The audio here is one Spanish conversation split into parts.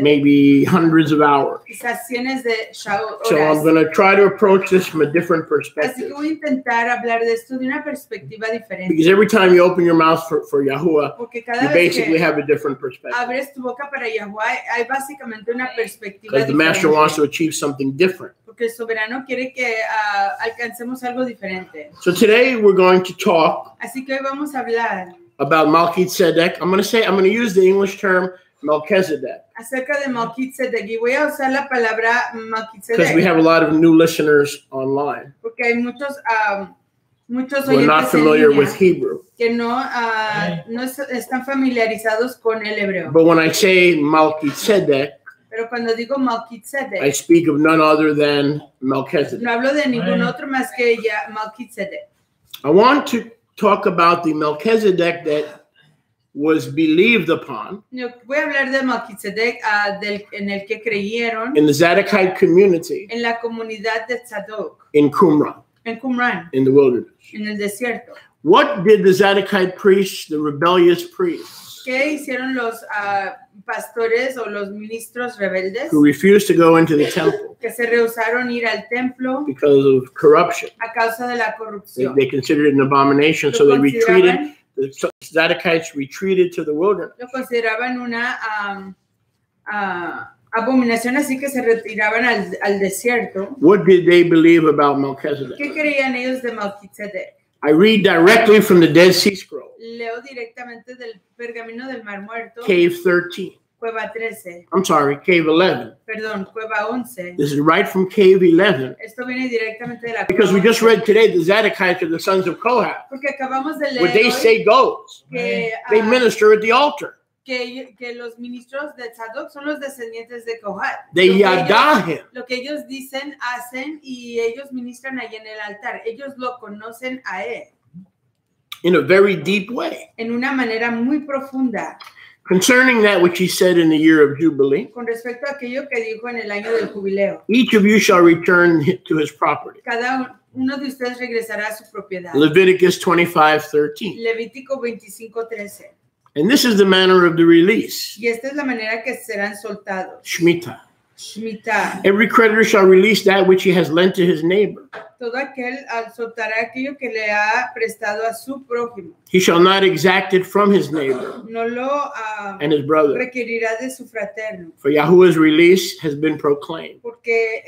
maybe hundreds of hours. So I'm going to try to approach this from a different perspective. Because every time you open your mouth for Yahuwah, you basically have a different perspective. Because the Master wants to achieve something different. So today we're going to talk about Malki Tzedek. I'm going to use the English term Malki Tzedek. Because we have a lot of new listeners online who are not familiar with Hebrew. But when I say Malki Tzedek, I speak of none other than Malki Tzedek. I want to talk about the Malki Tzedek that was believed upon in the Tzedekite community in Qumran, in the wilderness. What did the Tzedekite priests, the rebellious priests, who refused to go into the temple because of corruption? They considered it an abomination, so they retreated. The Tzedekites retreated to the wilderness. What did they believe about Melchizedek? I read directly from the Dead Sea Scroll. Cave 13. I'm sorry, Cave 11. This is right from Cave 11. Because we just read today the Tzedkites are the sons of Kohath. What they say goes. They minister at the altar. They yada him. Lo que ellos dicen, hacen y ellos ministran ahí en el altar. Ellos lo conocen a él. In a very deep way. En una manera muy profunda. Concerning that which he said in the year of Jubilee. Con respecto a aquello que dijo en el año del jubileo. Each of you shall return to his property. Cada uno de ustedes regresará a su propiedad. Leviticus 25:13. Levítico 25:13. And this is the manner of the release. Y esta es la manera que serán soltados. Shemitah. Shemitah. Every creditor shall release that which he has lent to his neighbor. Todo aquel soltará aquello que le ha prestado a su prójimo. He shall not exact it from his neighbor no lo and his brother. Requerirá de su fraterno. For Yahuwah's release has been proclaimed. Porque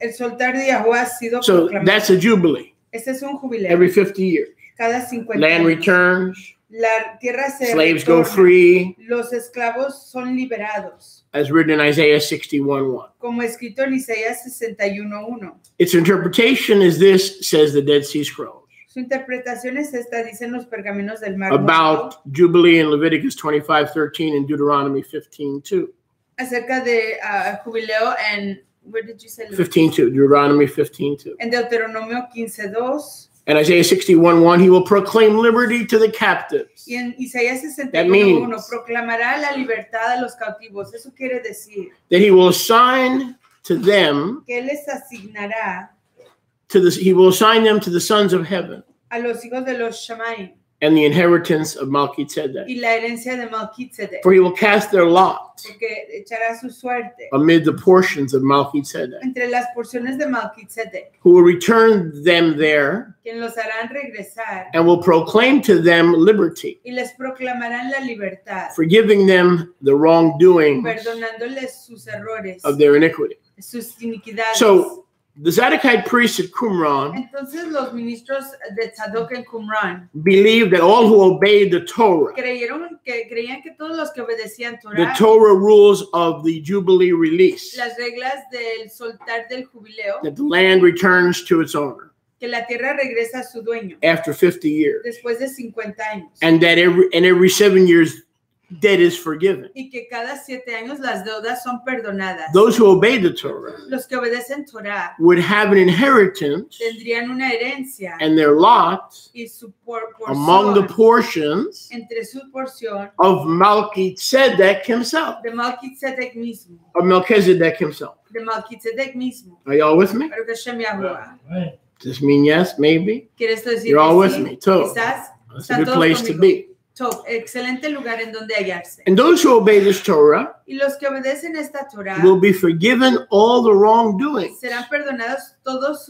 el soltar de Yahuwah ha sido proclamado. So that's a jubilee. Este es un jubileo. Every 50 years. Cada 50 Land años. Returns. La tierra se slaves retorna. Go free. Los esclavos son liberados. As written in Isaiah 61:1. Como escrito en Isaías 61:1. Its interpretation is this, says the Dead Sea Scrolls. Su interpretación es esta, dicen los pergaminos del Mar About Jubilee in Leviticus 25:13 and Deuteronomy 15:2. Acerca de jubileo en, where did you say? 15:2, Deuteronomy 15:2. En Deuteronomio 15:2. And Isaiah 61:1, he will proclaim liberty to the captives. Y en Isaías 61:1 proclamará la libertad a los cautivos. Eso quiere decir that he will assign to them, que él les asignará he will assign them to the sons of heaven. A los hijos de los Shamaim. And the inheritance of Malki Tzedek. Y la herencia de Malki Tzedek. For he will cast their lot porque echará su suerte amid the portions of Malki Tzedek. Entre las porciones de Malki Tzedek. Who will return them there. Quien los harán regresar. And will proclaim to them liberty. Y les proclamarán la libertad. Forgiving them the wrongdoing perdonándoles sus errores. Of their iniquity. Sus iniquidades. So the Tzedekite priests at Qumran entonces los ministros de Tzadok en Qumran believed that all who obeyed the Torah, creían que todos los que obedecían Torah, the Torah rules of the Jubilee release, las reglas del soltar del jubileo, that the land returns to its owner, que la tierra regresa a su dueño after 50 years, después de 50 años, and that every 7 years debt is forgiven. Y que cada 7 años las deudas son perdonadas. Those who obey the Torah, los que obedecen Torah, would have an inheritance, tendrían una herencia, and their lot y su porción, among the portions, entre su porción, of Malki Tzedek himself, de Malki Tzedek mismo, of Melchizedek himself. De Malki Tzedek mismo. Are y'all with me? Does this mean yes, maybe? ¿Quieres decir You're all sí? with me too. Quizás. That's a good place to be. excelente lugar en donde hallarse. And those who obey this Torah Y los que obedecen esta Torah will be forgiven all the wrongdoing serán perdonados todos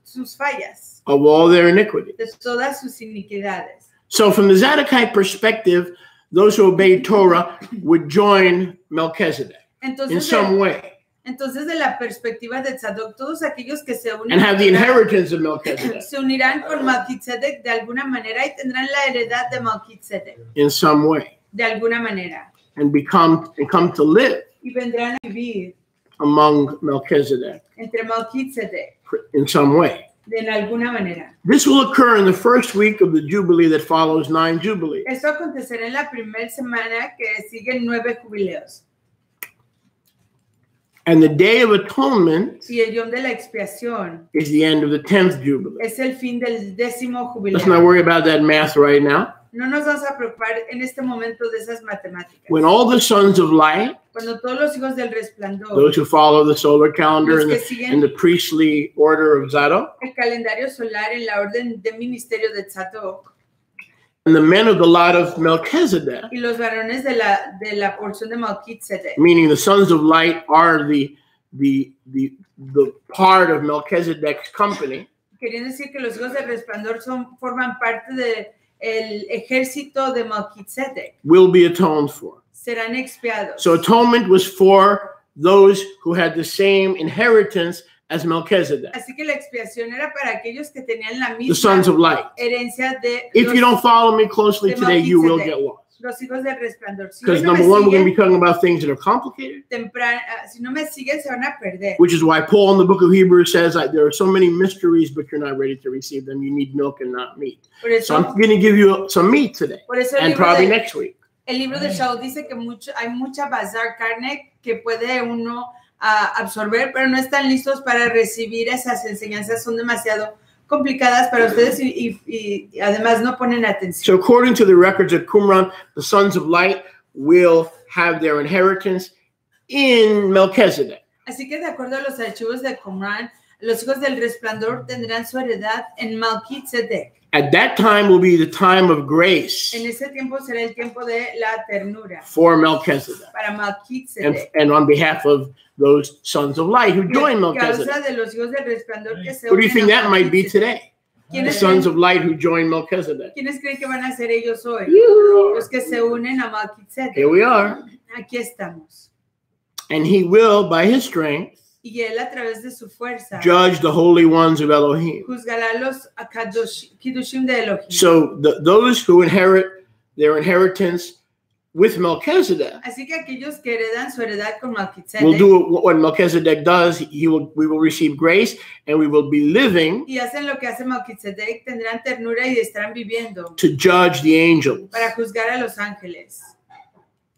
sus fallas, of all their iniquity. de todas sus iniquidades. So from the Zadokite perspective, those who obeyed Torah would join Melchizedek in some way. Entonces, de la perspectiva de Tzadok, todos aquellos que se unen And have the inheritance of Melchizedek se unirán con Malki Tzedek de alguna manera y tendrán la heredad de Malki Tzedek in some way. de alguna manera. And come to live Y vendrán a vivir among Melchizedek entre Malki Tzedek in some way. de alguna manera. This will occur in the first week of the Jubilee that follows 9 Jubilees. Esto acontecerá en la primera semana que siguen 9 jubileos. And the Day of Atonement Y el Yom de la Expiación is the end of the 10th Jubilee. es el fin del 10º jubileo. Let's not worry about that math right now. No nos vamos a preocupar en este momento de esas matemáticas. When all the sons of light, Cuando todos los hijos del resplandor, those who follow the solar calendar los and que siguen the priestly order of Zadok, el calendario solar en la orden de ministerio de Tzadok, and the men of the lot of Melchizedek, y los varones de la porción de Malki Tzedek, meaning the sons of light are the part of Melchizedek's company, queriendo decir que los hijos del resplandor forman parte del ejército de Malki Tzedek, will be atoned for. serán expiados. So atonement was for those who had the same inheritance as Melchizedek, Así que la expiación era para aquellos que tenían la the sons misma of light. herencia de If you don't follow me closely today, you will get lost. los hijos del resplandor. Si Because no number me one, we're going to siguen be talking about things that are complicated, si no me siguen, se van a perder. which is why Paul in the book of Hebrews says that there are so many mysteries, but you're not ready to receive them. You need milk and not meat. Por eso, So I'm going to give you some meat today por eso el and libro probably de- next week. El libro de Shaul dice que hay mucha bazar carne que puede uno absorber, pero no están listos para recibir esas enseñanzas. Son demasiado complicadas para ustedes y además no ponen atención. So according to the records of Qumran, the sons of light will have their inheritance in Melchizedek. Así que de acuerdo a los archivos de Qumran, los hijos del resplandor tendrán su heredad en Malki Tzedek. At that time will be the time of grace En ese tiempo será el tiempo de la ternura for Melchizedek para Malki Tzedek. and on behalf of those sons of light who join Melchizedek. Causa de los hijos del resplandor que se What do you unen think a that might be Malki Tzedek. today? The ¿Quiénes sons creen- of light who join Melchizedek. ¿Quiénes creen que van a ser ellos hoy? Los que se unen a Malki Tzedek. Here we are. Aquí estamos. And he will, by his strength, Y él a través de su fuerza judge the holy ones of Elohim. juzgará los Kiddushim de Elohim. So those who inherit their inheritance with Melchizedek Así que aquellos que heredan su heredad con Malki will Tzedek do what Melchizedek does. We will receive grace and we will be living y hacen lo que hace Malki Tzedek, tendrán ternura y estarán viviendo to judge the angels. para juzgar a los ángeles.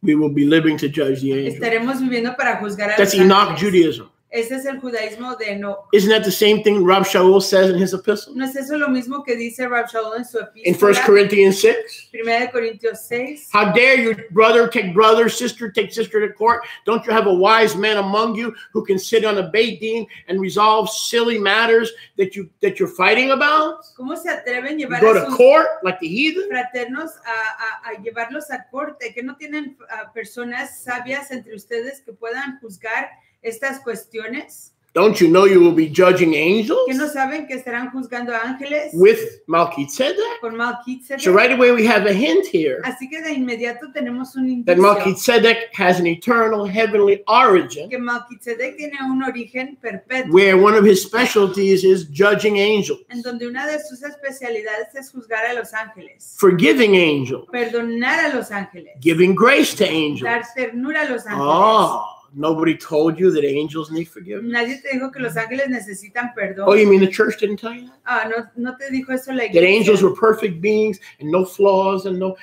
We will be living to judge the angels. Estaremos viviendo para juzgar a That's los Enoch ángeles. Judaism. Ese es el judaísmo de Enoch. Isn't that the same thing Rab Shaul says in his epistle? ¿No es eso lo mismo que dice Rab Shaul en su In 1 epístola? Corinthians 6? 1 de Corintios 6. How dare your brother take brother, sister take sister to court? Don't you have a wise man among you who can sit on a Beit Din and resolve silly matters that you're fighting about? ¿Cómo se atreven a You llevar go a to sus court like the heathen? fraternos a llevarlos a corte? ¿Que no tienen personas sabias entre ustedes que puedan juzgar estas cuestiones? Don't you know you will be judging angels ¿Que no saben que estarán juzgando a ángeles with Malki Tzedek? con Malki Tzedek? So right away we have a hint here Así que de inmediato tenemos un that Malki indicio Tzedek has an eternal heavenly origin que Malki Tzedek tiene un origen perpetuo, where one of his specialties is judging angels, en donde una de sus especialidades es juzgar a los ángeles, forgiving angels, perdonar a los ángeles, giving grace to angels. dar ternura a los ángeles. Oh, nobody told you that angels need forgiveness? Nadie te dijo que los ángeles necesitan perdón. Oh, you mean the church didn't tell you that? No te dijo eso la That iglesia. angels were perfect beings and no flaws and no,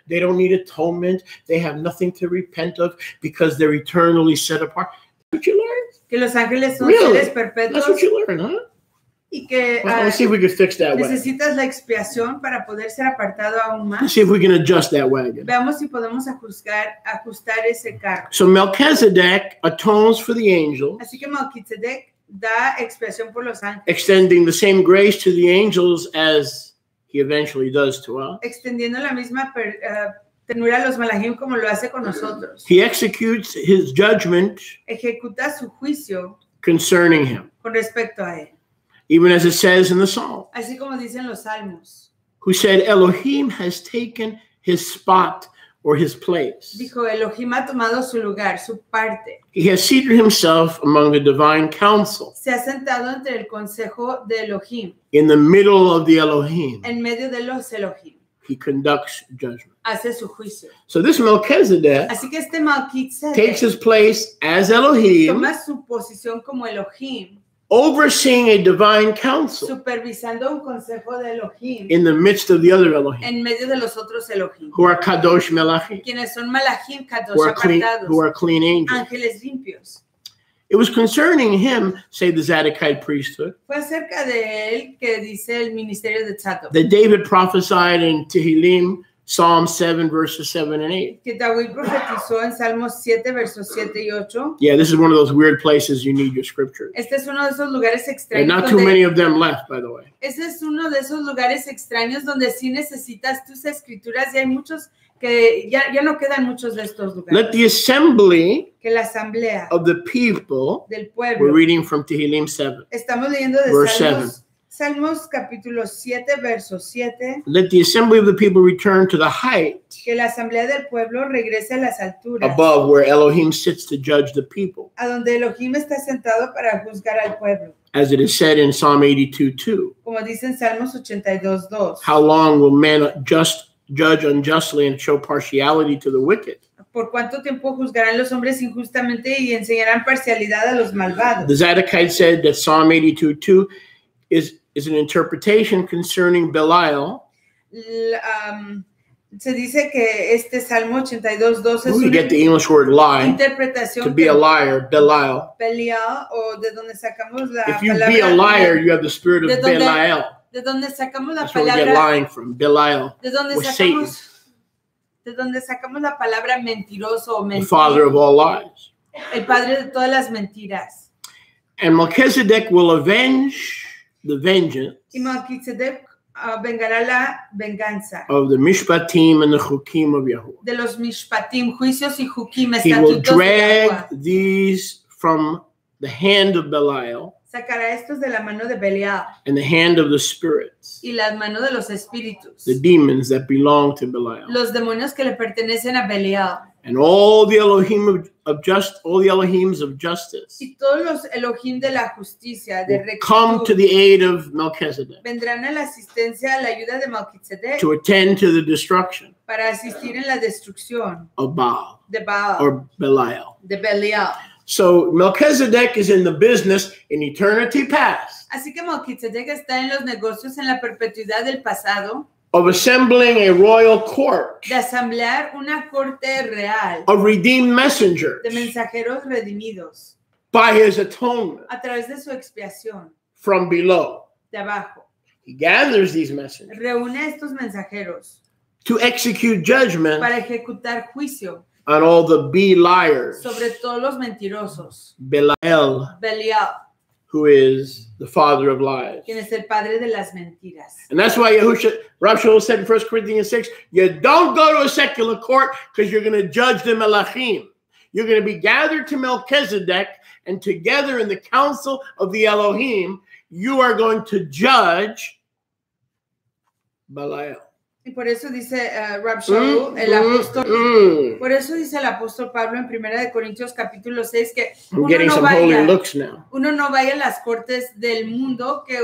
they don't need atonement. They have nothing to repent of because they're eternally set apart. That's what you learned? Que los ángeles son Really? seres perpetuos That's what you learned, huh? y que Well, let's see if we can fix that wagon. necesitas la expiación para poder ser apartado aún Let's más. see if we can adjust that wagon. Veamos si podemos ajustar ese carro. So Melchizedek atones for the angels, Así que Malki Tzedek da expiación por los ángeles, extending the same grace to the angels as he eventually does to us. Extendiendo la misma ternura a los malachim como lo hace con nosotros. He executes his judgment Ejecuta su juicio concerning him. Con respecto a él. Even as it says in the Psalm. Así como dicen los salmos. Who said, Elohim has taken his spot or his place. Dijo, Elohim ha tomado su lugar, su parte. He has seated himself among the divine council. Se ha sentado entre el consejo de Elohim. In the middle of the Elohim. En medio de los Elohim. He conducts judgment. Hace su juicio. So this Melchizedek Así que este Malki Tzedek takes his place as Elohim, toma su posición como Elohim, overseeing a divine council supervisando un consejo de Elohim in the midst of the other Elohim, en medio de los otros Elohim, who are Kadosh Melachim, quienes son Malachim, Kadosh who are clean angels. Ángeles limpios. It was concerning him, say the Zadokite priesthood, Fue acerca de él que dice el ministerio de Tzadok, that David prophesied in Tehillim, Psalm 7, verses 7 and 8. Que David profetizó en Salmos 7, versos 7 y 8. Yeah, this is one of those weird places you need your scripture. Este es uno de esos lugares There are extraños. not too many of them left, by the way. Este es uno de esos lugares extraños donde sí necesitas tus escrituras y hay muchos que ya no quedan muchos de estos lugares. Let the assembly Que la asamblea of the people, del we're pueblo. reading from Tehillim 7. Estamos leyendo de Verse Salmos capítulo 7, verso 7. Let the assembly of the people return to the height Que la asamblea del pueblo regrese a las alturas. above where Elohim sits to judge the people. A donde Elohim está sentado para juzgar al pueblo. As it is said in Psalm 82:2. Como dice en Salmos 82:2. How long will men judge unjustly and show partiality to the wicked? ¿Por cuánto tiempo juzgarán los hombres injustamente y enseñarán parcialidad a los malvados? The Zadokite said that Psalm 82:2 is an interpretation concerning Belial. Se dice que este Salmo 82:2 es We get the English word lie. interpretación To be a liar, Belial. Belial, o de donde sacamos la If you palabra. be a liar, you have the spirit of de donde, Belial. De donde sacamos la That's where we get palabra. lying from. Belial De donde was Satan, sacamos la palabra mentiroso o the mentir. father of all lies. El padre de todas las mentiras. And Melchizedek will avenge the vengeance Y Malki Tzedek vengará la venganza of the Mishpatim and the Chukim of Yahuwah. de los mishpatim, juicios y jukim, He will estatutos de drag Yahuwah. these from the hand of Belial Sacará estos de la mano de Belial and the hand of the spirits, y la mano de los espíritus, the demons that belong to Belial. los demonios que le pertenecen a Belial. And all the Elohim all the Elohims of justice Y todos los Elohim de la justicia, de will come to rectitud, the aid of Melchizedek vendrán a la asistencia, a la ayuda de Malki Tzedek to attend to the destruction para asistir en la destrucción of Baal de Baal, or Belial. de Belial. So Melchizedek is in the business in eternity past Así que Malki Tzedek está en los negocios en la perpetuidad del pasado, of assembling a royal court de asamblear una corte real, of redeemed messengers de mensajeros redimidos, by his atonement a través de su expiación, from below. de abajo. He gathers these messengers Reúne a estos mensajeros to execute judgment para ejecutar juicio on all the liars, sobre todos los mentirosos. Belial, Belial, who is the father of lies. quien es el padre de las mentiras. And that's why Rav Shaul said in 1 Corinthians 6, you don't go to a secular court because you're going to judge the Melachim. You're going to be gathered to Melchizedek, and together in the council of the Elohim, you are going to judge Belial. Y por eso dice Rav Shaul, el apóstol, por eso dice el apóstol Pablo en 1 de Corintios capítulo 6 que uno no vaya a las cortes del mundo, que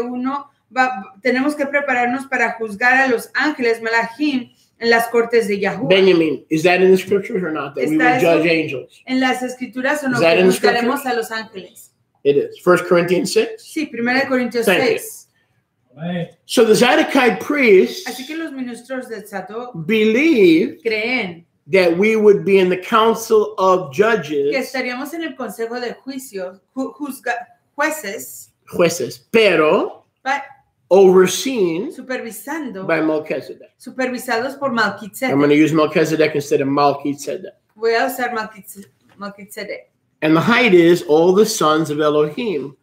tenemos que prepararnos para juzgar a los ángeles, Malachim, en las cortes de Yahuwah. Benjamin, is that in the scriptures or not? That we will judge angels? ¿En las escrituras o no? Que juzgaremos a los ángeles. It is. 1 Corinthians 6? Sí, 1 de Corintios 6. So the Zadokite priests Así que los ministros de Tzadok creen that we would be in the council of judges, que estaríamos en el consejo de juicios, jueces, pero overseen supervisando, by Melchizedek. Supervisados por Malki Tzedek. I'm going to use Melchizedek instead of Malki Tzedek. Voy a usar Malki Tzedek. And the height is all the sons of Elohim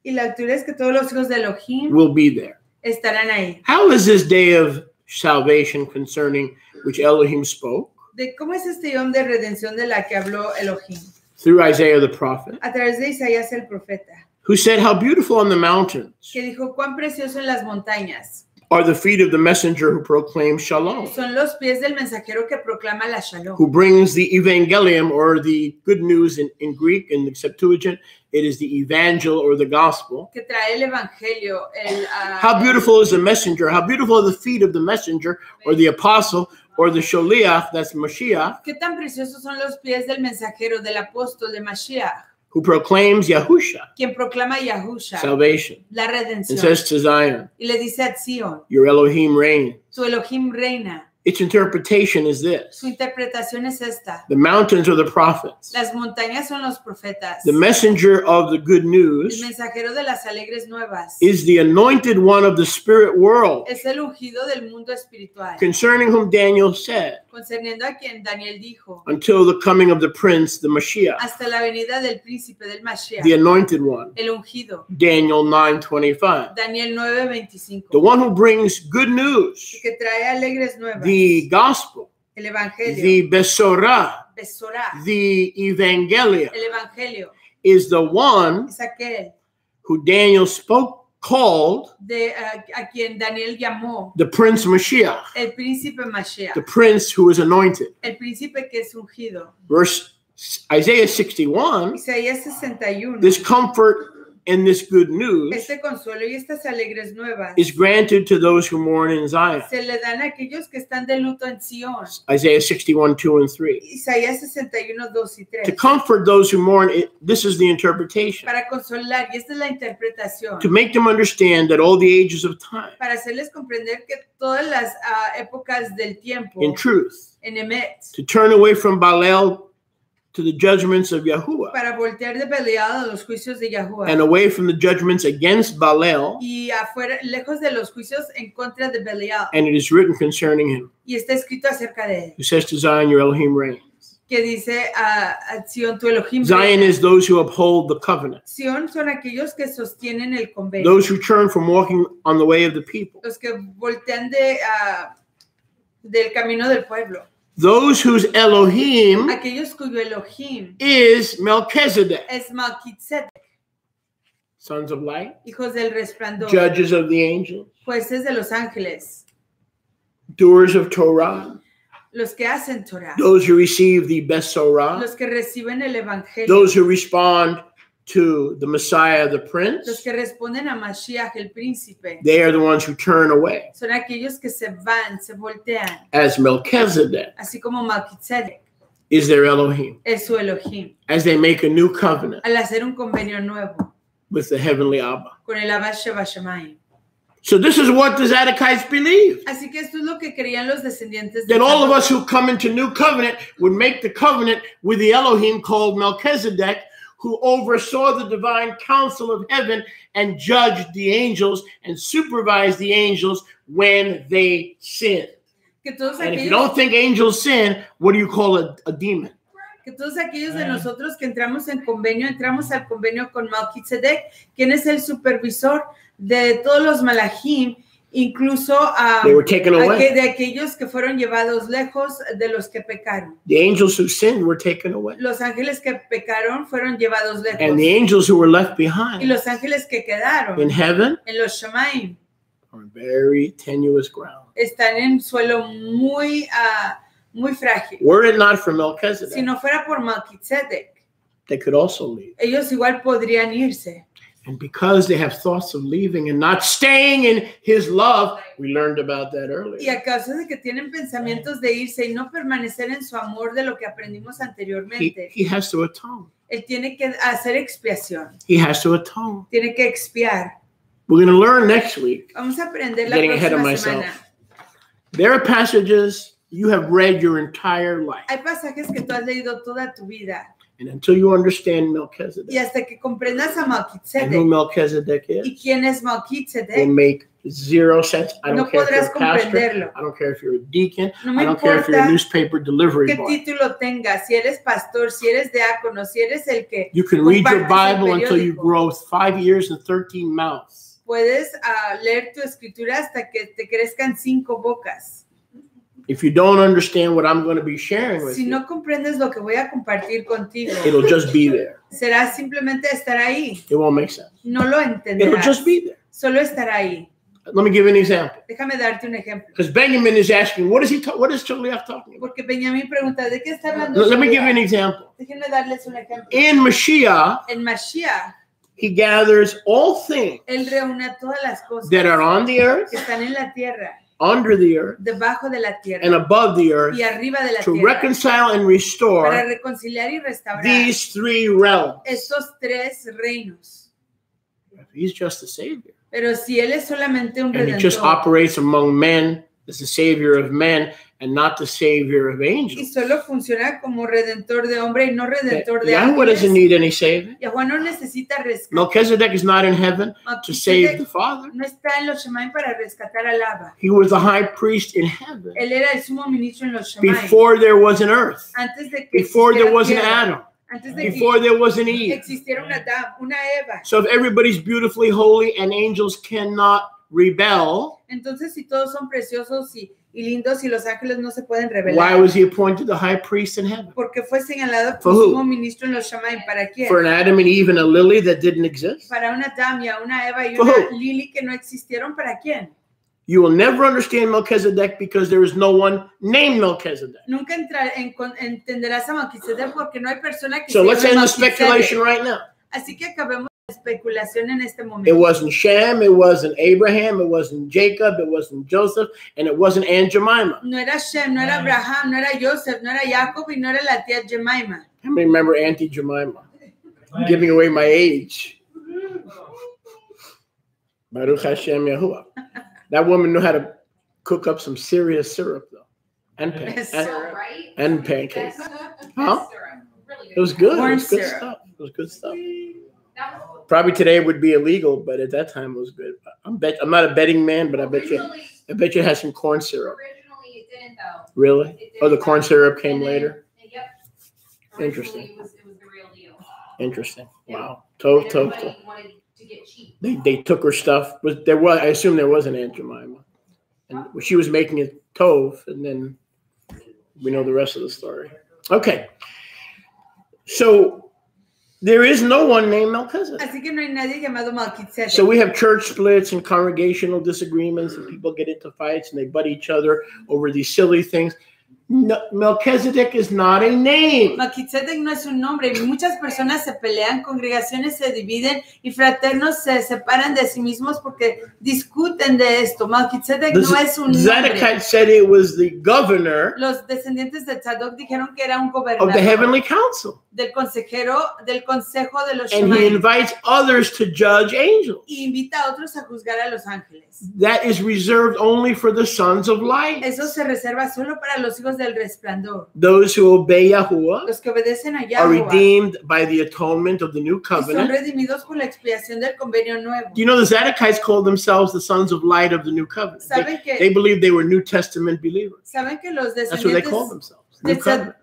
Y la altura es que todos los hijos de Elohim will be there. estarán ahí. How is this day of salvation concerning which Elohim spoke? ¿De cómo es este yom de redención de la que habló Elohim? Through Isaiah the prophet. A través de Isaías el profeta. Who said, how beautiful on the mountains. Que dijo, cuán precioso en las montañas. Are the feet of the messenger who proclaims shalom. Son los pies del mensajero que proclama la shalom. Who brings the evangelium, or the good news in Greek, in the Septuagint, it is the evangel or the gospel. Que trae el evangelio. How beautiful is the messenger, how beautiful are the feet of the messenger, or the apostle, or the sholiach, that's Mashiach. Qué tan preciosos son los pies del mensajero, del apóstol, de Mashiach. Who proclaims Yahusha, quien proclama Yahusha, salvation, la redención, and says to Zion, y le dice a Zion, your Elohim reigns. Su Elohim reina. Its interpretation is this. Su interpretación es esta. The mountains are the prophets. Las montañas son los profetas. The messenger of the good news el mensajero de las alegres nuevas is the anointed one of the spirit world, es el ungido del mundo espiritual, concerning whom Daniel said, concerniendo a quien Daniel dijo, until the coming of the prince, the Mashiach, hasta la venida del príncipe del Mashiach, the anointed one, el ungido. Daniel 9:25. Daniel 9:25. The one who brings good news, que trae alegres nuevas, the gospel, el evangelio, the besorah, besorah, the evangelium, el evangelio, is the one es aquel who Daniel called a quien Daniel llamó the Prince Mashiach, el príncipe Mashiach, the prince who is anointed. El príncipe que es ungido. Verse Isaiah 61, Isaías 61. this comfort and this good news Este consuelo y estas alegres nuevas is granted to those who mourn in Zion. se le dan a aquellos que están de luto en Sion. Isaiah 61, 2 and 3. Isaías 61, 2 y 3. To comfort those who mourn, this is the interpretation. Para consolar, y esta es la interpretación. To make them understand that all the ages of time, para hacerles comprender que todas las épocas del tiempo, in truth, en Emet, to turn away from Baalel to the judgments of Yahuwah, para voltear de Belial a los juicios de Yahuwah, and away from the judgments against Baalel, y afuera, lejos de los juicios en contra de Belial. And it is written concerning him, y está escrito acerca de él, who says to Zion, your Elohim reigns. Que dice a Sion, tu Elohim Zion reina. is those who uphold the covenant. Sion son aquellos que sostienen el convenio. Those who turn from walking on the way of the people. Los que voltean del camino del pueblo. Those whose Elohim aquellos cuyo Elohim is Melchizedek. Es Malki Tzedek. Sons of light. Hijos del resplandor. Judges of the angels. Jueces de los ángeles. Doers of Torah. Los que hacen Torah. Those who receive the Besorah. Los que reciben el evangelio. Those who respond to the Messiah, the Prince. Los que responden a Mashiach, el príncipe. They are the ones who turn away. Son aquellos que se van, se voltean. As Melchizedek. Así como Malki Tzedek. Is their Elohim. Es su Elohim. As they make a new covenant. Al hacer un convenio nuevo. With the heavenly Abba. Con el Abba Sheba Shemayim. So this is what the Zadokites believe. Así que esto es lo que creían los descendientes de That all of us who come into new covenant would make the covenant with the Elohim called Melchizedek, who oversaw the divine council of heaven and judged the angels and supervised the angels when they sinned. And if you don't think angels sin, what do you call a demon? Que todos aquellos de nosotros que entramos al convenio con Malki Tzedek, quien es el supervisor de todos los malachim, incluso de aquellos que fueron llevados lejos de los que pecaron. The angels who sinned were taken away. Los ángeles que pecaron fueron llevados lejos. And the angels who were left behind y los ángeles que quedaron in heaven en los Shemaim are very tenuous ground. Están en suelo muy frágil. Were it not for Melchizedek, si no fuera por Malki Tzedek, they could also leave. Ellos igual podrían irse. And because they have thoughts of leaving and not staying in his love, we learned about that earlier. Y a causa de que tienen pensamientos de irse y no permanecer en su amor de lo que aprendimos anteriormente. He has to atone. Él tiene que hacer expiación. He has to atone. Tiene que expiar. We're going to learn next week. Vamos a aprender la getting ahead of myself. There are passages you have read your entire life. Hay pasajes que tú has leído toda tu vida. And until you understand Melchizedek, y hasta que comprendas a Malki Tzedek, and who Melchizedek is, y quién es Malki Tzedek, will make zero sense. I don't care if you're a pastor, I don't care if you're a deacon, no I don't care if you're a newspaper delivery boy. ¿Qué título tengas? Si eres pastor, si eres diácono, si eres el que you can read your Bible until you grow 5 years and 13 mouths. puedes leer tu escritura hasta que te crezcan 5 bocas. If you don't understand what I'm going to be sharing with Si no comprendes lo que voy a compartir contigo, it'll just be there. Será simplemente estar ahí. It won't make sense. No lo entenderás. It'll just be there. Solo estará ahí. Let me give you an example. Déjame darte un ejemplo. Because Benjamin is asking, what is Shaliach talking about? Porque Benjamín pregunta, ¿de qué está hablando? Let me give you an example. Déjenme darles un ejemplo. In Mashiach, En Mashiach, he gathers all things él reúne todas las cosas that are on the earth, que están en la tierra, under the earth, debajo de la tierra, and above the earth, y arriba de la to tierra, reconcile and para restore reconciliar y restaurar these 3 realms. estos 3 reinos. He's just the Savior. Pero si él es solamente un And he just redentor operates among men as the Savior of men and not the Savior of y angels. solo funciona como redentor de hombre y no redentor de Yahweh doesn't ángeles, need any saving. Yahuwah no necesita rescate. Melchizedek is not in heaven to save the Father. No está en los Shemaim para rescatar al Abba. He was the high priest in heaven Él era el sumo ministro en los Shemaim. before there was an earth, Antes de que before there existiera was an tierra, Adam, antes de before there was an que Eve. existiera un Adán, una Eva. So if everybody's beautifully holy and angels cannot rebel, Entonces, si todos son preciosos y lindos y los ángeles no se pueden revelar, why was he appointed the high priest in heaven? porque fue señalado For como who? sumo ministro en los Shemaim. ¿Para quién? For an Adam and Eve and a lily that didn't exist? Para una Adán y a una Eva y For una who? Lili que no existieron. ¿Para quién? You will never understand Melchizedek because there is no one named Melchizedek. Nunca entenderás a Malki Tzedek porque no hay persona que So se let's llame end the Malki Tzedek. speculation right now. Así que acabemos la especulación en este It momento. wasn't Shem, it wasn't Abraham, it wasn't Jacob, it wasn't Joseph, and it wasn't Aunt Jemima. No era Shem, no era Abraham, no era Joseph, no era Jacob y no era la tía Jemima. I remember Auntie Jemima. I'm giving away my age. Baruch Hashem Yahuwah. That woman knew how to cook up some serious syrup, though, and pancakes. Huh? It was good. It was good stuff. It was good stuff. Probably today it would be illegal, but at that time it was good. I'm not a betting man, but I bet you it has some corn syrup. Originally, it didn't though. Really? Oh, the corn syrup came later. Yep. Interesting. It was the real deal. Interesting. Wow. Tov. Everybody wanted to get cheap. They took her stuff. I assume there was an Aunt Jemima, and she was making it tov, and then we know the rest of the story. Okay. So there is no one named Melchizedek. Así que no hay nadie llamado Malki Tzedek. So we have church splits and congregational disagreements, and people get into fights and they butt each other over these silly things. No, Melchizedek is not a name. Malki Tzedek no es un nombre. Muchas personas se pelean, congregaciones se dividen y fraternos se separan de sí mismos porque discuten de esto. Malki Tzedek no es un nombre. Zedekiah said it was the governor Los descendientes de Tzadok dijeron que era un of gobernador the heavenly council, del consejo de los and he Shemaim invites others to judge angels. y invita a otros a juzgar a los ángeles. That is reserved only for the sons of light, Eso se reserva solo para los hijos del resplandor. those who obey Yahuwah, Los que obedecen a are Yahuwah redeemed by the atonement of the new y son covenant. redimidos por la expiación del convenio nuevo. Do you know the Zadokites called themselves the sons of light of the new covenant? ¿Saben que, They believed they were New Testament believers. ¿saben que los That's what they called descendientes themselves. de New covenant.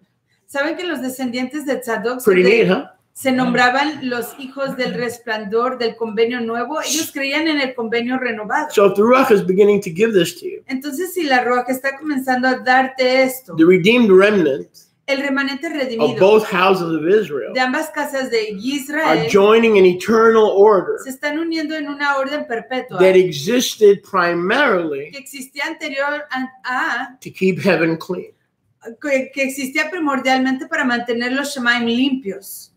¿Saben que los descendientes de Tzadok Pretty neat, huh? se nombraban los hijos del resplandor del convenio nuevo? Ellos creían en el convenio renovado. So if the Ruach is beginning to give this to you, Entonces, si la Ruach está comenzando a darte esto, the redeemed remnant el remanente of redimido both houses of Israel de ambas casas de are Israel joining an eternal order se están uniendo en una orden perpetua that existed primarily que existía anterior a to keep heaven clean. que existía primordialmente para mantener los Shemaim limpios.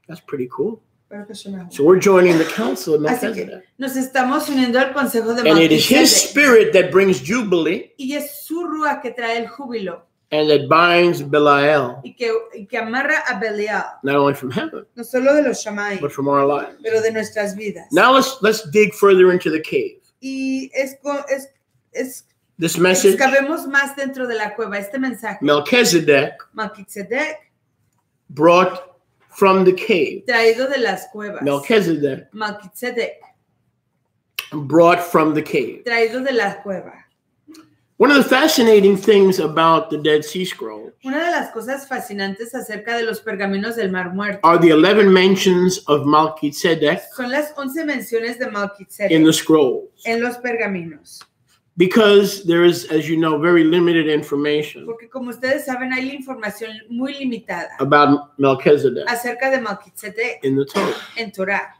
That's pretty cool. Pero que suena. So we're joining the council of Así que Melchizedek. nos estamos uniendo al consejo de And it is his Melchizedek. spirit that brings jubilee Y es su Ruach que trae el júbilo and that binds Belial, y que amarra a Belial, not only from heaven, no solo de los Shemaim, but from our lives. pero de nuestras vidas. Now let's dig further into the cave. Y This message, excavemos más dentro de la cueva. Este mensaje, Melchizedek Malki Tzedek, brought from the cave. traído de las cuevas. Melchizedek Malki Tzedek, brought from the cave. traído de la cueva. One of the fascinating things about the Dead Sea Scrolls Una de las cosas fascinantes acerca de los pergaminos del Mar Muerto are the 11 mentions of Malki Tzedek son las 11 menciones de Malki Tzedek in the scrolls. En los pergaminos. Because there is, as you know, very limited information Porque como ustedes saben, hay información muy limitada about Melchizedek acerca de Malki Tzedek in the Torah. En Torah.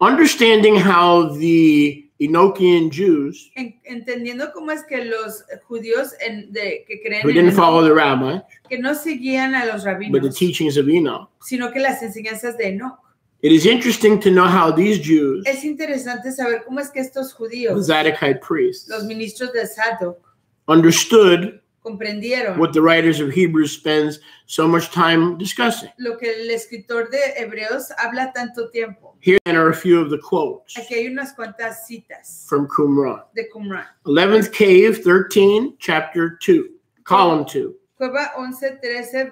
Understanding how the Enochian Jews Entendiendo cómo es que los judíos que creen who didn't follow the rabbi, que no seguían a los but the rabinos, teachings of Enoch, sino que las enseñanzas de Enoch. it is interesting to know how these Jews, Es interesante saber cómo es que estos the judíos, Zadokite priests, los ministros de Zadok, understood comprendieron what the writers of Hebrews spends so much time discussing. lo que el escritor de Hebreos habla tanto tiempo. Here are a few of the quotes Aquí hay unas cuantas citas from Qumran. de Qumran. 11th cave, 13, chapter 2, column 2. Cueva 11:13,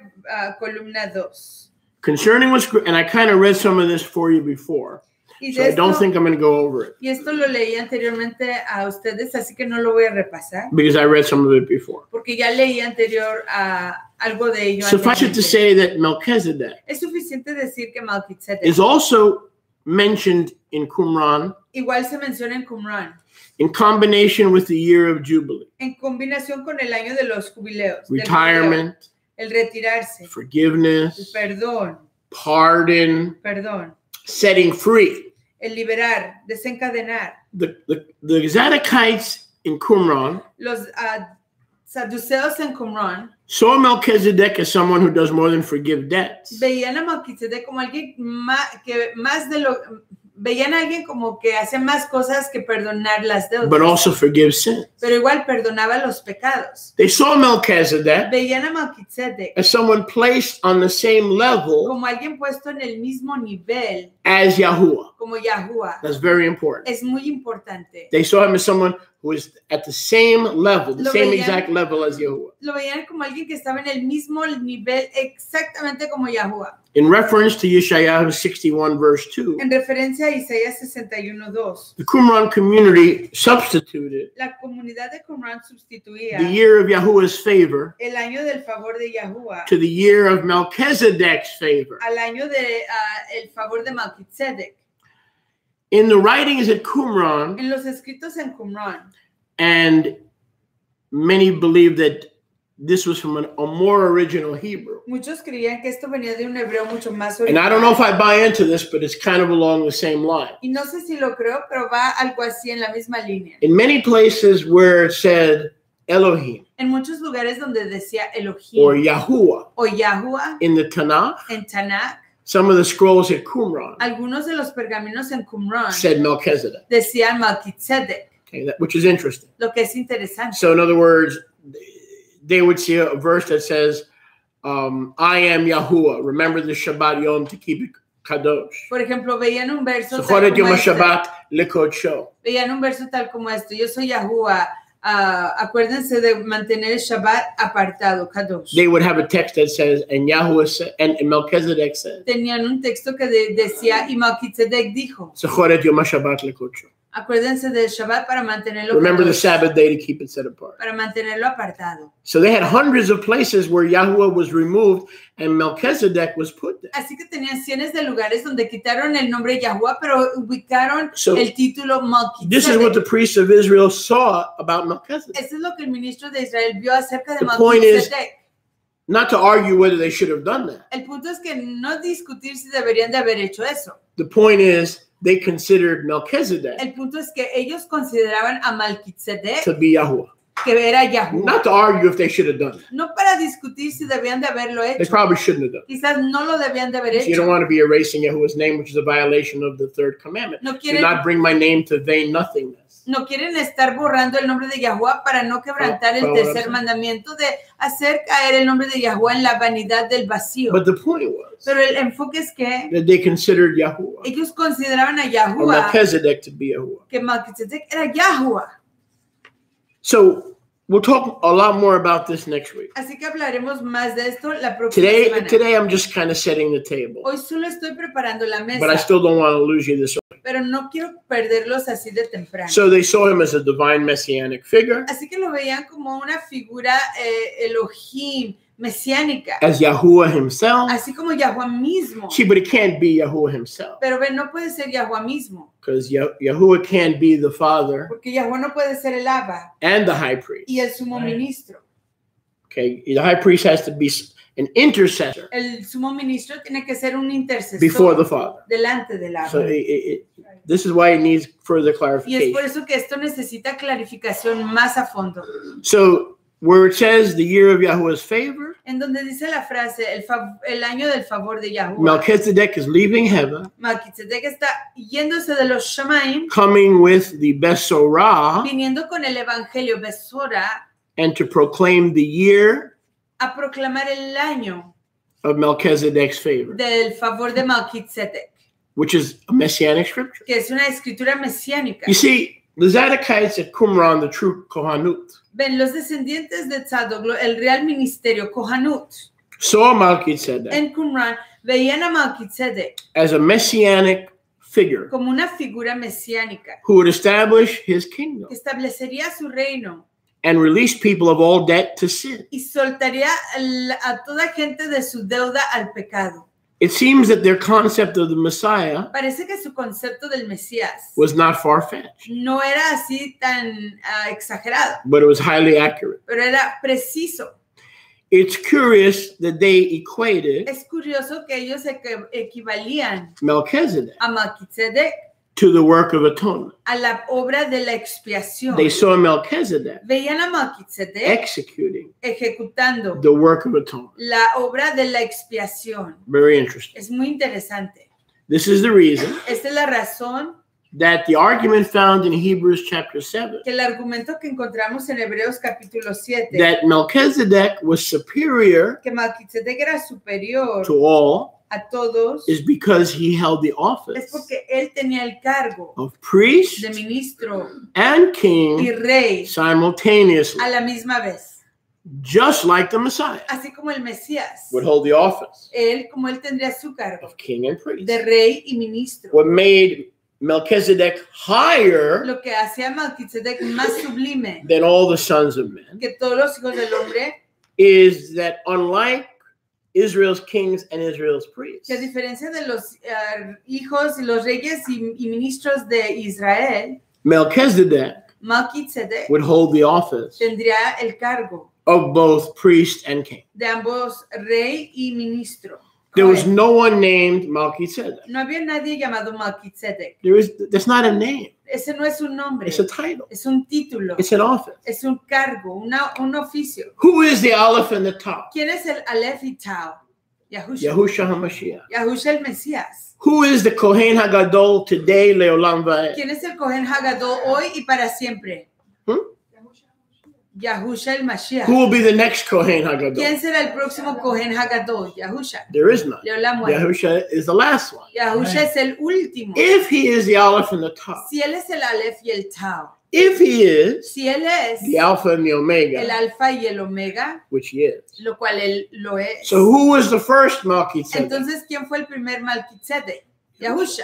columna 2. Concerning what's, and I kind of read some of this for you before, so I don't think I'm going to go over it. Y esto lo leí anteriormente a ustedes, así que no lo voy a repasar. Because I read some of it before. Porque ya leí anterior algo de ello. Suffice it to say that Melchizedek Es suficiente decir que Malki Tzedek is also mentioned in Qumran igual se menciona en Qumran, in combination with the year of Jubilee, en combinación con el año de los jubileos, retirement, el retirarse, forgiveness, el perdón, pardon, setting free. el liberar, desencadenar. The Zadokites in Qumran Los saduceos en Qumran saw Melchizedek as someone who does more than forgive debts. veían a Malki Tzedek como alguien veían a alguien como que hace más cosas que perdonar las deudas, But also forgive sin. pero igual perdonaba los pecados. They saw Melchizedek Veían a Malki Tzedek as someone placed on the same level como alguien puesto en el mismo nivel as Yahuwah. como Yahuwah. That's very important. Es muy importante. They saw him as someone who was at the same level, the same exact level as Yahuwah. Lo veían como alguien que estaba en el mismo nivel exactamente como Yahuwah. In reference to Yeshayahu 61 verse 2, En referencia a Isaías 61:2, the Qumran community substituted la comunidad de Qumran sustituía the year of Yahuwah's favor el año del favor de Yahuwah to the year of Melchizedek's favor. al año de el favor de Malki Tzedek. In the writings at Qumran, En los escritos en Qumran, and many believe that this was from a more original Hebrew. muchos creían que esto venía de un hebreo mucho más And I don't original. know if I buy into this, but it's kind of along the same line. Y no sé si lo creo, pero va algo así en la misma línea. In many places where it said Elohim En muchos lugares donde decía or Elohim Yahuwah o Yahuwah in the Tanakh, en Tanakh, some of the scrolls at Qumran algunos de los pergaminos en Qumran said Melchizedek, decían Malki Tzedek, okay, which is interesting. lo que es interesante. So in other words, they would see a verse that says, I am Yahuwah. Remember the Shabbat Yom to keep it kadosh. Por ejemplo, veían un verso tal Zochoret como Yom este. HaShabbat likodsho. Veían un verso tal como esto. Yo soy Yahuwah. Acuérdense de mantener el Shabbat apartado, kadosh. They would have a text that says, and Yahuwah said, and Melchizedek said, Tenían un texto que decía, y Malki Tzedek dijo, Zochoret Yom HaShabbat likodsho. acuérdense del Shabbat para mantenerlo Remember the kadosh, Sabbath day to keep it set apart. para mantenerlo apartado. So they had hundreds of places where Yahuwah was removed and Melchizedek was put there. Así que tenían cientos de lugares donde quitaron el nombre Yahuwah, pero ubicaron So, el título Malki This is what the Tzedek. priests of Israel saw about Melchizedek. Eso es lo que el ministro de Israel vio acerca de The Malki point is- Tzedek. Not to argue whether they should have done that. El punto es que no discutir si deberían de haber hecho eso. The point is they considered Melchizedek El punto es que ellos consideraban a Malki Tzedek to be Yahuwah. que era Yahuwah. Not to argue if they should have done it. No para discutir si debían de haberlo They hecho. probably shouldn't have done Quizás no lo debían de haber it. You don't hecho. want to be erasing Yahuwah's name, which is a violation of the third commandment. No Do quieren, not bring my name to vain nothingness. no quieren estar borrando el nombre de Yahuwah para no quebrantar el tercer mandamiento de hacer caer el nombre de Yahuwah en la vanidad del vacío. But the point was Pero el enfoque es que that they considered Yahuwah ellos consideraban a or Yahuwah, Melchizedek to be Yahuwah. que Malki Tzedek era Yahuwah. So we'll talk a lot more about this next week. Así que hablaremos más de esto la próxima semana. Today I'm just kind of setting the table, Hoy solo estoy preparando la mesa, but I still don't want to lose you this way. Pero no quiero perderlos así de temprano. So they saw him as a divine messianic figure. Así que lo veían como una figura Elohim, mesiánica. As Yahuwah himself. Así como Yahuwah mismo. See, but it can't be Yahuwah himself. Pero no puede ser Yahuwah mismo. Because Yahuwah can't be the father. Porque Yahuwah no puede ser el Abba. And the high priest. Y el sumo ministro. Okay, the high priest has to be an intercessor. El sumo ministro tiene que ser un intercesor. Before the father. Delante del Abba. So this is why it needs further Y clarification. es por eso que esto necesita clarificación más a fondo. So where it says the year of Yahuwah's favor, en donde dice la frase el año del favor de Yahuwah, Malki Tzedek is leaving heaven, Malki Tzedek está yéndose de los Shamaim, coming with the Besorah, viniendo con el evangelio Besorah, and to proclaim the year a proclamar el año of Melchizedek's favor, del favor de Malki Tzedek, which is a messianic scripture. que es una escritura mesiánica. You see, the Zadokites at Qumran, the true Kohanut, Ven, los descendientes de Tzadok, el real ministerio Kohanut, saw Malki Tzedek en Qumran veían a Malki Tzedek as a messianic figure como una figura mesiánica who would establish his kingdom que establecería su reino and release people of all debt to sin. y soltaría a toda gente de su deuda al pecado. It seems that their concept of the Messiah Parece que su concepto del Mesías was not far-fetched, no era así tan exagerado, but it was highly accurate. pero era preciso. It's curious that they equated Es curioso que ellos equivalían Melchizedek a Malki Tzedek to the work of atonement. a la obra de la expiación. They saw Melchizedek Veían a Malki Tzedek executing ejecutando the work of atonement. la obra de la expiación. Very interesting. Es muy interesante. This is the reason Esta es la razón that the argument found in Hebrews chapter 7 que el argumento que encontramos en Hebreos capítulo 7, that Melchizedek was superior que Malki Tzedek era superior to all a todos, is because he held the es office porque él tenía el cargo of priest de ministro and y king rey simultaneously, a la misma vez, just like the Messiah así como el Mesías. would hold the office Como él tendría su cargo of king and priest. de rey y ministro. What made Melchizedek higher Lo que hacía a Malki Tzedek más sublime than all the sons of men que todos los hijos del hombre, is that unlike Israel's kings and Israel's priests, que a diferencia de los hijos y los reyes y ministros de Israel, Melchizedek Malki Tzedek would hold the office tendría el cargo of both priest and king. de ambos rey y ministro. There was no one named Malki Tzedek. No había nadie llamado Malki Tzedek. That's not a name. Ese no es un nombre. It's a title. Es un título. It's an office. Es un cargo, un oficio. Who is the Aleph and the Tav? ¿Quién es el Aleph y Tau? Yahusha. Yahushua HaMashiach. Yahusha el Mesías. Who is the Kohen HaGadol today, Leolam Va'ed? ¿Quién es el Kohen Hagadol hoy y para siempre? Yahusha el Mashiach. Who will be the next Kohen HaGadol? ¿Quién será el próximo Kohen Hagadol? Yahusha. There is none. Leolam Va'ed. Yahusha is the last one. Yahusha es el último. If he is the Aleph and the Tav, Si él es el Aleph y el Tau. if he is Si él es the Alpha and the el Omega, Alfa y el Omega, which he is. lo cual él lo es. So who was the first Malki Tzedek, Entonces, ¿quién fue el primer Malki Tzedek? Yahusha,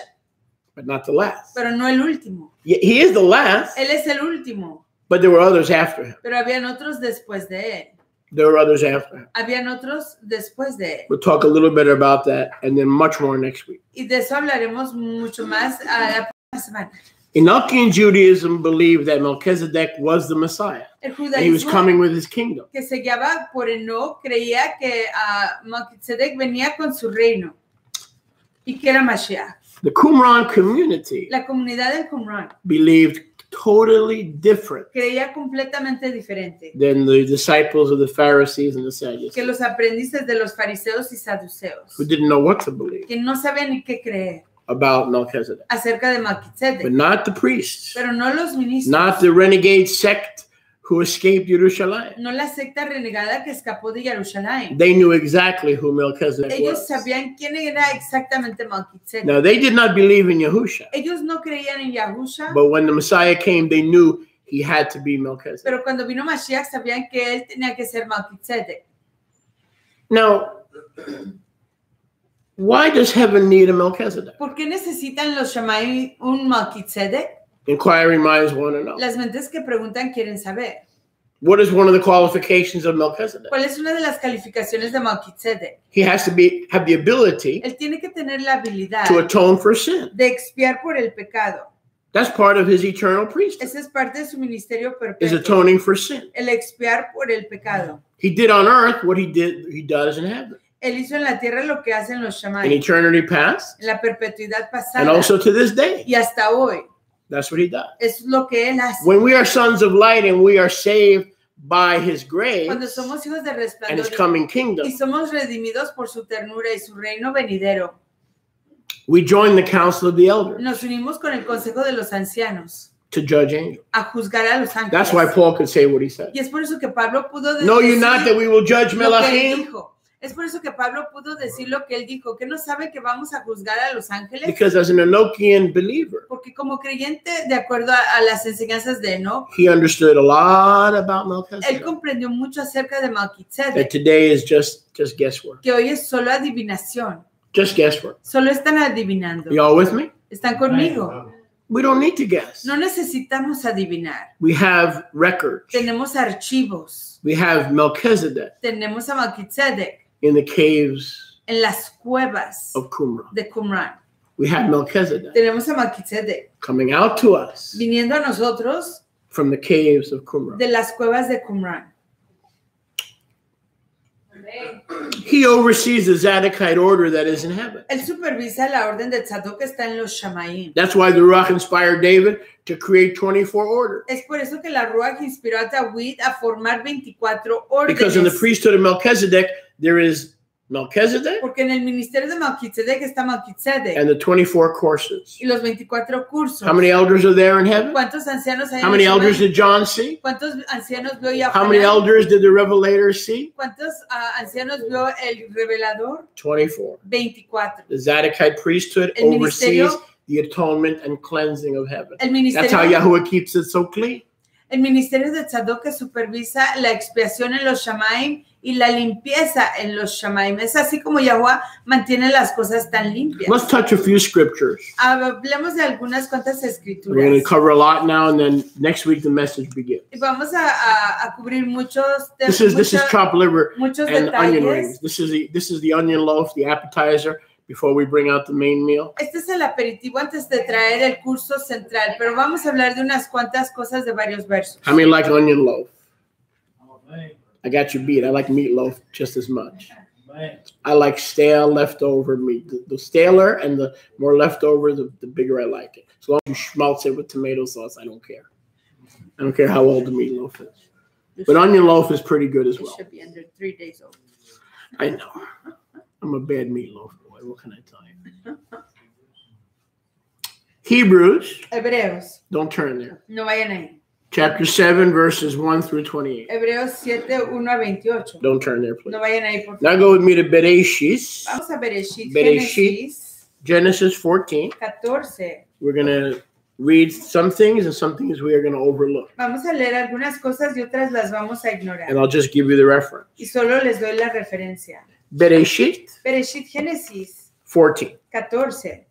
but not the last? pero no el último. He is the last, Él es el último, but there were others after him. pero habían otros después de él. There were others after him. Habían otros después de él. We'll talk a little bit about that and then much more next week. Y de eso hablaremos mucho más a la próxima semana. Enochian Judaism believed that Melchizedek was the Messiah. El And he was judaísmo coming with his kingdom. que se guiaba por Enoch creía que Malki Tzedek venía con su reino y que era Mashiach. The Qumran community La comunidad del Qumran believed totally different creía completamente diferente than the disciples of the Pharisees and the Sadducees, que los aprendices de los fariseos y saduceos, who didn't know what to believe que no sabían ni qué creer about Melchizedek. acerca de Malki But Tzedek, not the priests, pero no los ministros, not the renegade sect who escaped Jerusalem. no la secta renegada que escapó de Jerusalén. They knew exactly who Melchizedek Ellos was. sabían quién era exactamente Malki Tzedek. Now, they did not believe in Yahusha, Ellos no creían en Yahusha, but when the Messiah came, they knew he had to be Melchizedek. pero cuando vino Mashiach sabían que él tenía que ser Malki Tzedek. Now, Why does heaven need a Malki Tzedek? ¿Por qué necesitan los Shamayim un Malki Tzedek? Inquiring minds want to know. Las mentes que preguntan quieren saber. What is one of the qualifications of Malki Tzedek? ¿Cuál es una de las calificaciones de Malki Tzedek? He has to have the ability Él tiene que tener la habilidad to atone for sin. de expiar por el pecado. That's part of his eternal priesthood. Esa es parte de su ministerio Is perpetuo. atoning for sin. El expiar por el pecado. He did on earth what he does in heaven. Él hizo en la tierra lo que hacen los In Shamayim. eternity past, En la perpetuidad pasada. and also to this day. Y hasta hoy. That's what he does. Es lo que él hace. When we are sons of light and we are saved by his grace Cuando somos hijos de and his resplandor coming kingdom, y somos redimidos por su ternura y su reino venidero, we join the council of the elders nos unimos con el consejo de los ancianos to judge angels. a juzgar a los ángeles. That's why Paul could say what he said. Y es por eso que Pablo pudo Know you decir not that we will judge lo que él Melachim? dijo. Es por eso que Pablo pudo decir lo que él dijo, que no sabe que vamos a juzgar a los ángeles. Because as an Enochian believer, Porque como creyente, de acuerdo a las enseñanzas de Enoch, he understood a lot about él Melchizedek. comprendió mucho acerca de Malki That Tzedek, today is just guesswork. que hoy es solo adivinación. Just guesswork. Solo están adivinando. You all with me? ¿Están conmigo? We don't need to guess. No necesitamos adivinar. We have records. Tenemos archivos. We have Melchizedek Tenemos a Malki Tzedek in the caves en las cuevas of Qumran. de Qumran. We have Melchizedek Tenemos a Malki Tzedek coming out to us viniendo a nosotros from the caves of Qumran. de las cuevas de Qumran. He oversees the Zadokite order that is in heaven. Él supervisa la orden de Tzadok que está en los Shamayim. That's why the Ruach inspired David to create 24 orders. Es por eso que la Ruach inspiró a David a formar 24 órdenes. Because in the priesthood of Melchizedek, there is Melchizedek Porque en el ministerio de Malki Tzedek está Malki Tzedek and the 24 courses. y los 24 cursos. How many elders are there in heaven? ¿Cuántos ancianos hay How en many los elders Shamayim? did John see? ¿Cuántos ancianos vio Yahanan? How many elders did the Revelator see? ¿Cuántos ancianos vio el revelador? 24. 24. The Zadokite priesthood El oversees ministerio- the atonement and cleansing of heaven. El That's how ministerio, Yahweh keeps it so clean. el ministerio de Tzadok que supervisa la expiación en los Shamayim y la limpieza en los Shamayim. Es así como Yahweh mantiene las cosas tan limpias. Let's touch a few scriptures. Hablemos de algunas cuantas We're escrituras. going to cover a lot now, and then next week the message begins. Y vamos a cubrir muchos, This is chopped liver muchos and onion detalles. rings. This is the onion loaf, the appetizer, before we bring out the main meal. Este es el aperitivo antes de traer el curso central, pero vamos a hablar de unas cuantas cosas de varios versos. How many like onion loaf? I got you beat. I like meatloaf just as much. I like stale leftover meat. The staler and the more leftover, the bigger I like it. As long as you schmaltz it with tomato sauce, I don't care. I don't care how old the meatloaf is. But onion loaf is pretty good as It well. should be under 3 days old. I know. I'm a bad meatloaf boy. What can I tell you? Hebrews, Hebreos, don't turn there. no vayan ahí. Chapter 7, verses 1 through 28. Hebreos 7, 1 a 28. Don't turn there, please. No vayan ahí, por favor. Now go with me to Bereshit, Vamos a Bereshit, Bereshit. Genesis 14. 14. We're going to read some things and some things we are going to overlook. Vamos a leer algunas cosas y otras las vamos a ignorar. And I'll just give you the reference. Y solo les doy la referencia. Bereshit Bereshit, Génesis 14. 14.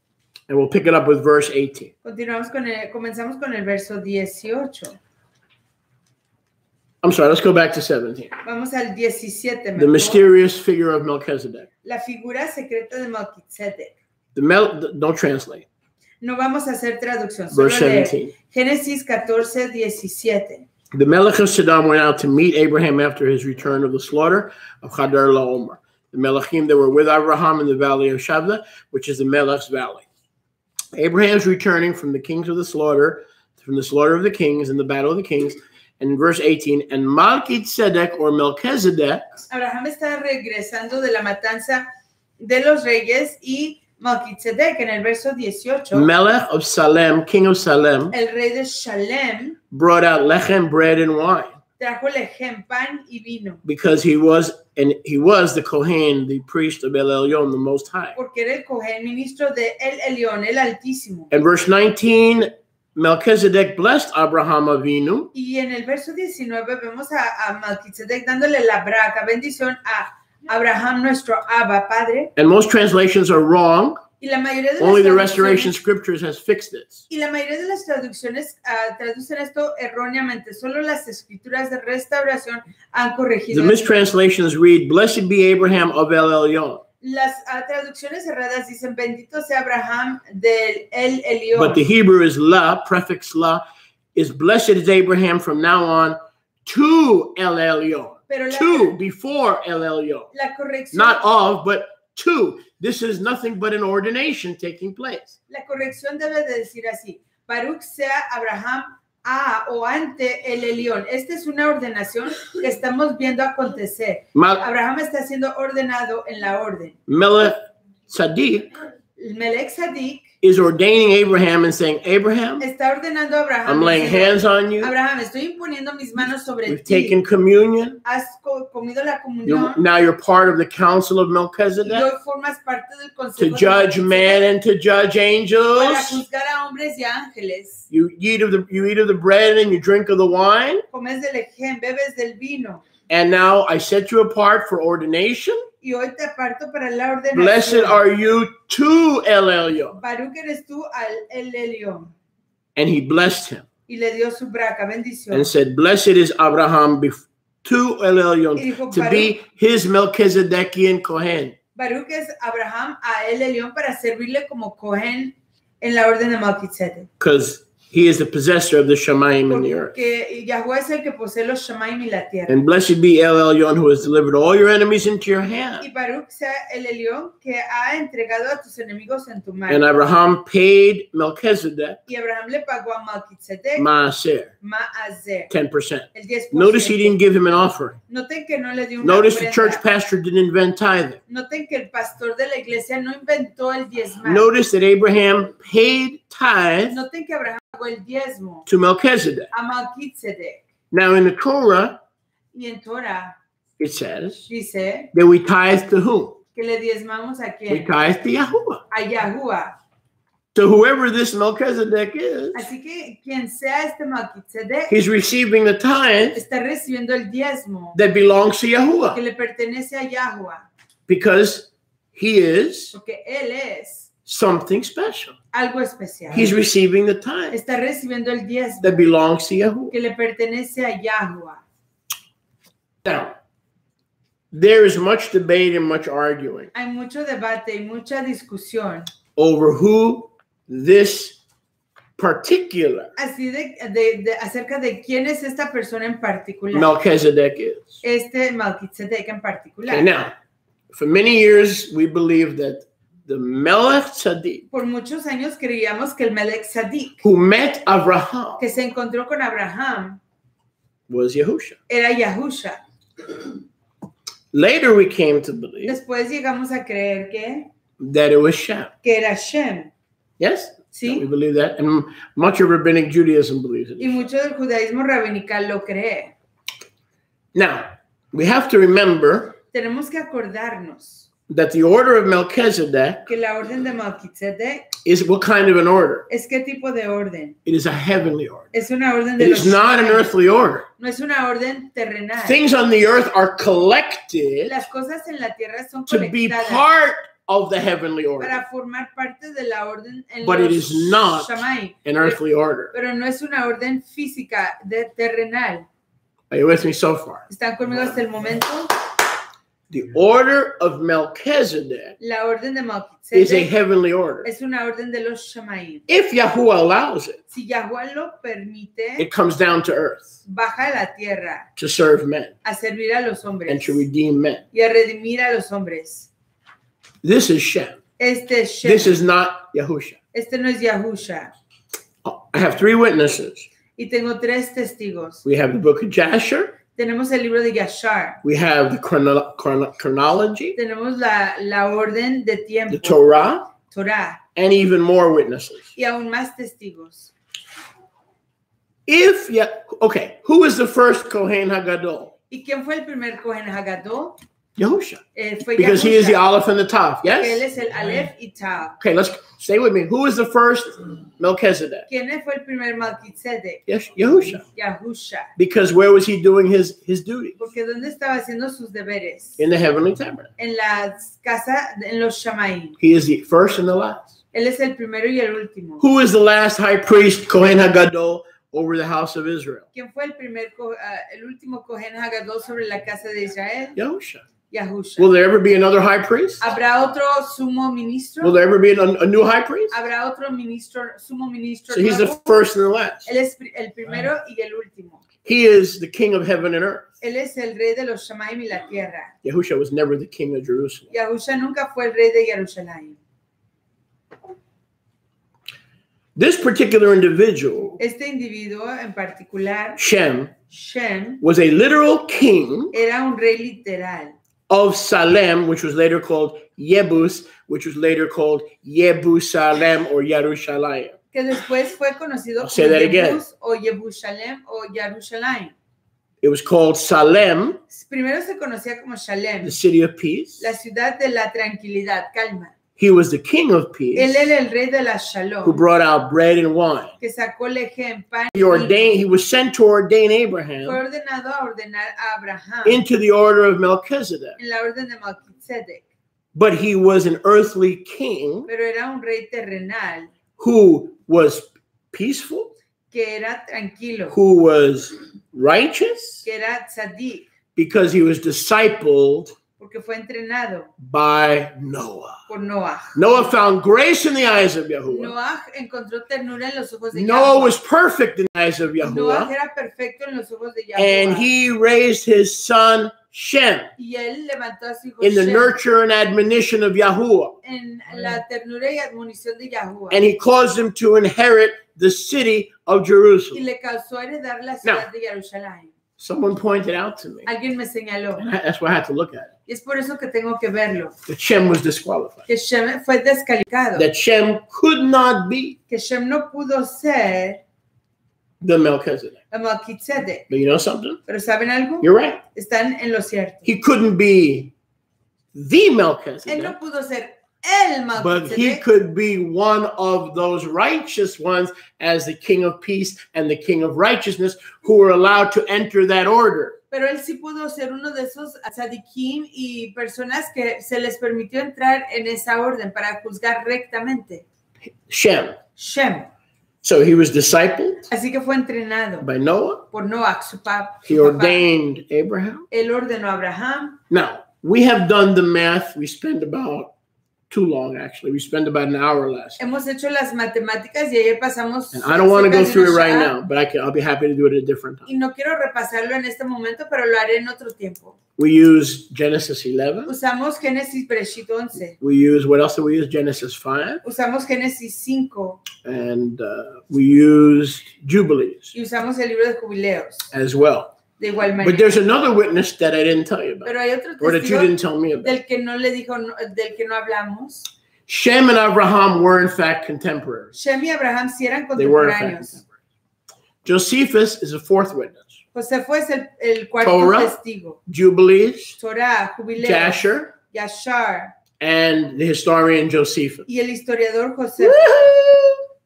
And we'll pick it up with verse 18. Comenzamos con el verso 18. I'm sorry, let's go back to 17. Vamos al 17. The mejor. mysterious figure of Melchizedek. La figura secreta de Malki Tzedek. Don't translate. No vamos a hacer traducción, solo Verse leer. 17. Génesis 14, 17. The Melech of Sodom went out to meet Abraham after his return of the slaughter of Hadar Laomer. The Melechim that were with Abraham in the valley of Shavda, which is the Melech's valley. Abraham's returning from the kings of the slaughter, from the slaughter of the kings and the battle of the kings. And in verse 18, and Malki Tzedek or Melchizedek. Abraham está regresando de la matanza de los reyes y Malki Tzedek en el verso 18. Melech of Salem, king of Salem, El rey de Shalem brought out lechem, bread, and wine. trajo lejem, pan y vino. Because he was the Kohen, the priest of El Elyon, the Most High. Porque era el Cohen, ministro de El Elyon, el Altísimo. In verse 19, Melchizedek blessed Abraham Avinu. Y en el verso 19 vemos a Malki Tzedek dándole la braca, bendición a Abraham nuestro Abba, Padre. And most translations are wrong. Y la mayoría de Only the Restoration Scriptures has fixed this. Y la mayoría de las traducciones traducen esto erróneamente. Solo las escrituras de restauración han corregido. The mistranslations read, "Blessed be Abraham of El Elyon." Las traducciones erradas dicen, bendito sea Abraham del El Elyon. But the Hebrew is la, prefix la, is blessed is Abraham from now on to El Elyon. To, before El Elyon. La corrección. Not of, but to. This is nothing but an ordination taking place. La corrección debe de decir así. Baruch sea Abraham a o ante el Elyon. Esta es una ordenación que estamos viendo acontecer. Abraham está siendo ordenado en la orden. Malki Tzedek is ordaining Abraham and saying, Abraham, está ordenando a Abraham, I'm laying hands on you. Abraham, estoy imponiendo mis manos sobre We've ti. taken communion. Has comido la comunión. Now you're part of the council of Melchizedek. Y hoy formas parte del consejo to judge man and to judge angels. Para juzgar a hombres y ángeles. You eat of the bread and you drink of the wine. Comes del lejen, bebes del vino. And now I set you apart for ordination. Y hoy te aparto para la ordenación. Blessed are you to El Elyon. Baruch eres tú al El Elyon. And he blessed him. Y le dio su braca, bendición. And said, blessed is Abraham to El Elyon, dijo, to be his Melchizedekian Kohen. Baruch es Abraham a El Elyon para servirle como Kohen en la orden de Malki Tzedek. Because he is the possessor of the Shamayim and the earth. Porque Yahweh es el que posee los Shamayim y la tierra. And blessed be El Elyon, who has delivered all your enemies into your hand. Y Baruch sea el Elyon que ha entregado a tus enemigos en tu mano. And Abraham paid Melchizedek. Y Abraham le pagó a Malki Tzedek. Maaser. 10%. El 10%. Notice he didn't give him an offering. Noten que no le dio una Notice ofrenda. the church pastor didn't invent tithing. Noten que el pastor de la iglesia no inventó el diezmar. Notice that Abraham paid tithe. Noten que Abraham pagó el diezmo to Melchizedek. A Malki Tzedek. Now in the Torah, y en Torah it says dice that we tithe to whom? Que le diezmamos a quién? We tithe to Yahuwah. A Yahuwah. So whoever this Melchizedek is, así que quien sea este Malki Tzedek, he's receiving the tithe está recibiendo el diezmo that belongs to Yahuwah. Que le pertenece a Yahuwah. Because he is porque él es something special. Algo especial. He's receiving the tithe está recibiendo el diezmo that belongs to Yahuwah. Que le pertenece a Yahuwah. Now, there is much debate and much arguing. Hay mucho debate y mucha discusión over who this particular así acerca de quién es esta persona en particular. Melchizedek is. Este Malki Tzedek en particular. Okay, now, for many years we believed that the Melech Tzedek, por muchos años creíamos que el Melech Tzedek, who met Abraham, que se encontró con Abraham, was Yahusha. Era Yahusha. Later we came to believe después llegamos a creer that it was Shem. Que era Shem. Yes? Sí. We believe that. And much of rabbinic Judaism believes it. Y mucho del judaísmo rabinical lo cree. Now, we have to remember tenemos que acordarnos that the order of Melchizedek que la orden de Malki Tzedek is what kind of an order? Es qué tipo de orden? It is a heavenly order. Es una orden de it is not an earthly order. No es una orden terrenal. Things on the earth are collected Las cosas en la tierra son to be part of the heavenly order. Para formar parte de la orden en but los it is not Shammai. An earthly order. Pero no es una orden física terrenal. Are you with me so far? ¿Están conmigo hasta el momento? The order of Melchizedek la orden de Malki Tzedek is a heavenly order. Es una orden de los Shammai. If Yahuwah allows it, si Yahuwah lo permite, it comes down to earth. Baja a la tierra. To serve men. A servir a los hombres. And to redeem men. Y a redimir a los hombres. This is Shem. Este es Shem. This is not Yahusha. Este no es Yahusha. I have 3 witnesses. Y tengo 3 testigos. We have the book of Jasher. Tenemos el libro de Yashar. We have the chronology. Tenemos la orden de tiempo. The Torah. Torah. And even more witnesses. Y aún más testigos. Okay, who is the first Kohen Hagadol? ¿Y quién fue el primer Kohen Hagadol? Yahusha. Because he is the Aleph and the Tav. Yes? Él es el Aleph y Tav. Okay, let's stay with me. Who is the first Melchizedek? ¿Quién fue el primer Malki Tzedek? Yes, Yahusha. Yahusha. Because where was he doing his duty? Porque ¿dónde estaba haciendo sus deberes? In the heavenly tabernacle. En las casas, en los Shamaim. He is the first and the last. Él es el primero y el último. Who is the last high priest, Kohen HaGadol, over the house of Israel? ¿Quién fue el último Kohen HaGadol sobre la casa de Israel? Yahusha. Yahusha. Will there ever be another high priest? ¿Habrá otro sumo ministro? Will there ever be a new high priest? ¿Habrá otro sumo ministro? So he's the first and the last. Él es el primero y el último. He is the king of heaven and earth. Él es el rey de los Shamaim y la tierra. Yahusha was never the king of Jerusalem. Yahusha nunca fue el rey de Jerusalén. This particular individual, Este individuo en particular, Shem, was a literal king era un rey literal of Salem, which was later called Yebus, which was later called Yebusalem or Yerushalayim. que después fue conocido como Yebus o Yebusalem o Yerushalayim. It was called Salem, Primero se conocía como Shalem, the city of peace. la ciudad de la tranquilidad, calma. He was the king of peace, Él era el rey de la Shalom, who brought out bread and wine. que sacó leche en pan. He was sent to ordain Abraham Fue ordenado a ordenar a Abraham into the order of Melchizedek. en la orden de Malki Tzedek. But he was an earthly king Pero era un rey terrenal who was peaceful, que era tranquilo, who was righteous, que era tzadik, because he was discipled porque fue entrenado by Noah. por Noah. Noah found grace in the eyes of Yahuwah. Noah encontró ternura en los ojos de Noah Yahuwah. was perfect in the eyes of Noah Yahuwah. era perfecto en los ojos de Yahuwah. And he raised his son Shem Y él levantó a su hijo in the Shem nurture and admonition of Yahuwah. en la ternura y admonición de Yahuwah. And he caused him to inherit the city of Y Jerusalem. le causó heredar la ciudad de Jerusalén. Someone pointed out to me, Alguien me señaló. and that's why I had to look at it, Y es por eso que tengo que verlo. that Shem was disqualified. Que Shem fue descalificado. That Shem could not be Que Shem no pudo ser the Melchizedek. el Malki Tzedek. But you know something? Pero ¿saben algo? You're right. Están en lo cierto. He couldn't be the Él Melchizedek, no pudo ser el Malki but he Tzedek, could be one of those righteous ones as the king of peace and the king of righteousness who were allowed to enter that order. pero él sí pudo ser uno de esos tzadikim y personas que se les permitió entrar en esa orden para juzgar rectamente. Shem. Shem. So he was discipled Así que fue entrenado by Noah. por Noah, su papá. He ordained Abraham. Él ordenó a Abraham. Now, we have done the math. We spend about too long, actually. We spend about an hour last. Hemos hecho las matemáticas y ayer pasamos. And I don't want to go cerca de through it una right shara. now, but I'll be happy to do it at a different time. Y no quiero repasarlo en este momento, pero lo haré en otro tiempo. We use Genesis 11. Usamos Génesis Bereshit 11. We use, what else do we use? Genesis 5. Usamos Génesis 5. And we use Jubilees Y usamos el libro de Jubileos. as well. De igual manera. But there's another witness that I didn't tell you about, Pero hay otro or that you testigo didn't tell me about. del que no le dijo, del que no hablamos. Shem and Abraham were in fact contemporaries. Shem y Abraham sí eran They were in fact contemporáneos. contemporaries. Josephus is a fourth witness. Josefo es el cuarto Torah, testigo. Jubilees, Torah, Jubileos, Jasher, Yashar and the historian Josephus. y el historiador Josefo.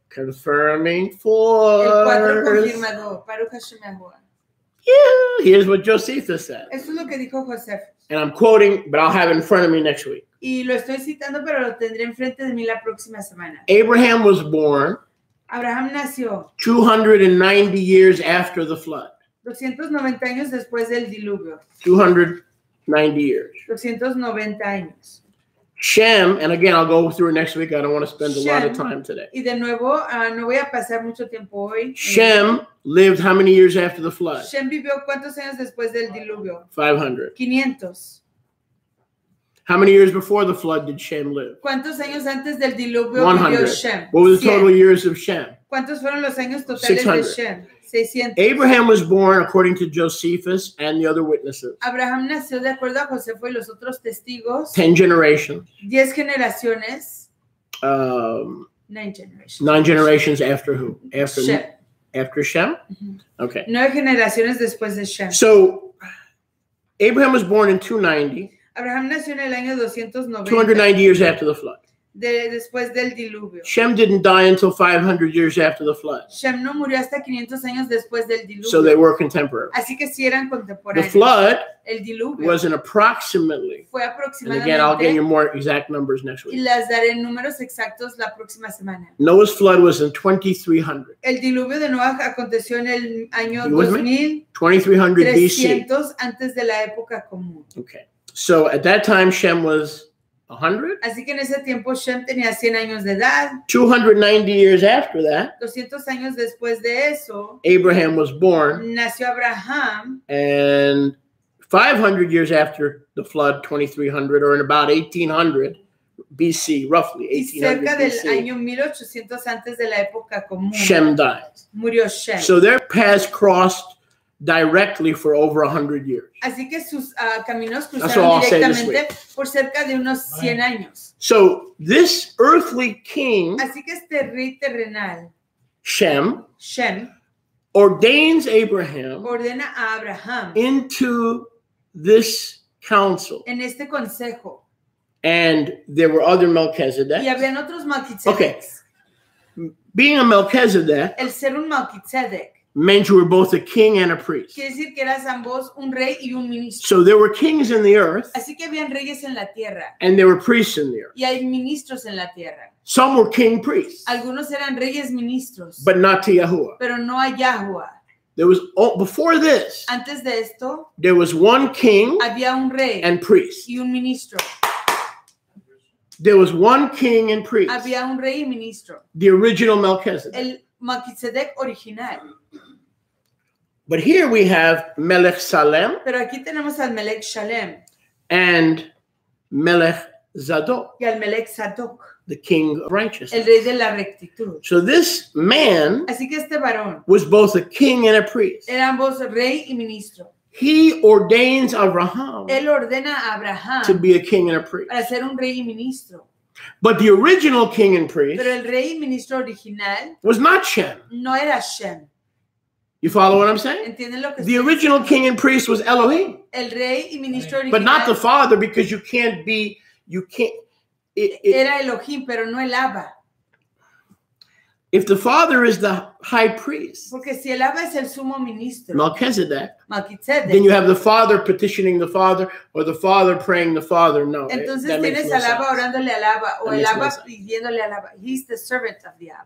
Confirming El cuatro force. confirmador. Baruch Hashem Yahuwah. Yeah, here's what Josephus said. Eso es lo que dijo Josefo. And I'm quoting, but I'll have it in front of me next week. Y lo estoy citando, pero lo tendré enfrente de mí la próxima semana. Abraham was born Abraham nació 290 years after the flood. 290 años después del diluvio. 290 years. 290 años. Shem, and again, I'll go through it next week. I don't want to spend a lot of time today. Y de nuevo, no voy a pasar mucho tiempo hoy. Shem lived how many years after the flood? Shem vivió ¿cuántos años después del diluvio? 500. 500. How many years before the flood did Shem live? ¿Cuántos años antes del diluvio 100. vivió Shem? What were the 100. total years of Shem? ¿Cuántos fueron los años totales 600. de Shem? 600. Abraham was born, according to Josephus and the other witnesses, Abraham nació de acuerdo a Josefo y los otros testigos. 10 generations. 10 generaciones. 9 generations. 9 generations after who? After Shem. After Shem? Mhm. Okay. 9 generaciones después de Shem. So Abraham was born in 290. Abraham nació en el año 290. 290 years after the flood. Después del diluvio. Shem didn't die until 500 years after the flood. Shem no murió hasta 500 años después del diluvio. So they were contemporary. Así que sí eran contemporáneos. The flood el diluvio was an approximately. Fue And aproximadamente. again, I'll get you more exact numbers next Y week. las daré números exactos la próxima semana. Noah's flood was in 2300. El diluvio de Noah aconteció en el año You with me? 2300 2300 BC. antes de la época común. Okay. So at that time, Shem was 100. Así que en ese tiempo Shem tenía 100 años de edad. 290 years after that, 200 años después de eso, Abraham was born. nació Abraham. And 500 years after the flood, 2300, or in about 1800 BC, roughly Y 1800 cerca del BC, año 1800 antes de la época común, Shem died. murió Shem. So their paths crossed directly for over 100 years. Así que sus caminos That's all I'll cruzaron say this directamente por cerca de unos 100 años. So this earthly king, Así que este rey terrenal, Shem, Shem, ordains Abraham ordena a Abraham into this council. en este consejo. And there were other Y Melchizedek. habían otros Malki Okay. Tzedeks. Being a Melchizedek El ser un Malki Tzedek meant you were both a king and a priest. quiere decir que eras ambos un rey y un ministro. So there were kings in the earth Así que habían reyes en la tierra and there were priests in the earth. y hay ministros en la tierra. Some were king priests, Algunos eran reyes ministros, but not to Yahuwah. pero no a Yahuwah. There was before this, Antes de esto, there was one king había un rey and priest. y un ministro. There was one king and priest. Había un rey y ministro. The original Melchizedek. El Malki Tzedek original. But here we have Melech Salem Pero aquí tenemos al Melech Shalem and Melech Zadok, y al Melech Zadok, the king of el righteousness. rey de la rectitud. So this man Así que este varón was both a king and a priest. era ambos rey y ministro. He ordains Abraham Él ordena a to Abraham be a king and a priest. para ser un rey y ministro. But the original king and priest Pero el rey y ministro original was not Shem. no era Shem. You follow what I'm saying? ¿Entienden lo que The estoy original diciendo? king and priest was Elohim, El rey y ministro but not the original father, because you can't. era Elohim, pero no el Abba. If the father is the high priest, Porque si el Abba es el sumo ministro, Melchizedek, Malki then Tzedek, you have the father petitioning the father, or the father praying the father. No, entonces that makes tienes no al Abba sense. orándole al Abba o That el makes no Abba sense. pidiéndole al Abba. He's the servant of the Abba.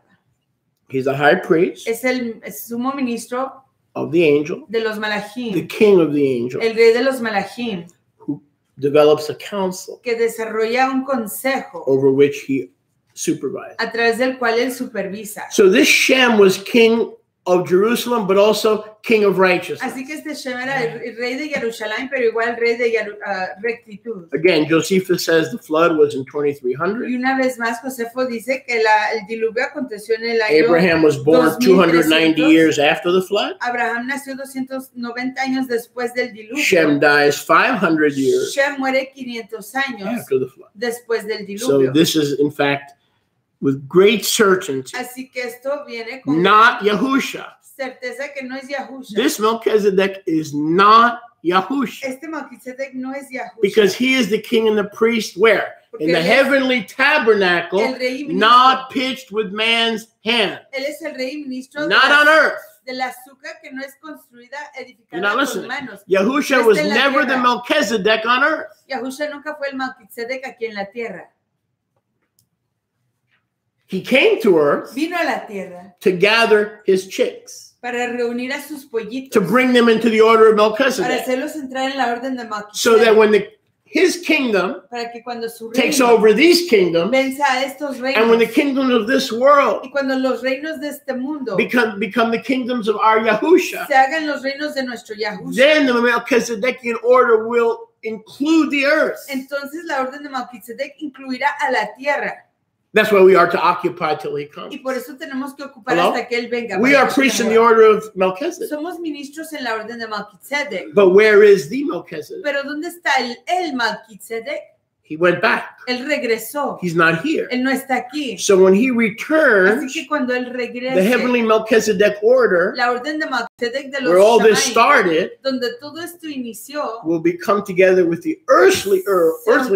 He's the high priest Es el sumo ministro of the angel, de los the malachim, king of the angel, el rey de los malachim, who develops a council que desarrolla un consejo over which he supervised. a través del cual él supervisa. So this Shem was king of Jerusalem, but also king of righteousness. Así que este Shem era el rey de Jerusalén, pero igual rey de rectitud. Again, Josephus says the flood was in Y 2300. una vez más, Josefo dice que el diluvio aconteció en el año Abraham was born 290 2300. years after the flood. Abraham nació 290 años después del diluvio. Shem dies 500 years Shem muere 500 años after the flood. después del So diluvio. this is, in fact, with great certainty, Así que esto viene con not Yahusha. certeza que no es Yahusha. This Melchizedek is not Yahusha, Este Malki Tzedek no es Yahusha. because he is the king and the priest where? In the Porque él es heavenly tabernacle, el rey y ministro. not pitched with man's hand, Él es el rey y ministro not on earth. de la azúcar que no es construida, You're edificada not con listening. manos. Yahusha No was está en la never the tierra. Melchizedek on earth. Yahusha nunca fue el Malki Tzedek aquí en la tierra. He came to earth Vino a la tierra to gather his chicks, para reunir a sus pollitos, to bring them into the order of para Melchizedek, hacerlos entrar en la orden de Malki so that Tzedek, when his kingdom para que cuando su takes reino over these kingdoms, venza a estos and when the reinos kingdoms of this world y cuando los reinos de este mundo become the kingdoms of our Yahusha, se hagan los reinos de nuestro Yahusha, then the Melchizedekian order will include the earth. entonces la orden de Malki Tzedek incluirá a la tierra. That's why we are to occupy till he comes. Y por eso tenemos que ocupar Hello? hasta que él venga. We are priests in the order of Melchizedek. Somos ministros en la orden de Malki Tzedek. But where is the Melchizedek? Pero ¿dónde está el Malki Tzedek? He went back. Él regresó. He's not here. Él no está aquí. So when he returns, Así que cuando él regrese, the heavenly Melchizedek order, la orden de Melchizedek de los where all this Shammai, started, donde todo esto inició, will become together with the earthly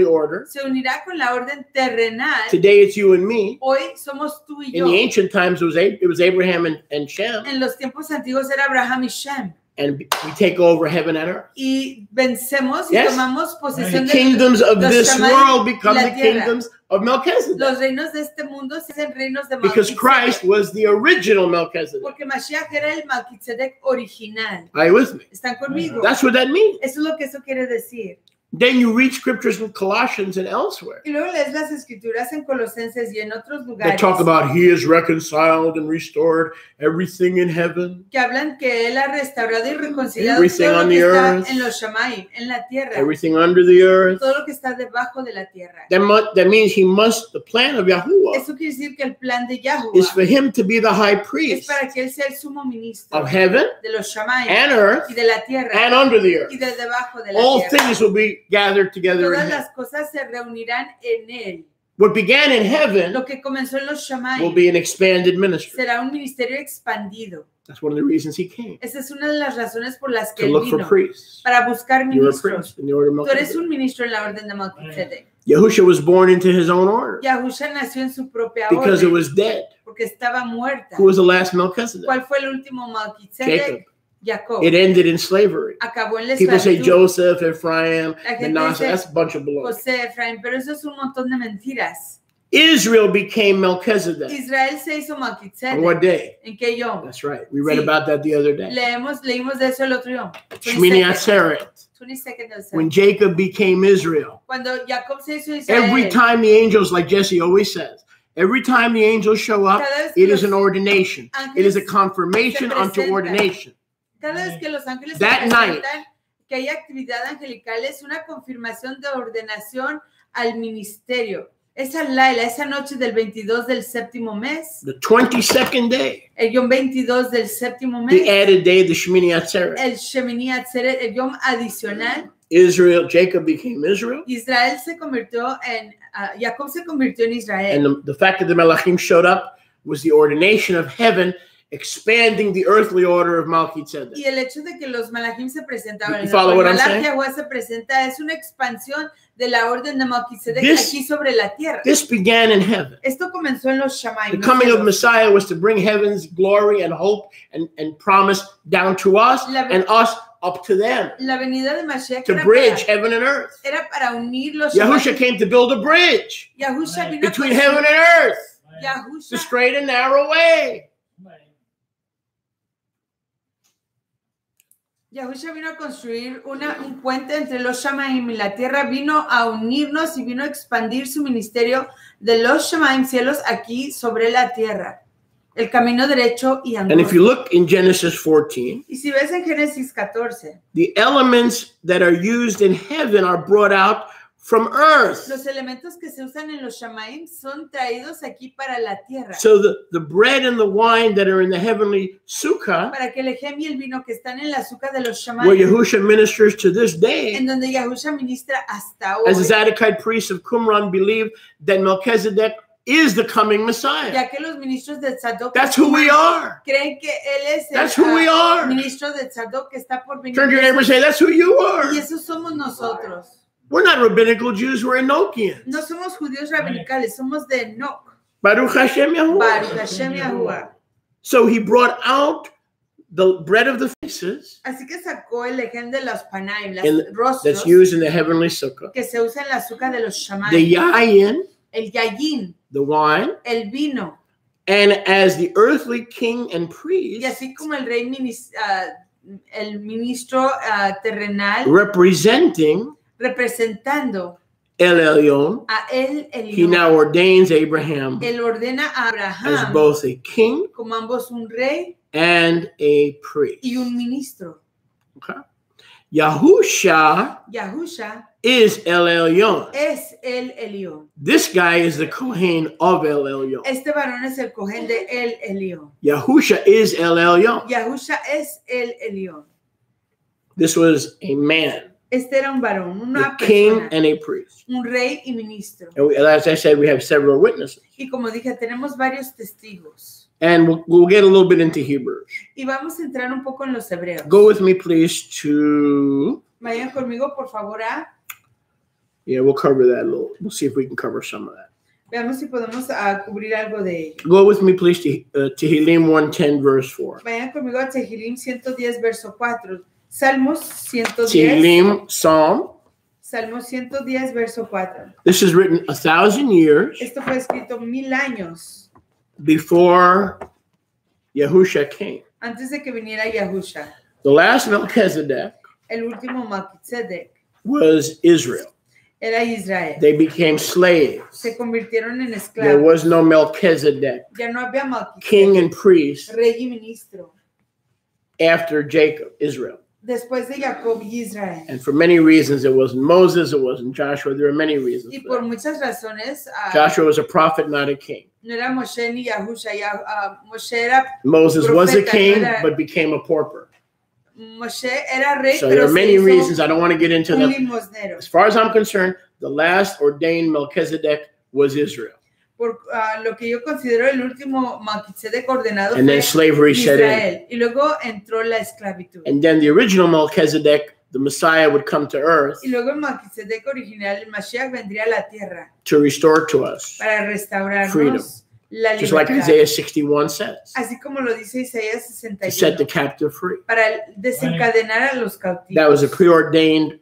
order. Se unirá con la orden terrenal. Today it's you and me. Hoy somos tú y yo. In the ancient times, it was Abraham and Shem. En los tiempos antiguos era Abraham y Shem. And we take over heaven and earth. Y vencemos y tomamos posesión the kingdoms of this Shammai, world become the kingdoms of Melchizedek. Los reinos de este mundo se hacen reinos de Melchizedek. Because Christ was the original Melchizedek. Porque Mashiach era el Melchizedek original. Are you with me? ¿Están conmigo? That's what that means. Eso es lo que eso quiere decir. Then you read scriptures in Colossians and elsewhere. Y luego lees las escrituras en Colosenses y en otros lugares. That talk about he has reconciled and restored everything in heaven. Que hablan que él ha restaurado y reconciliado everything todo on lo que the está earth, en los Shammai, en la tierra. Everything under the earth. Todo lo que está debajo de la tierra. That means the plan of Yahuwah. Eso quiere decir que el plan de Yahuwah is for him to be the high priest. Es para que él sea el sumo ministro of heaven de los Shammai and earth y de la tierra and under the earth. Y de debajo de la All tierra. things will be gathered together. Todas las cosas se reunirán en él. What began in heaven Lo que comenzó en los Shammai will be an expanded ministry. Será un ministerio expandido. That's one of the reasons he came. Esa es una de las razones por las que To él look vino. for priests. Para buscar You're a ministros. priest in the order of Tú eres Melchizedek. un ministro en la orden de Melchizedek. Yahusha was born into his own order Yahusha nació en su propia because it orden. was dead. Porque estaba muerta. Who was the last Melchizedek? ¿Cuál fue el último Melchizedek? Jacob. It ended in slavery. Acabó en la People say esclavitud. Joseph, Ephraim, Manasseh. Dice That's a bunch of baloney. José, Efraín, pero eso es un montón de mentiras. Israel became Melchizedek. Israel se hizo Melchizedek. On what day? ¿En qué yom? That's right. We read about that the other day. Leímos de eso el otro yom. Shmini Atzeret. 22nd of When Jacob became Israel. Cuando Jacob se hizo Israel. Every time the angels, like Jesse always says, every time the angels show up, it is an ordination. It is a confirmation unto ordination. Cada vez que los ángeles That se night, presentan, que hay actividad angelical, es una confirmación de ordenación al ministerio. Esa Laila, esa noche del 22 del séptimo mes, the 22nd day, el yom 22 del séptimo mes, the added day, the Shmini Atzeret. el Shemini Atzeret, el yom adicional, Jacob became Israel. Israel se convirtió en, Jacob se convirtió en Israel. And the fact that the Malachim showed up was the ordination of heaven, expanding the earthly order of Malki Tzedek. Y el hecho de que los malachim se presentaban, You follow what I'm saying? Yahuwah se presenta, es una expansión de la orden de Malki Tzedek aquí sobre la tierra. This began in heaven. Esto comenzó en los Shammai. The coming of Messiah was to bring heaven's glory and hope and promise down to us and us up to them. La venida de Mashiach to bridge heaven and earth. Era para unir los Yahusha came to build a bridge between heaven and earth. Yahusha, the straight and narrow way. Yahusha vino a construir un puente entre los Shamaim y la tierra, vino a unirnos y vino a expandir su ministerio de los Shamaim cielos aquí sobre la tierra. El camino derecho y angosto. And if you look in Genesis 14, y si ves en Génesis 14, the elements that are used in heaven are brought out from earth. Los elementos que se usan en los Shamaim son traídos aquí para la tierra. So the bread and the wine that are in the heavenly sukkah, para que el ejem y el vino que están en la sukkah de los Shamaim, where Yahusha ministers to this day, en donde Yahusha ministra hasta hoy, as the Zadokite priests of Qumran believe that Melchizedek is the coming Messiah. Ya que los ministros de Tzadok That's who we are. Creen que él es That's who we are. Ministro de Tzadok que está por venir. Turn to your neighbor and say, that's who you are. Y esos somos nosotros. We're not rabbinical Jews, we're Enochians. No somos judíos rabinicales, somos de Enoch. Baruch Hashem Yahuwah. Baruch Hashem Yahuwah. So he brought out the bread of the faces. Así que sacó el ejem de los panaim, los rostros. That's used in the heavenly sukkah. Que se usa en la sukkah de los Shamaim. The yayin. El yayin. The wine. El vino. And as the earthly king and priest. Y así como el rey el ministro terrenal. Representando El Elyon, a El Elyon. He now ordains Abraham. Él ordena a Abraham as both a king como ambos un rey and a priest. Y un ministro. Okay. Yahusha is El Elyon. Es El Elyon. This guy is the Kohen of El Elyon. Este varón es el Kohen de El Elyon. Yahusha is El Elyon. Yahusha es El Elyon. This was a man. Este era un varón, una a king persona, and a priest. un rey y ministro. And as I said, we have several witnesses. Y como dije, tenemos varios testigos. And we'll get a little bit into Hebrews. Y vamos a entrar un poco en los hebreos. Go with me, please, to... Vayan conmigo, por favor, a... Yeah, we'll cover that a little. We'll see if we can cover some of that. Veamos si podemos cubrir algo de ello. Go with me, please, to Tehillim 110, verse 4. Vayan conmigo a Tehillim 110, verso 4. Salmos 110. Tehillim, Psalm. Salmos 110, verso 4. This is written 1,000 years Esto fue escrito 1000 años before Yahusha came. antes de que viniera Yahusha. The last Melchizedek El último Malki Tzedek was Israel. era Israel. They became slaves. Se convirtieron en There esclavos. was no Melchizedek, Ya no había Malki king Tzedek, and priest, rey y ministro. after Jacob, Israel. Después de Jacob y Israel. And for many reasons, it wasn't Moses, it wasn't Joshua. There are many reasons. Y for por that. muchas razones, Joshua was a prophet, not a king. no era Moshe ni Yahusha. Moshe era, Moses was a Profeta, king, no era- but became a pauper. Moshe era rey, So there pero are se many hizo reasons. I don't want to get into un them. limosnero. As far as I'm concerned, the last ordained Melchizedek was Israel. Por lo que yo considero el último Malki Tzedek ordenado And then fue slavery set in. Israel. Y luego entró la esclavitud. And then the original Melchizedek, the Messiah, would come to earth Y luego el Malki Tzedek original, el Mashiach, vendría a la tierra to restore to us, para restaurarnos Freedom. la just like libertad. Isaiah 61 says, Así como lo dice Isaías to set the 61, captive free. para desencadenar a los cautivos. That was a preordained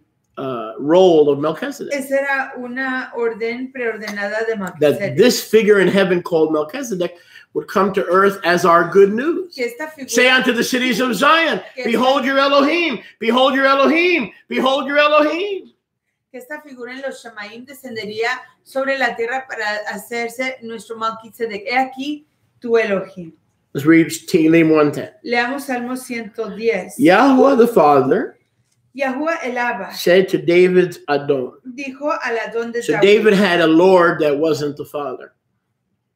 role of Melchizedek. Esa era una orden preordenada de Malki That Tzedek. this figure in heaven called Melchizedek would come to earth as our good news. Que esta figura, Say unto the cities of Zion, behold your Elohim, behold your Elohim, behold your Elohim. que esta figura en los Shamaim descendería sobre la tierra para hacerse nuestro Malki Tzedek. He aquí tu Elohim. Let's read Tehillim 110. Leamos Salmo 110. Yahweh the Father Yahuwah el Abba said to David's Adon. dijo al Adón de So David. David had a Lord that wasn't the Father.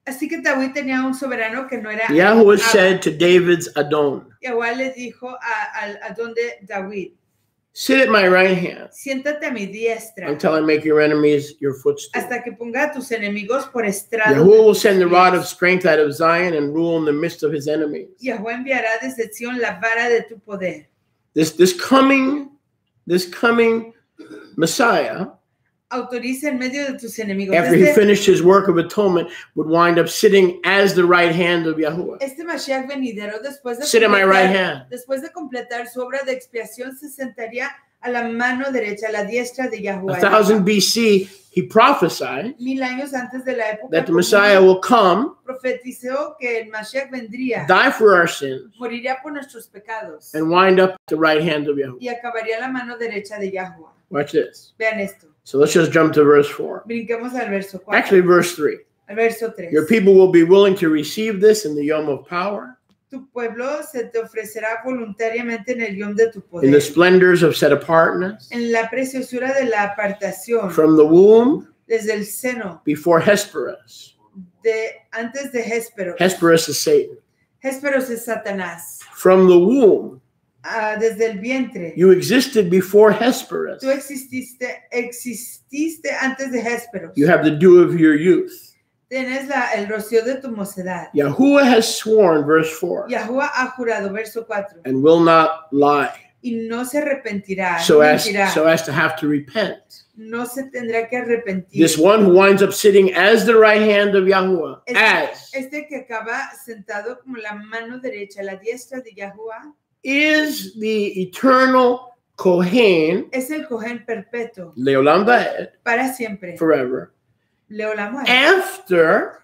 Así que David tenía un soberano que no era Yahweh Abba. said to David's Adon, Yahuwah le dijo al Adón de David, sit at my right hand siéntate a mi diestra until I make your enemies your footstool. hasta que ponga a tus enemigos por estrado. Yahuwah de will tus send the pies. rod of strength out of Zion and rule in the midst of his enemies. Yahuwah enviará desde Sión la vara de tu poder. This coming Messiah, Autoriza en medio de tus enemigos. after he finished his work of atonement, would wind up sitting as the right hand of Yahuwah. Este Mashiach venidero, después de Sit at my right hand. después de completar su obra de expiación, se sentaría a la mano derecha, a la diestra de Yahuwah. 1000 BC, he prophesied 1000 años antes de la época that the común, Messiah will come, profetizó que el Mashiach vendría, die for our sins, moriría por nuestros pecados and wind up at the right hand of Yahuwah. y acabaría a la mano derecha de Yahuwah. Watch this. Vean esto. So let's just jump to verse 4. Brinquemos al verso 4. Actually, verse 3. Al verso 3. Your people will be willing to receive this in the yom of power, Tu pueblo se te ofrecerá voluntariamente en el yom de tu in the poder, splendors of set apartness, en la preciosura de la apartación, from the womb desde el seno, before Hesperus. antes de Hésperos. Hesperus is Satan. Hésperos es Satanás. From the womb, Desde el vientre. you existed before Hesperus. Tú exististe antes de Hésperos. You have the dew of your youth. Tienes el rocío de tu mocedad. Yahuwah has sworn, verse 4, Yahuwah ha jurado, verso 4, and will not lie, y no se arrepentirá, so no as mentirá, to have to repent. no se tendrá que arrepentir. This one who winds up sitting as the right hand of Yahuwah, as Este que acaba sentado como la mano derecha, la diestra de Yahuwah, is the eternal Kohen, es el Cohen perpetuo, Leolam Va'ed, para siempre. forever, Leolam Va'ed. after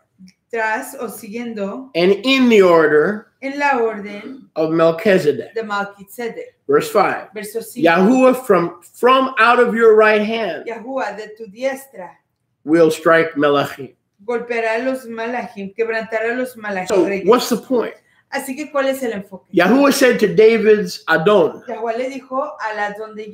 Tras o siguiendo and in the order en la orden of Melchizedek. de Malki Tzedek. Verse 5. Verso 5. Yahuwah from out of your right hand Yahuwah de tu diestra will strike Melachim. golpeará a los malachim, quebrantará a los malachim. So reyes. what's the point? Así que, ¿cuál es el enfoque? Yahuwah said to David's Adon, Yahuwah le dijo a la donde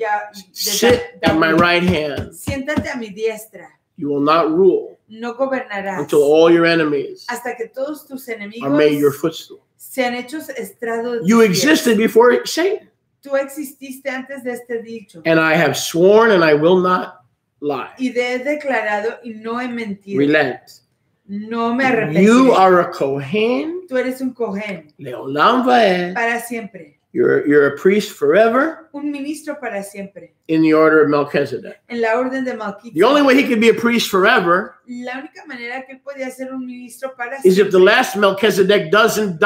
sit at my right hand. siéntate a mi diestra, You will not rule no gobernarás until all your enemies hasta que todos tus are enemigos made your footstool. sean hechos estrado de You tus pies. existed before Satan. Tú exististe antes de este dicho. And I have sworn and I will not lie. Y he declarado y no he mentido. Relent. No me arrepentiré. You are a Kohen. Tú eres un Cohen. Leolam vaed. Para siempre. You're a priest forever. Un ministro para siempre. In the order of Melchizedek. En la orden de Malki Tzedek. The only way he could be a priest forever La única manera que él podía ser un ministro para is siempre if the last Melchizedek doesn't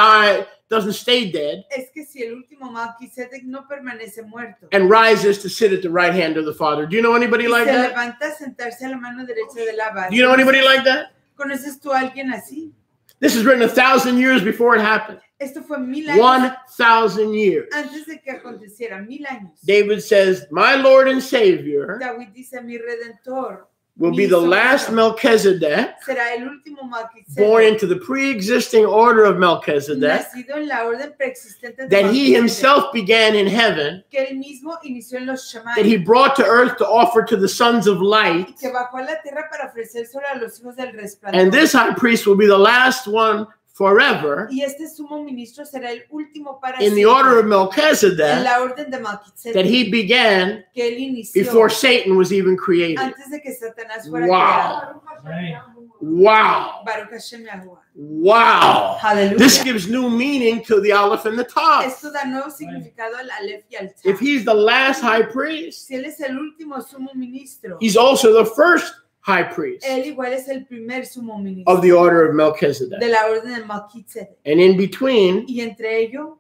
stay dead, es que si el último Malki Tzedek no permanece muerto and rises to sit at the right hand of the Father. Do you know anybody y like se that? levanta a sentarse a la mano derecha del Abba. Do you know anybody like that? ¿Conoces tú a alguien así? This is written 1,000 years before it happened. Esto fue 1000 años 1,000 years. antes de que aconteciera, 1000 años. David says, my Lord and Savior David dice, mi Redentor will be the last Melchizedek, será el último Malki born Tzedek, into the pre-existing order of Melchizedek, nacido en la orden preexistente de that he Malki Tzedek, himself began in heaven, que él mismo inició en los Shammai, that he brought to earth to offer to the sons of light. y que bajó a la tierra para ofrecer solo a los hijos del resplandor. And this high priest will be the last one forever Y este sumo ministro será el último para in the siempre, order of en Melchizedek la orden de Malki that Tzedek, he began que él inició before Satan was even created. antes de que Satanás fuera Wow. creado. Wow. Baruch Hashem Yahuwah. Wow. Hallelujah. This gives new meaning to the Aleph and the Tav. Esto da nuevo significado al Aleph y al Tav. If he's the last high priest, Si él es el último sumo ministro, he's also the first high priest él igual es el primer sumo ministro of the order of de Melchizedek. la orden de Malki Tzedek. And in between, Y entre ellos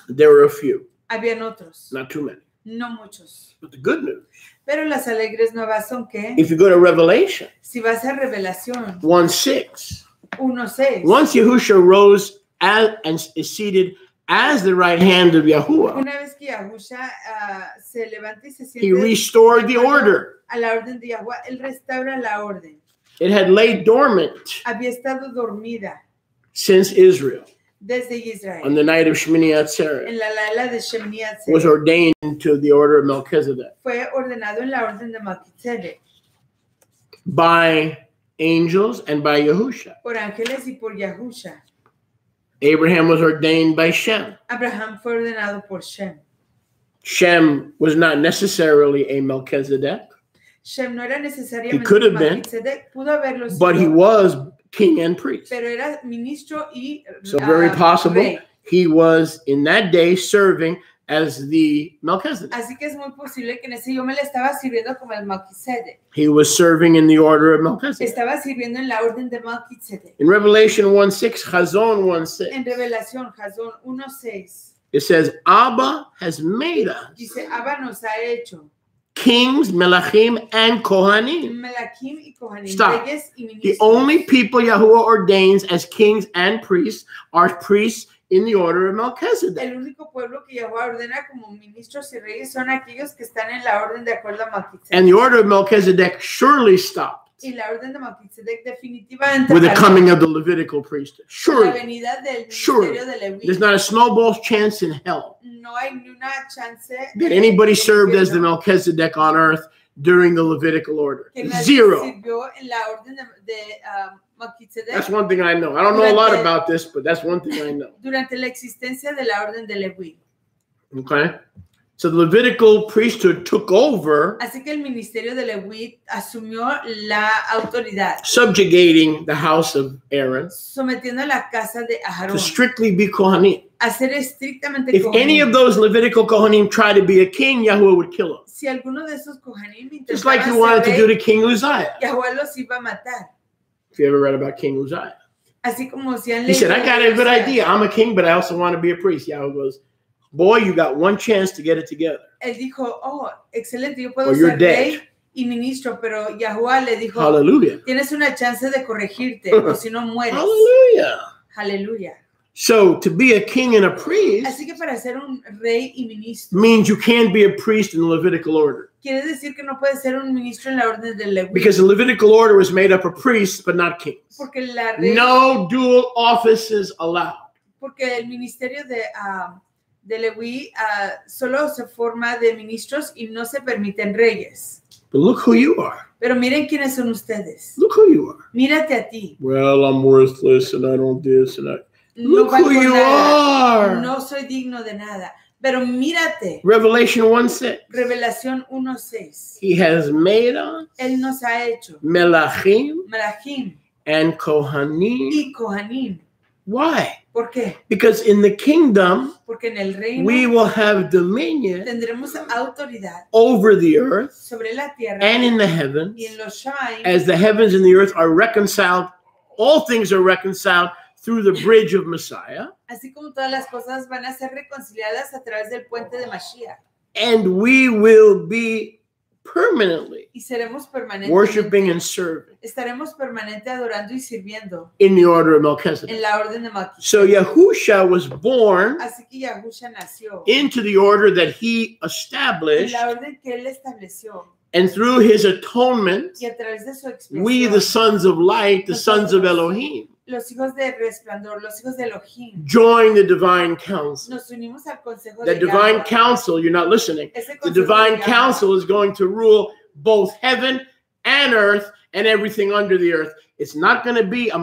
there were a few, habían otros, not too many. no muchos. But the good news, Pero las alegres nuevas son que, if you go to Revelation si vas a Revelación 1:6, 1:6, once Yahusha rose and is seated as the right hand of Yahuwah, una vez que Yahusha se levanta y se he siente restored the order. a la orden de Yahuwah, él restaura la orden. It had laid dormant Había estado dormida since Israel desde Israel. on the night of Shmini Atzeret En la Laila de Shemini was Atzeret ordained to the order of Melchizedek fue ordenado en la orden de Malki Tzedek by angels and by Yahusha. por ángeles y por Yahusha. Abraham was ordained by Shem. Abraham fue ordenado por Shem. Shem was not necessarily a Melchizedek, Shem no era He necesariamente could have been, Malki Tzedek, pudo haberlo sido, but he was king and priest. pero era ministro y So very possible rey. he was in that day serving as the Melchizedek. Así que es muy posible que en ese yo me le estaba sirviendo como el Malki Tzedek. He was serving in the order of Melchizedek. Estaba sirviendo en la orden de Malki Tzedek. In Revelation 1:6, Chazon 1:6, En Revelación, Jasón 1:6, it says, Abba has made us dice, Abba nos ha hecho kings, melachim, and kohanim. Melachim y Kohanim, Stop. reyes y The ministros. only people Yahuwah ordains as kings and priests are priests in the order of Melchizedek. El único pueblo que Yahuwah ordena como ministros y reyes son aquellos que están en la orden de acuerdo a Malki Tzedek. And the order of Melchizedek surely stopped Y la orden de Malki Tzedek definitivamente with the paró coming of the Levitical priesthood. la Surely. venida del Surely. ministerio de Leví. There's not a snowball's chance in hell No hay ni una chance that anybody en el served as the infierno Melchizedek on earth during the Levitical order. que nadie Zero. sirvió en la orden de Malki Tzedek That's one thing I know. I don't know a lot about this, but that's one thing I know. durante la existencia de la orden de Leví. Okay? So the Levitical priesthood took over, Así que el ministerio de Leví asumió la autoridad, subjugating the house of Aaron sometiendo a la casa de to Aarón strictly be Kohanim. a ser estrictamente If any of those Levitical Kohanim tried to be a king, Yahuwah would kill him. Si alguno de esos Kohanim Just like he intentaba wanted to ser do rey, to King Uzziah. Yahuwah los iba a matar. If you ever read about King Uzziah. Así como si han He said, I leído got a good Uzziah. idea. I'm a king, but I also want to be a priest. Yahuwah goes, boy, you got one chance to get it together. Él dijo, oh, excelente, yo puedo Or you're ser dead. rey y ministro, pero Yahuwah le dijo, Hallelujah. tienes una chance de corregirte, o si no mueres. Hallelujah. Aleluya. So to be a king and a priest Así que para ser un rey y ministro, means you can't be a priest in the Levitical order. quiere decir que no puedes ser un ministro en la orden de Leví. Because the Levitical order was made up of priests, but not kings. Porque la rey, No dual offices allowed. porque el ministerio de Leví solo se forma de ministros y no se permiten reyes. But look who you are. Pero miren quiénes son ustedes. Look who you are. Mírate a ti. Well, I'm worthless and I don't this and I. No Look who valgo you nada. are. No soy digno de nada. Pero mírate. Revelation 1:6. Revelación 1:6. He has made us. Él nos ha hecho. Melachim. Melachim. And Kohanim. Y Kohanim. Why? ¿Por qué? Because in the kingdom, porque en el reino, we will have dominion tendremos autoridad over the earth sobre la tierra and in the heavens. Y en los Shamaim, as the heavens and the earth are reconciled, all things are reconciled through the bridge of Messiah. Así como todas las cosas van a ser reconciliadas a través del puente de Mashiach. And we will be permanently y seremos worshiping and serving. Estaremos permanente adorando y sirviendo. In the order of Melchizedek. En la orden de Malki Tzedek. So Yahusha was born Así que Yahusha nació into the order that he established. En la orden que él estableció. And through his atonement, y a través de su expiación, we, the sons of light, the sons of Elohim, los hijos de resplandor, los hijos de Elohim, join the divine council. Nos unimos al consejo the de divine Yahweh. Council, you're not listening. The divine council is going to rule both heaven and earth and everything under the earth. It's not going to be a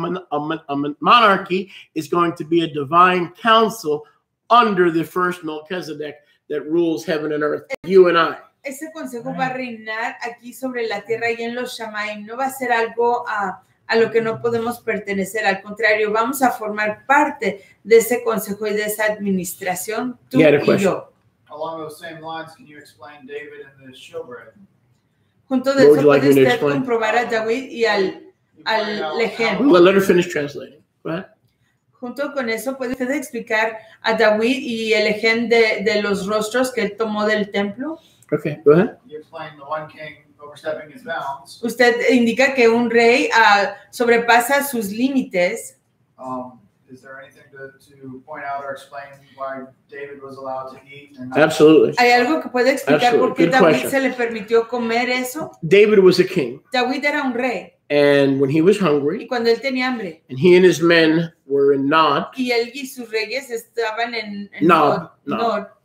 monarchy. It's going to be a divine council under the first Melchizedek that rules heaven and earth, you and I. Ese consejo va a reinar aquí sobre la tierra y en los Shamaim. No va a ser algo a lo que no podemos pertenecer. Al contrario, vamos a formar parte de ese consejo y de esa administración, tú y yo. Along those same lines, can you explain David and the showbread? Junto de eso, ¿puede usted comprobar a David y al Lehem? Let her finish translating. Go ahead. Junto con eso, ¿puede usted explicar a David y el Lehem de los rostros que él tomó del templo? Okay, go ahead. You explain the one king overstepping his bounds. Usted indica que un rey sobrepasa sus límites. Is there anything to point out or explain why David was allowed to eat? And Absolutely. ¿Hay algo que puede explicar por qué David se le permitió comer eso? David was a king. David era un rey. And when he was hungry, y cuando él tenía hambre, and he and his men were in Nob, y él y sus reyes estaban en Nob.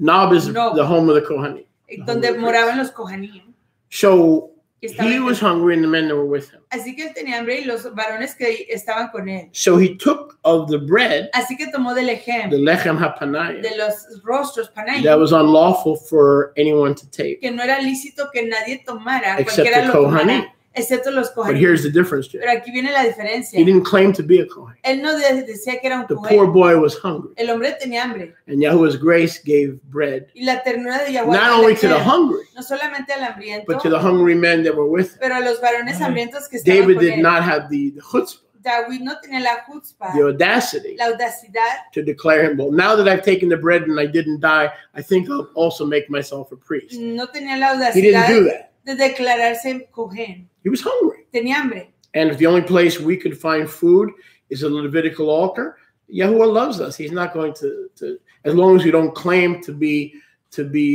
Nob is the home of the Kohanim. Donde moraban los Kohanim. So he was hungry and the men that were with him. Así que él tenía hambre y los varones que estaban con él. So he took of the bread, así que tomó del lechem, the lechem hapanayim, de los rostros panayim, that was unlawful for anyone to take, que no era lícito que nadie tomara, except cualquiera the lo tomara, Kohanim. Excepto los Kohanim. But here's the difference, Jay. Pero aquí viene la diferencia. He didn't claim to be a Kohen. Él no decía que era un The Kohen. poor boy was hungry. El hombre tenía hambre. And Yahuwah's grace gave bread, Y la ternura de Yahweh not only to the hungry, no solamente al hambriento, but to the hungry men that were with him. pero a los varones hambrientos que estaban David con did él. not have the chutzpah, David no tenía la chutzpah, the audacity, la audacidad, to declare him, well, now that I've taken the bread and I didn't die, I think I'll also make myself a priest. no tenía la He didn't audacidad do that. de declararse Kohen. He was hungry. Tenía hambre. And if the only place we could find food is a Levitical altar, Yahuwah loves us. He's not going to as long as we don't claim to be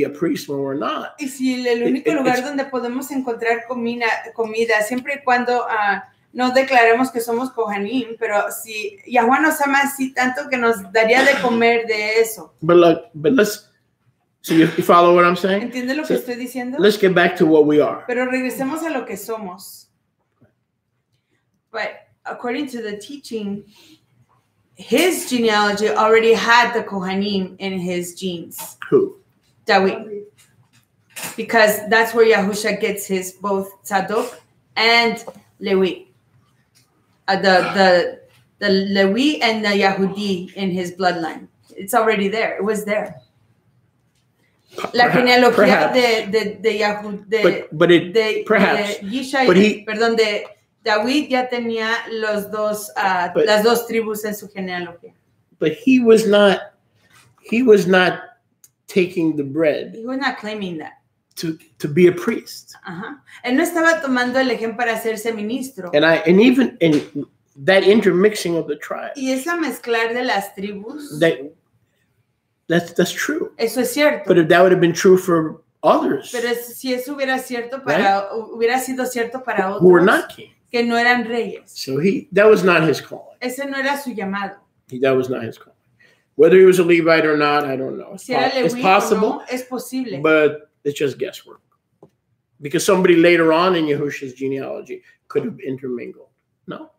a priest when we're not. Y si el único lugar donde podemos encontrar comida siempre y cuando no declaremos que somos Kohanim, pero si Yahuwah nos ama así tanto que nos daría de comer de eso. But let's, so you follow what I'm saying? ¿Entiende lo que estoy diciendo? Let's get back to what we are. Pero regresemos a lo que somos. But according to the teaching, his genealogy already had the Kohanim in his genes. Who? David. Because that's where Yahusha gets his both Tzadok and Lewi. The Lewi and the Yahudi in his bloodline. It's already there. It was there. La genealogía de Yahud, perhaps. De David ya tenía las dos tribus en su genealogía. But he was not taking the bread. He was not claiming that. To be a priest. Él no estaba tomando el ejemplo para hacerse ministro. And even in that intermixing of the tribes. Y esa mezclar de las tribus. That's true. Eso es cierto. But if that would have been true for others. Pero si eso hubiera sido cierto para otros. Who were not kings. Que no eran reyes. So that was not his calling. Ese no era su llamado. That was not his calling. Whether he was a Levite or not, I don't know. It's possible, no, es posible. But it's just guesswork. Because somebody later on in Yahusha's genealogy could have intermingled. No?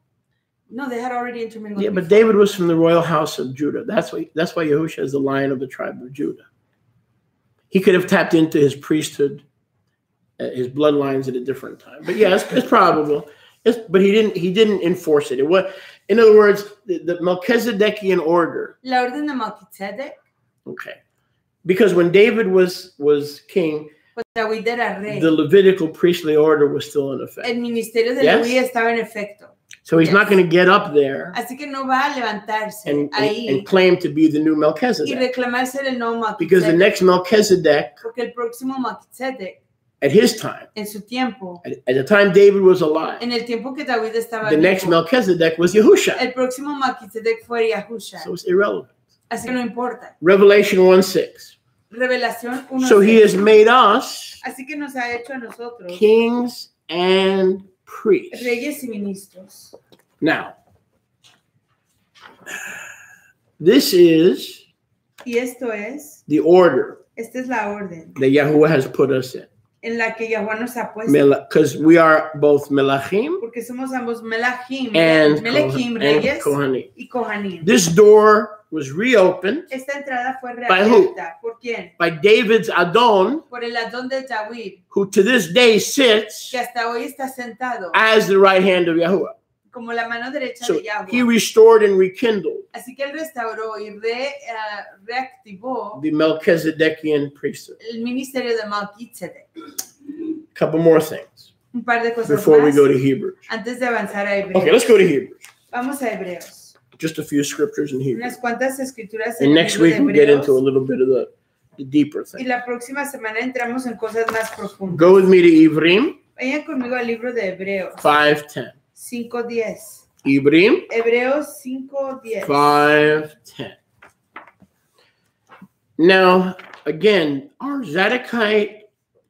No, they had already intermingled. Yeah, but David was from the royal house of Judah. That's why Yahusha is the Lion of the tribe of Judah. He could have tapped into his priesthood, his bloodlines at a different time. But yeah, it's probable. But he didn't enforce it. It was, in other words, the Melchizedekian order. La orden de Malki Tzedek. Okay. Because when David was king, David era rey. The Levitical priestly order was still in effect. El ministerio de Leví estaba en efecto. So he's not going to get up there Así que no va a levantarse and claim to be the new Melchizedek. Y reclamar ser el nuevo Malki Because the next Melchizedek, porque el próximo Malki Tzedek, at his time, en su tiempo, at the time David was alive, en el tiempo que David estaba the next Melchizedek was Yahusha. El próximo Malki Tzedek fue Yahusha. So it's irrelevant. Así que no importa. Revelation 1:6. Revelación 1:6. So he has made us Así que nos ha hecho a nosotros kings and priests. Reyes y ministros. Now, this is y esto es the order esta es la orden that Yahuwah has put us in. En la que Yahuwah nos ha puesto. Because we are both Melachim Porque somos ambos Melachim, and Melechim, Reyes Kohanim. Y Kohanim. This door was reopened. Esta entrada fue reabierta. ¿Por quién? By David's Adon, por el Adón de David, who to this day sits que hasta hoy está sentado as the right hand of Yahuwah. Como la mano derecha So de Yahuwah. he restored and rekindled Así que él restauró y reactivó the Melchizedekian priesthood. El ministerio de Malki Tzedek. A couple more things Un par de cosas before más we go to Hebrews. Antes de avanzar a Hebreos. Okay, let's go to Hebrews. Vamos a Hebreos. Just a few scriptures in Hebrews. Unas cuantas escrituras And en next el libro week de we'll get Hebreos. into a little bit of the deeper Y thing. la próxima semana entramos en cosas más profundas. Go with me to Ivrim Vayan conmigo al libro de Hebreos 5:10. 5:10. Ivrim Hebreos 5:10. 5:10. Now, again, our Zadokite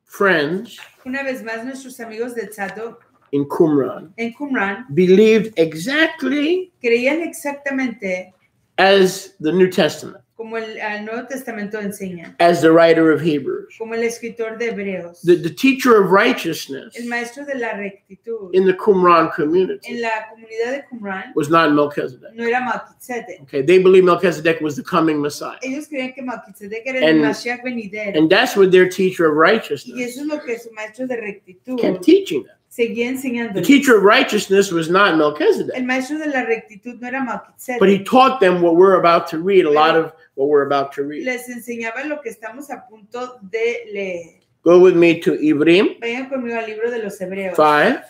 friends Una vez más, nuestros amigos de Tzadok in Qumran en Qumran believed exactly creían exactamente as the New Testament, como el Nuevo Testamento enseña, as the writer of Hebrews. como el escritor de Hebreos, The teacher of righteousness el maestro de la rectitud in the Qumran community en la comunidad de Qumran was not Melchizedek. no era Malki Tzedek. Okay, they believed Melchizedek was the coming Messiah. Ellos creían que Malki Tzedek era el Mashiach venidero. And that's what their teacher of Y righteousness eso es lo que su maestro de rectitud kept teaching them. seguía The enseñando. teacher of righteousness was not El Melchizedek, maestro de la rectitud no era Malki Tzedek. but he taught them what we're about to read, a lot of what we're about to read. Les enseñaba lo que estamos a punto de leer. Go with me to Ivrim Vayan conmigo al libro de los Hebreos 5:10.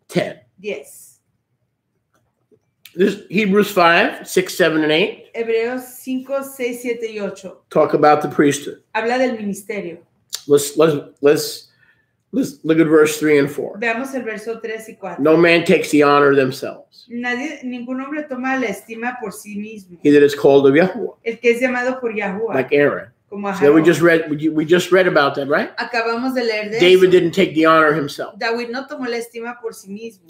5:10. This Hebrews 5:6, 7, and 8 Hebreos 5, 6, 7 y 8. talk about the priesthood. Habla del ministerio. Let's look at verse 3 and 4. Veamos el verso 3 y 4. No man takes the honor themselves. Ningún hombre toma la estima por sí mismo. He that is called of Yahuwah, El que es llamado por Yahuwah, like Aaron. como a So we Aarón. just read about that, right? Acabamos de leer de David eso. didn't take the honor himself. David no tomó la estima por sí mismo.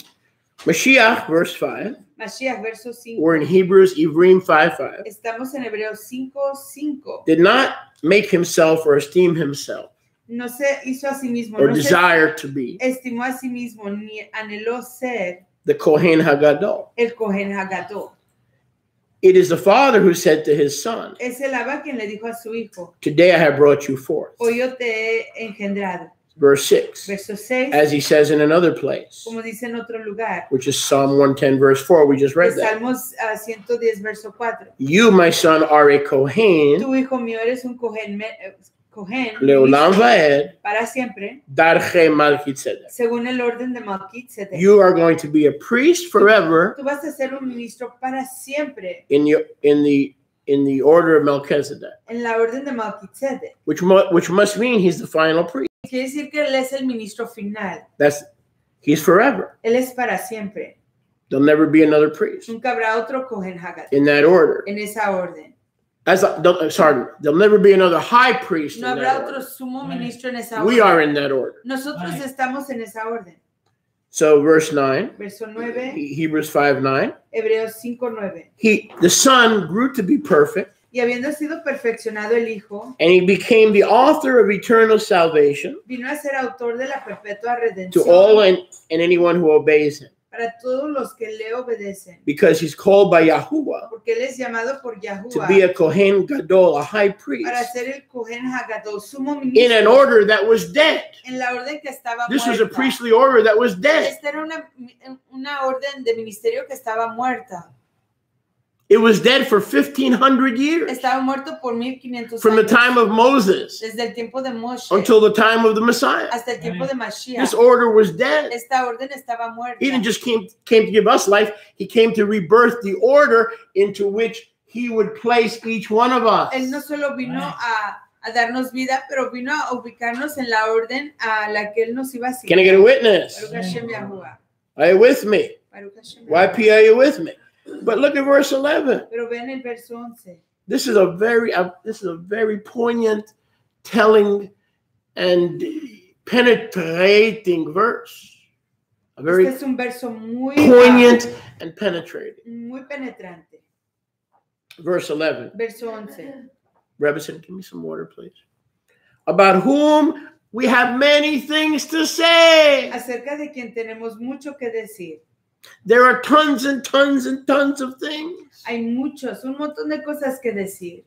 Mashiach, verse 5. Mashiach, verso 5. We're in Hebrews, Ivrim 5:5. Estamos en Hebreos 5, 5. Did not make himself or esteem himself No se hizo a sí mismo, or no se desire to be estimó a sí mismo, ni anheló ser the Kohen Hagadol. el Cohen Hagadol. It is the father who said to his son, Es el Abba quien le dijo a su hijo, today I have brought you forth. hoy yo te he engendrado. Verse 6. Verso 6, As he says in another place, como dice en otro lugar, which is Psalm 110, verse 4. We just de read that. Salmos 110, verso 4. You, my son, are a Kohen, Tu hijo mío eres un Cohen, Leolam Vaed, para siempre, Darche Malki Tzedek. según el orden de Malki Tzedek. You are going to be a priest forever Tú vas a ser un ministro para siempre in the order of Melchizedek, en la orden de Malki Tzedek. which must mean he's the final priest. Quiere decir que él es el ministro final. He's forever. Él es para siempre. There'll never be another priest Nunca habrá otro Cohen Hagadol in that order. en esa orden. There'll never be another high priest No in habrá that otro order. sumo ministro en esa orden. We are in that order. Nosotros estamos en esa orden. So verse 9, Verso 9, Hebrews 5:9. Hebreos 5:9. The son grew to be perfect, Y habiendo sido perfeccionado el Hijo, and he became the author of eternal salvation vino a ser autor de la perpetua to redención all and anyone who obeys him. Para todos los que le obedecen. Because he's called by Yahuwah. Porque él es llamado por Yahuwah. To be a Kohen Gadol, a high priest. Para ser el Kohen Hagadol, sumo ministro. In an order that was dead. En la orden que estaba This muerta. was a priestly order that was dead. Esta era una orden de ministerio que estaba muerta. It was dead for 1,500 years. Estaba muerto por 1500 From the años. time of Moses Desde el tiempo de Moshe until the time of the Messiah. hasta el tiempo de Mashiach. This order was dead. Esta orden estaba muerta. He didn't just came to give us life. He came to rebirth the order into which he would place each one of us. Él no solo vino a darnos vida, pero vino a ubicarnos en la orden a la que él nos iba a seguir. Can I get a witness? Baruch Hashem Yahuwah. Are you with me? Baruch Hashem YP, Yahuwah. are you with me? But look at verse 11. Pero vean el verso 11. This is a very poignant, telling, and penetrating verse. A very Este es un verso muy poignant and penetrating. muy penetrante. Verse 11. Verso 11. Rebison, give me some water, please. About whom we have many things to say. Acerca de quien tenemos mucho que decir. There are tons and tons and tons of things. Hay muchos, un montón de cosas que decir.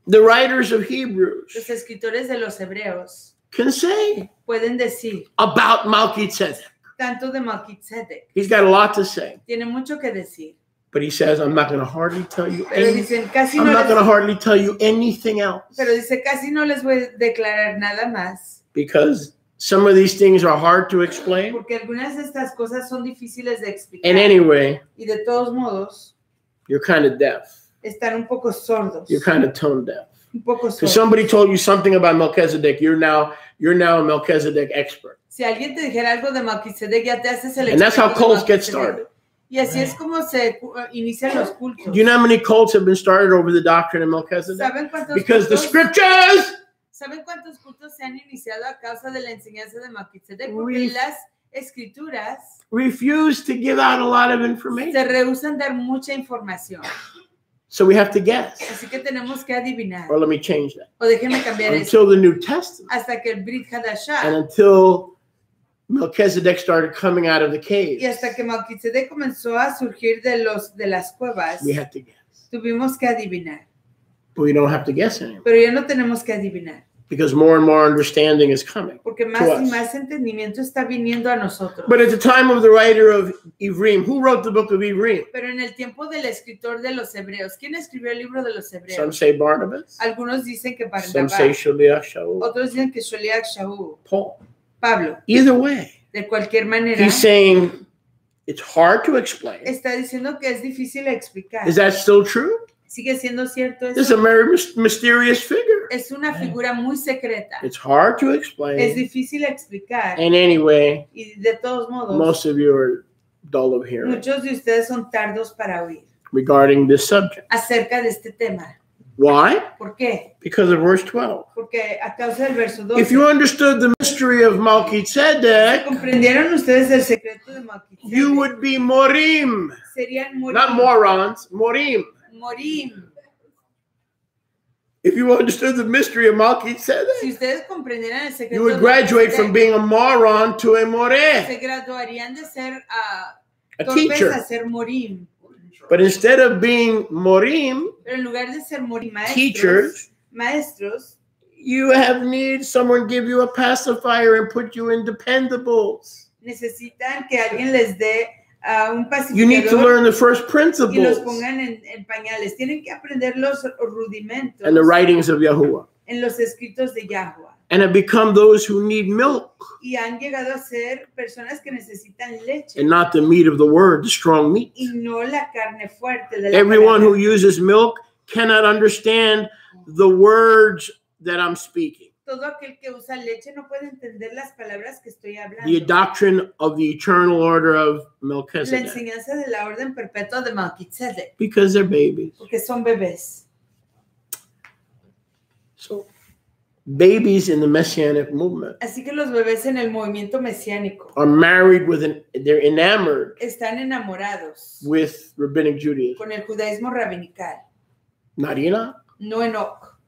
The writers of Hebrews Los escritores de los hebreos can say pueden decir about Malki Tzedek. tanto de Malki Tzedek. He's got a lot to say. Tiene mucho que decir. But he says, I'm not going to hardly tell you Pero dicen, casi I'm no not going to les, hardly tell you anything else. pero dice, casi no les voy a declarar nada más. Because some of these things are hard to explain. Porque algunas de estas cosas son difíciles de explicar. And anyway, Y de todos modos, you're kind of deaf. están un poco sordos. You're kind of tone deaf. Un poco Because sordos. somebody told you something about Melchizedek, you're now a Melchizedek expert. Si alguien te dijera algo de Malki Tzedek, ya te haces el And that's how experto de cults Malki get Tzedek. started. Y así es como se inician los cultos. Do you know how many cults have been started over the doctrine of Melchizedek? ¿Saben cuántos Because the cultos? scriptures ¿Saben cuántos cultos se han iniciado a causa de la enseñanza de Malki Tzedek? Porque las escrituras refuse to give out a lot of se information. rehúsan dar mucha información. So we have to guess. Así que tenemos que adivinar. Or let me change that. O déjenme cambiar eso. Until the New Testament. Hasta que el Brit And Hadashah until Melchizedek started coming out of the caves. y hasta que Malki Tzedek comenzó a surgir de las cuevas, We had to guess. tuvimos que adivinar. But we don't have to guess anymore. Pero ya no tenemos que adivinar. Because more and more understanding is coming. Porque más To y us. más entendimiento está viniendo a nosotros. But at the time of the writer of Ivrim, who wrote the book of Ivrim? Pero en el tiempo del escritor de los hebreos, ¿quién escribió el libro de los Some hebreos? say Barnabas. Algunos dicen que Some Barnabás, say Shaliach Shaul. otros dicen que Sholiach Shaul, Paul. Pablo. Either way, De cualquier manera, he's saying it's hard to explain. está diciendo que es difícil explicar. Is that still true? ¿Sigue siendo cierto This is a eso? very mysterious figure. Es una figura muy secreta. It's hard to Es explain. difícil explicar. And anyway, Y de todos modos, most of you are dull of hearing muchos de ustedes son tardos para oír regarding this subject. acerca de este tema. Why? ¿Por qué? Because of verse 12. Porque a causa del verso 12. If you understood the mystery of Malki Si Tzedek, comprendieron ustedes el secreto de Malki Tzedek, you would be morim. serían Not morons, morim. morim. If you understood the mystery of Malki Si Tzedek, ustedes comprendieran el secreto you would de graduate Malki from Tzedek, being a moron to a moreh, se graduarían de ser a torpes a teacher. ser morim. But instead of being morim, Pero en lugar de ser morim teachers, maestros, you have need someone give you a pacifier and put you in dependables. necesitan que alguien les dé un You need to pacificador learn the first y los principles pongan en pañales. Tienen que aprender los rudimentos and the writings of Yahuwah en los escritos de Yahweh. and have become those who need milk Y han llegado a ser personas que necesitan leche and not the meat of the word, the strong meat. y no la carne fuerte de la Everyone who palabra. uses milk cannot understand the words that I'm speaking. Todo aquel que usa leche no puede entender las palabras que estoy hablando. The doctrine of the eternal order of La Melchizedek. enseñanza de la orden perpetua de Malki Tzedek, Because they're babies. porque son bebés. So, babies in the Messianic movement Así que los bebés en el movimiento mesiánico are married they're enamored están enamorados with rabbinic Judaism. con el judaísmo rabinical, Not Enoch, no Enoch,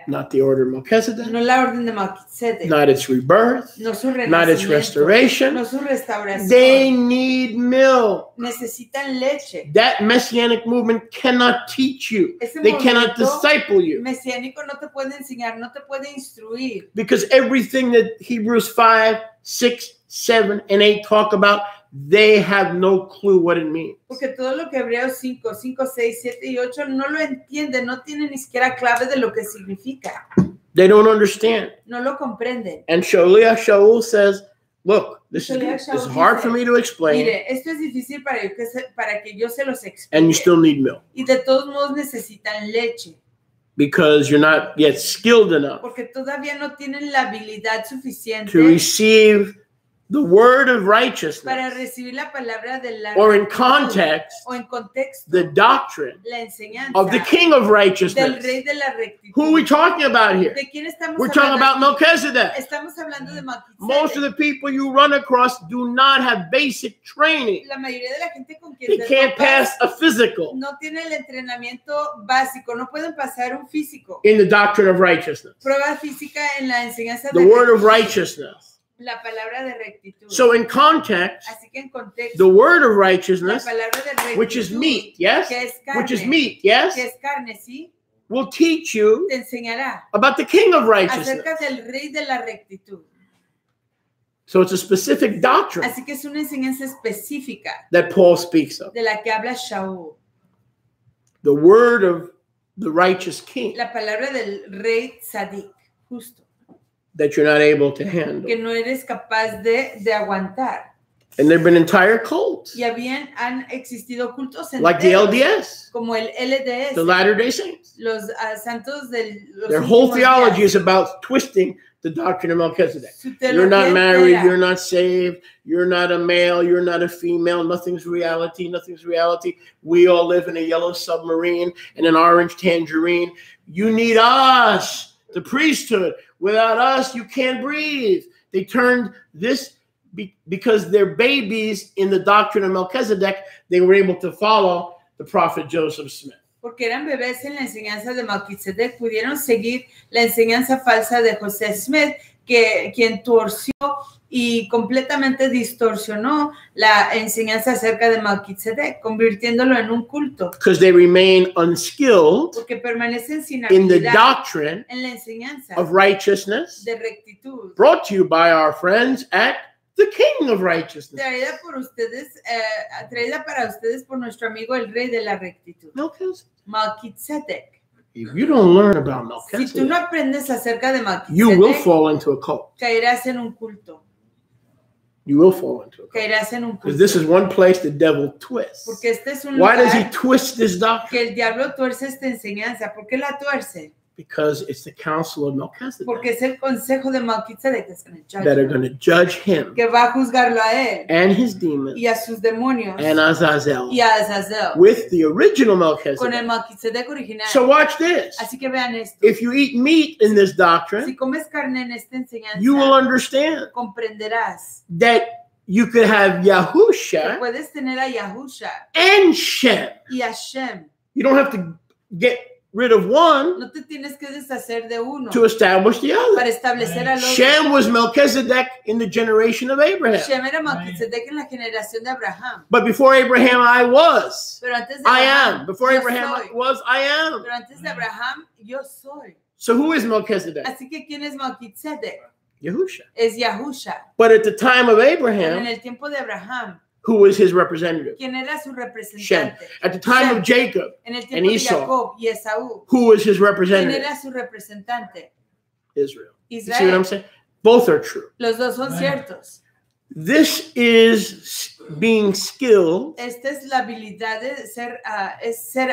Not the order of Melchizedek. No la orden de Malki Not its rebirth. No su Not its restoration. No su restauración. They need milk. Necesitan leche. That messianic movement cannot teach you. They cannot disciple you. Mesiánico no te puede enseñar, no te puede instruir. Because everything that Hebrews 5, 6, 7, and 8 talk about, they have no clue what it means. Porque todo lo que Hebreos 5, 6, 7 y 8 no lo entienden, no tienen ni siquiera clave de lo que significa. They don't understand. No lo comprenden. And Shaul says, look, this is hard for me to explain. Mire, esto es difícil para que yo se los explique. And you still need milk. Y de todos modos necesitan leche. Because you're not yet skilled enough. Porque todavía no tienen la habilidad suficiente. To receive the word of righteousness, para recibir la palabra de la or in context, o en contexto, the doctrine la enseñanza of the King of righteousness. Del rey de la rectitud. Who are we talking about here? ¿De quién estamos We're talking about Melchizedek. Estamos hablando de Malki Tzedek. Most of the people you run across do not have basic training. La mayoría de la gente con quien they can't pass a physical. No tiene el entrenamiento básico, no pueden pasar un físico. In the doctrine of righteousness. Prueba física en la enseñanza the word of righteousness. La palabra de rectitud. So in context, así que en contexto, the word of righteousness, la palabra de rectitud, which is meat, yes? Que es carne, which is meat, yes? Que es carne, ¿sí? Will teach you te enseñará about the King of righteousness. Acerca del rey de la rectitud. So it's a specific doctrine. Así que es una enseñanza específica that Paul speaks of. De la que habla Shaul. The word of the righteous king. La palabra del rey tzadik, justo. That you're not able to handle. Que no eres capaz de aguantar. And there have been entire cults. Y han existido cultos enteros. Like the LDS. Como el LDS. The Latter-day Saints. Los santos del Their whole theology is about twisting the doctrine of Melchizedek. You're not married, you're not saved, you're not a male, you're not a female, nothing's reality, nothing's reality. We all live in a yellow submarine and an orange tangerine. You need us, the priesthood. Without us, you can't breathe. They turned this because they're babies in the doctrine of Melchizedek, they were able to follow the prophet Joseph Smith. Porque eran bebés en la enseñanza de Malki Tzedek, pudieron seguir la enseñanza falsa de José Smith, quien torció y completamente distorsionó la enseñanza acerca de Malki Tzedek, convirtiéndolo en un culto. Because they remain unskilled porque permanecen sin in the doctrine en la enseñanza of righteousness, de rectitud. Brought to you by our friends at the King of Righteousness. Traída para ustedes por nuestro amigo el Rey de la Rectitud. Malki Tzedek. If you don't learn about Melchizedek, si tú no aprendes acerca de Malki Tzedek, you will fall into a cult. Caerás en un culto. You will fall into a cult. Caerás en un culto. Because this is one place the devil twists. Porque este es un Why lugar does he twist this doctrine? Que el diablo tuerce esta enseñanza. ¿Por qué la tuerce? Because it's the council of Melchizedek. Porque es el consejo de Malki Tzedek that are going to judge him. Que va a juzgarlo a él. And his demons. Y a sus demonios. And Azazel. Y a Azazel. With the original Melchizedek. Con el Malki Tzedek original. So watch this. Así que vean esto. If you eat meat in this doctrine, si comes carne en esta enseñanza, you will understand. Comprenderás. That you could have Yahusha. Que puedes tener a Yahusha. And Shem. Y a Shem. You don't have to get rid of one. No te tienes que deshacer de uno. To establish the other. Para establecer al otro. Shem was Melchizedek in the generation of Abraham. Shem era Malki Tzedek en la generación de Abraham. But before Abraham, I was. Pero antes de I Abraham, am. Before Abraham was, I am. Pero antes de Abraham, yo soy. So who is Melchizedek? Así que ¿quién es Malki Tzedek? Yahusha. Es Yahusha. But at the time of Abraham, en el tiempo de Abraham, who was his representative? ¿Quién era su representante? Shem. At the time of Jacob en el and Esau, Jacob y Esaú, who was his representative? ¿Quién era su representante? Israel. Israel. You see what I'm saying? Both are true. Los dos son ciertos. This is being skilled. Esta es la habilidad de ser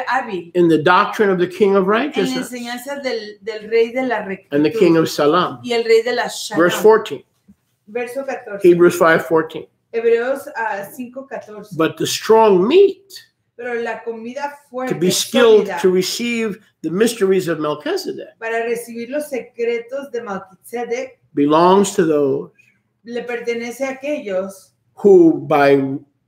hábil. In the doctrine of the King of Righteousness. En la enseñanza del Rey de la Rectitud. And the King of Salam. Y el Rey de la Shalom. Verse 14. Verso 14. Hebrews 5:14. Hebreos 5:14. But the strong meat, pero la comida fuerte, to be skilled sólida, to receive the mysteries of Melchizedek, para recibir los secretos de Malki Tzedek, belongs to those le pertenece a aquellos who, by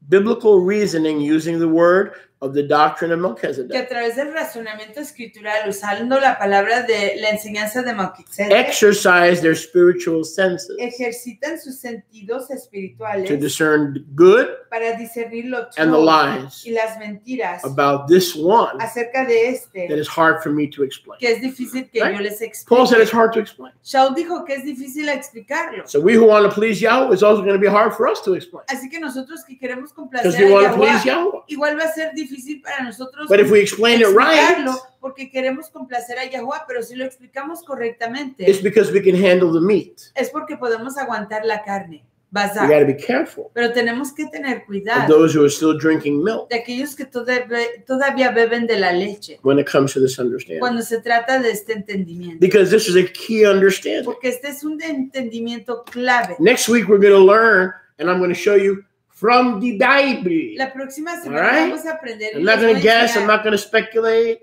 biblical reasoning, using the word of the doctrine of que a Melchizedek través del razonamiento escritural, usando la palabra de la enseñanza de Malki Tzedek, exercise their spiritual senses ejercitan sus sentidos espirituales to discern good para discernir lo and the true lies y las mentiras about this one acerca de este, that is hard for me to explain. que es difícil que Right? yo les Paul said it's explique. hard to explain. Shaul dijo que es difícil explicarlo. So we who want to please Yahweh, it's also going to be hard for us to explain Así que nosotros que queremos because complacer we a want to please Yahweh, Yahweh. igual va a ser difícil para nosotros But if we explain it right, explicarlo, porque queremos complacer a Yahweh, pero si lo explicamos correctamente, it's because we can handle the meat. es porque podemos aguantar la carne, We got bazar. to be careful Pero tenemos que tener of cuidado those who are still drinking milk de aquellos que todavía beben de la leche when it comes to this understanding, cuando se trata de este entendimiento. because this is a key understanding. Porque este es un entendimiento clave. Next week we're going to learn, and I'm going to show you from the Bible. La próxima semana All right. vamos a aprender y I'm not les going voy to a guess. I'm enseñar- not going to speculate.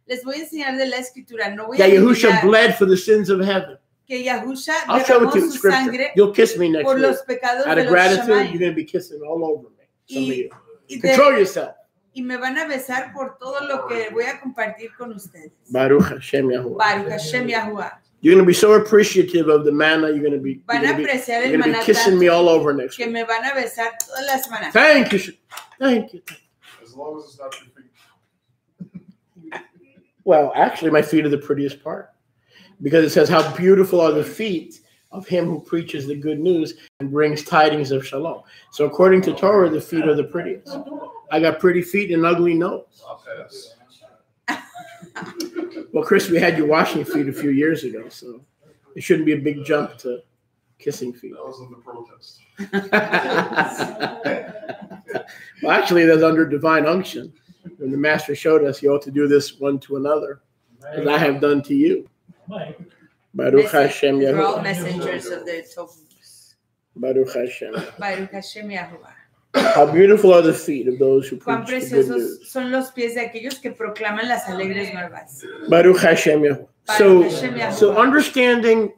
les voy a enseñar de la escritura. No voy That a Yahusha adivinar bled for the sins of heaven. que Yahusha I'll show derramó it to you in su scripture. sangre You'll kiss me next por week. los pecados Out de of los gratitude, Shammai. you're going to be kissing all over me. Some of you. Y, Control yourself. y me van a besar por todo lo que voy a compartir con ustedes. Baruch Hashem Yahuwah. Baruch Hashem Yahuwah. You're going to be so appreciative of the manna. You're going to be, Van a apreciar el maná kissing me tanto all over next que week. me van a besar toda la semana. Thank you. Thank you. As long as it's not your feet. Well, actually, my feet are the prettiest part because it says, how beautiful are the feet of him who preaches the good news and brings tidings of shalom. So according to Torah, the feet are the prettiest. I got pretty feet and an ugly nose. I'll pass. Well, Chris, we had you washing feet a few years ago, so it shouldn't be a big jump to kissing feet. That was in the protest. Well, actually, that's under divine unction. When the master showed us, you ought to do this one to another, as I have done to you. Baruch Hashem We're all Yahuwah. messengers of the Tovus. Baruch Hashem. Baruch Hashem Yahuwah. How beautiful are the feet of those who Cuán preach the good preciosos news. son los pies de aquellos que proclaman las alegres nuevas. Baruch Hashem Yahuwah. Baruch Hashem Yahuwah. So understanding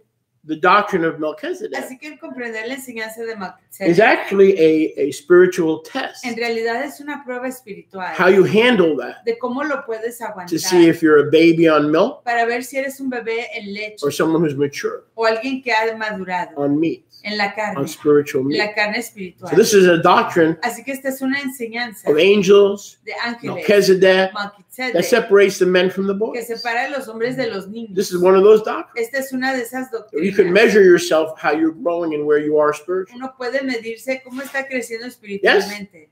the doctrine of Melchizedek Así que el comprender la enseñanza de Malki is Tzedek actually a spiritual test. en realidad es una prueba espiritual How you handle that de cómo lo puedes to see aguantar if you're a baby on milk para ver si eres un bebé en leche or someone who's mature o alguien que ha madurado on meat, en la carne, on spiritual en meat. la carne espiritual. So this is a doctrine Así que esta es una enseñanza of angels, de ángeles, Melchizedek, Malki that Tzedek, separates the men from the que boys. separa a los hombres de los niños. This is one of those doctrines. Esta es una de esas You can doctrinas. measure yourself how you're growing and where you are spiritually. Uno puede medirse cómo está creciendo espiritualmente.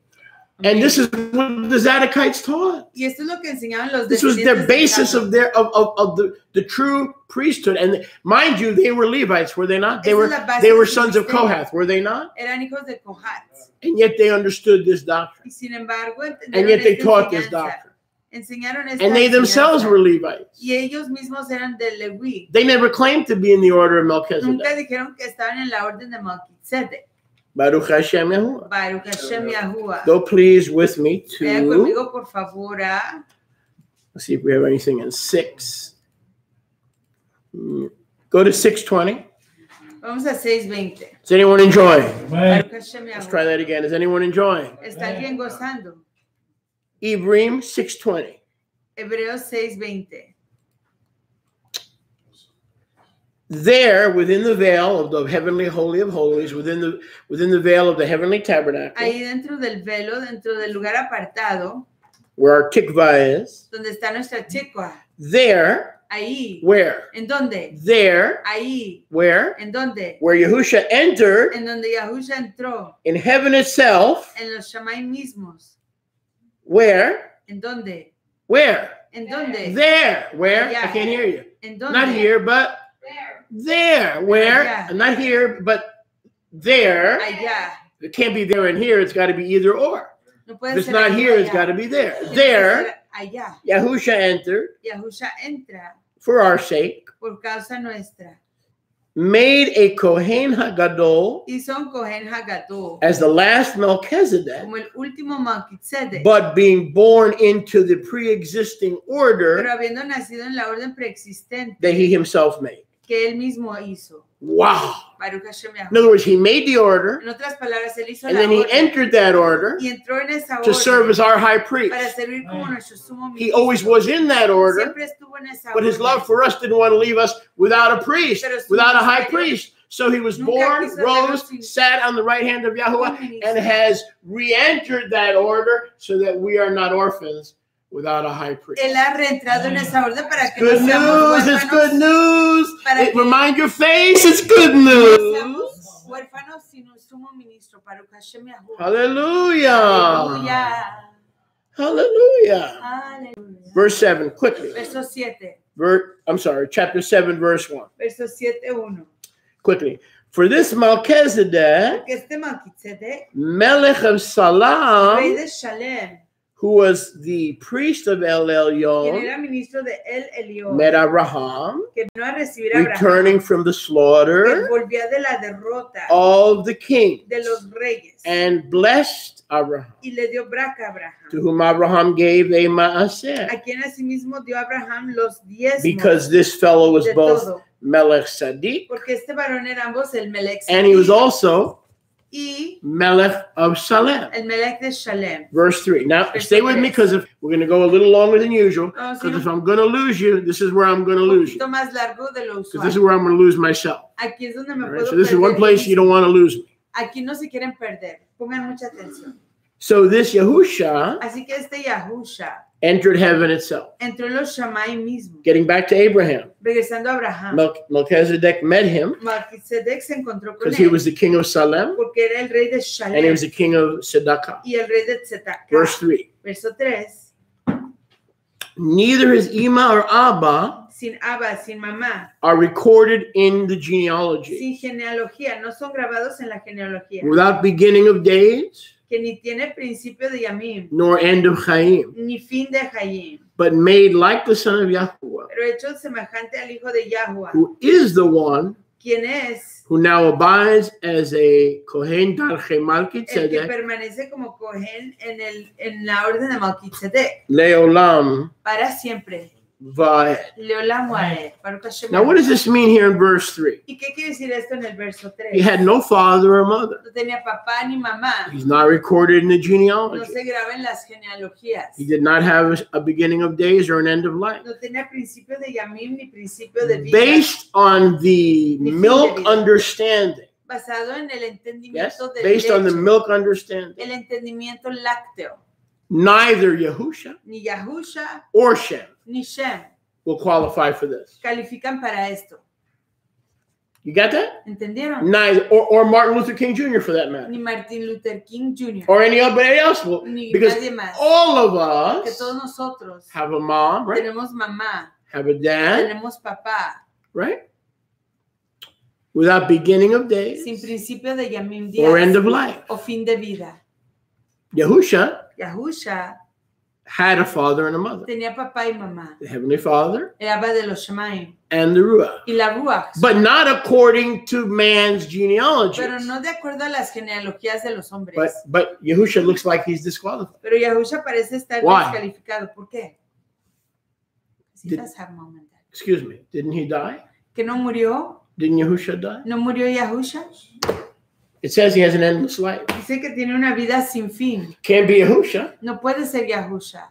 And this is what the Zadokites taught. Y esto es lo que enseñaban los This was their descendientes de basis Jacob. of the true priesthood. And mind you, they were Levites, were they not? They Esa were es la base they were del sons of ministerio. Kohath, were they not? Eran hijos de Kohat. And yet they understood this doctrine. Y sin embargo, And entendieron yet they esta taught this enseñanza. doctrine. Enseñaron esta And they themselves enseñanza. were Levites. Y ellos mismos eran de Leví. They never claimed to be in the order of Melchizedek. Nunca dijeron que estaban en la orden de Malki Tzedek. Baruch Hashem Yahuwah. Baruch Hashem Yahuwah. Go please with me Vean to, conmigo, por favor, a let's see if we have anything in 6. Go to 6:20. Vamos a 6:20. Is anyone enjoying? Baruch Hashem Let's try Yahuwah. that again. Is anyone enjoying? ¿Está alguien gozando? Ibrim 6:20. Hebreos 6:20. There, within the veil of the heavenly holy of holies, within the veil of the heavenly tabernacle, Ahí dentro del velo, dentro del lugar apartado, where our tikva is, donde está nuestra tikva. there, Ahí. where? ¿En dónde? There, Ahí. where? ¿En dónde? Where Yahusha entered En donde Yahusha entró. in heaven itself, En los Shammai mismos. where? ¿En dónde? Where? ¿En dónde? There, where? Allá. I can't hear you. ¿En dónde? Not here, but there, where? Allá. Not here, but there. Allá. It can't be there and here. It's got to be either or. No If puede it's ser not aquí o here, it's allá. got to be there. Tiene que There, ser allá. Yahusha entered Yahusha entra for our sake, por causa nuestra. made a Kohen Hagadol Hizo un Cohen Hagadol as the last Melchizedek, como el último Malki Tzedek. but being born into the pre-existing Pero order habiendo nacido en la orden preexistente that he himself made. que él mismo hizo. Wow. Baruch Hashem Yahuwah. In other words, he made the order, En otras palabras, él hizo and la then he orden entered that order y entró en esa to serve as our high priest. para servir como nuestro sumo He ministro. always was in that order, Siempre estuvo en esa but his orden. love for us didn't want to leave us without a priest, without a high priest. So he was born, rose, sat on the right hand of Yahuwah, and has re-entered that order so that we are not orphans without a high priest. Él ha reentrado en esa orden para que Good no seamos news, it's good news. Para que Remind your face, it's good no news. seamos huérfanos sino sumo ministro. Baruch Hashem Yahuwah. Hallelujah. Hallelujah. Aleluya. Verse 7, quickly. Verso 7. Chapter 7, verse 1. Verso 7:1. Quickly. For this Malki Tzedek, Porque este Malki Tzedek, Melech of rey Salam, de Shalem, who was the priest of El quien Elyon, era ministro de El Elyon, met Abraham, que vino a recibir a Abraham, returning from the que slaughter volvía de la derrota of the king, de los reyes, and blessed Abraham, y le dio braca a Abraham, to whom Abraham gave a ma'aseh, a quien asimismo dio a Abraham los diezmos because this fellow was de both todo, Melech Tzedek, porque este varón era ambos el Melech and he was Tzedek also y Melech of Salem. el Melech de Shalem. Verse 3. Now, Verse stay with 3. me because we're going to go a little longer than usual. Vamos a Because ir if I'm going to lose you, this is where I'm going to un lose you. poquito más largo de lo Because this usual. is where I'm going to lose myself. Aquí es donde me All right? puedo So this is perder one yo place you mismo. don't want to lose me. Aquí no se quieren perder. Pongan mucha atención. So this Yahusha Así que este Yahusha entered heaven itself. entró en los Shammai mismo. Getting back to Abraham, Regresando a Abraham, Melchizedek met him Malki Tzedek se encontró con because he él was the king of Salem porque era el rey de and he Shalem was the king of Tzedakah. y el rey de Tzedakah. Verse 3. Verso 3. Neither his Ima or Abba Sin Abba, sin mamá, are recorded in the genealogy. sin genealogía, no son grabados en la genealogía, Without beginning of days, que ni tiene principio de Yamim, nor end of Chaim, ni fin de Jaim, but made like the son of Yahuwah, pero hecho semejante al hijo de Yahuwah, who is the one quien es who now abides as a Kohen Darche Malki el que Tzedek permanece como Cohen en la orden de Malki Tzedek, Leolam para siempre. Vaed. Leolam Waed. Baruch Hashem. Now, what does this mean here in verse 3? ¿Y qué quiere decir esto en el verso 3? He had no father or mother. No tenía papá ni mamá. He's not recorded in the No genealogy. se graba en las genealogías. He did not have a beginning of days or an end of life. No tenía principio de Yamim ni principio de vida. Based on the milk understanding. Basado en el Yes? entendimiento del Based on the leche, milk understanding. el entendimiento lácteo. Neither Yahusha Ni Yahusha or Shem ni Shem will qualify for this. califican para esto. You got that? ¿Entendieron? Neither, or Martin Luther King Jr. for that matter. Ni Martin Luther King Jr. Or anybody else will. Ni Because nadie más. all of Que us todos nosotros have a mom, right? tenemos mamá, Have a dad, tenemos papá, right? Without beginning of days sin principio de Yamim or end días of life. o fin de vida. Yahusha Yahusha had a father and a mother. tenía papá y mamá. The Heavenly Father El Abba de los Shemaim and the Ruach. y la Ruach. But not according to man's genealogy. Pero no de acuerdo a las genealogías de los hombres. But Yahusha looks like he's disqualified. Pero Yahusha parece estar Why? descalificado. ¿Por qué? Did- Necesitas have moment. Excuse me, didn't he die? ¿Que no murió? Didn't Yahusha die? ¿No murió Yahusha? It says he has an endless life. Dice que tiene una vida sin fin. Can't be Yahusha, No puede ser Yahusha.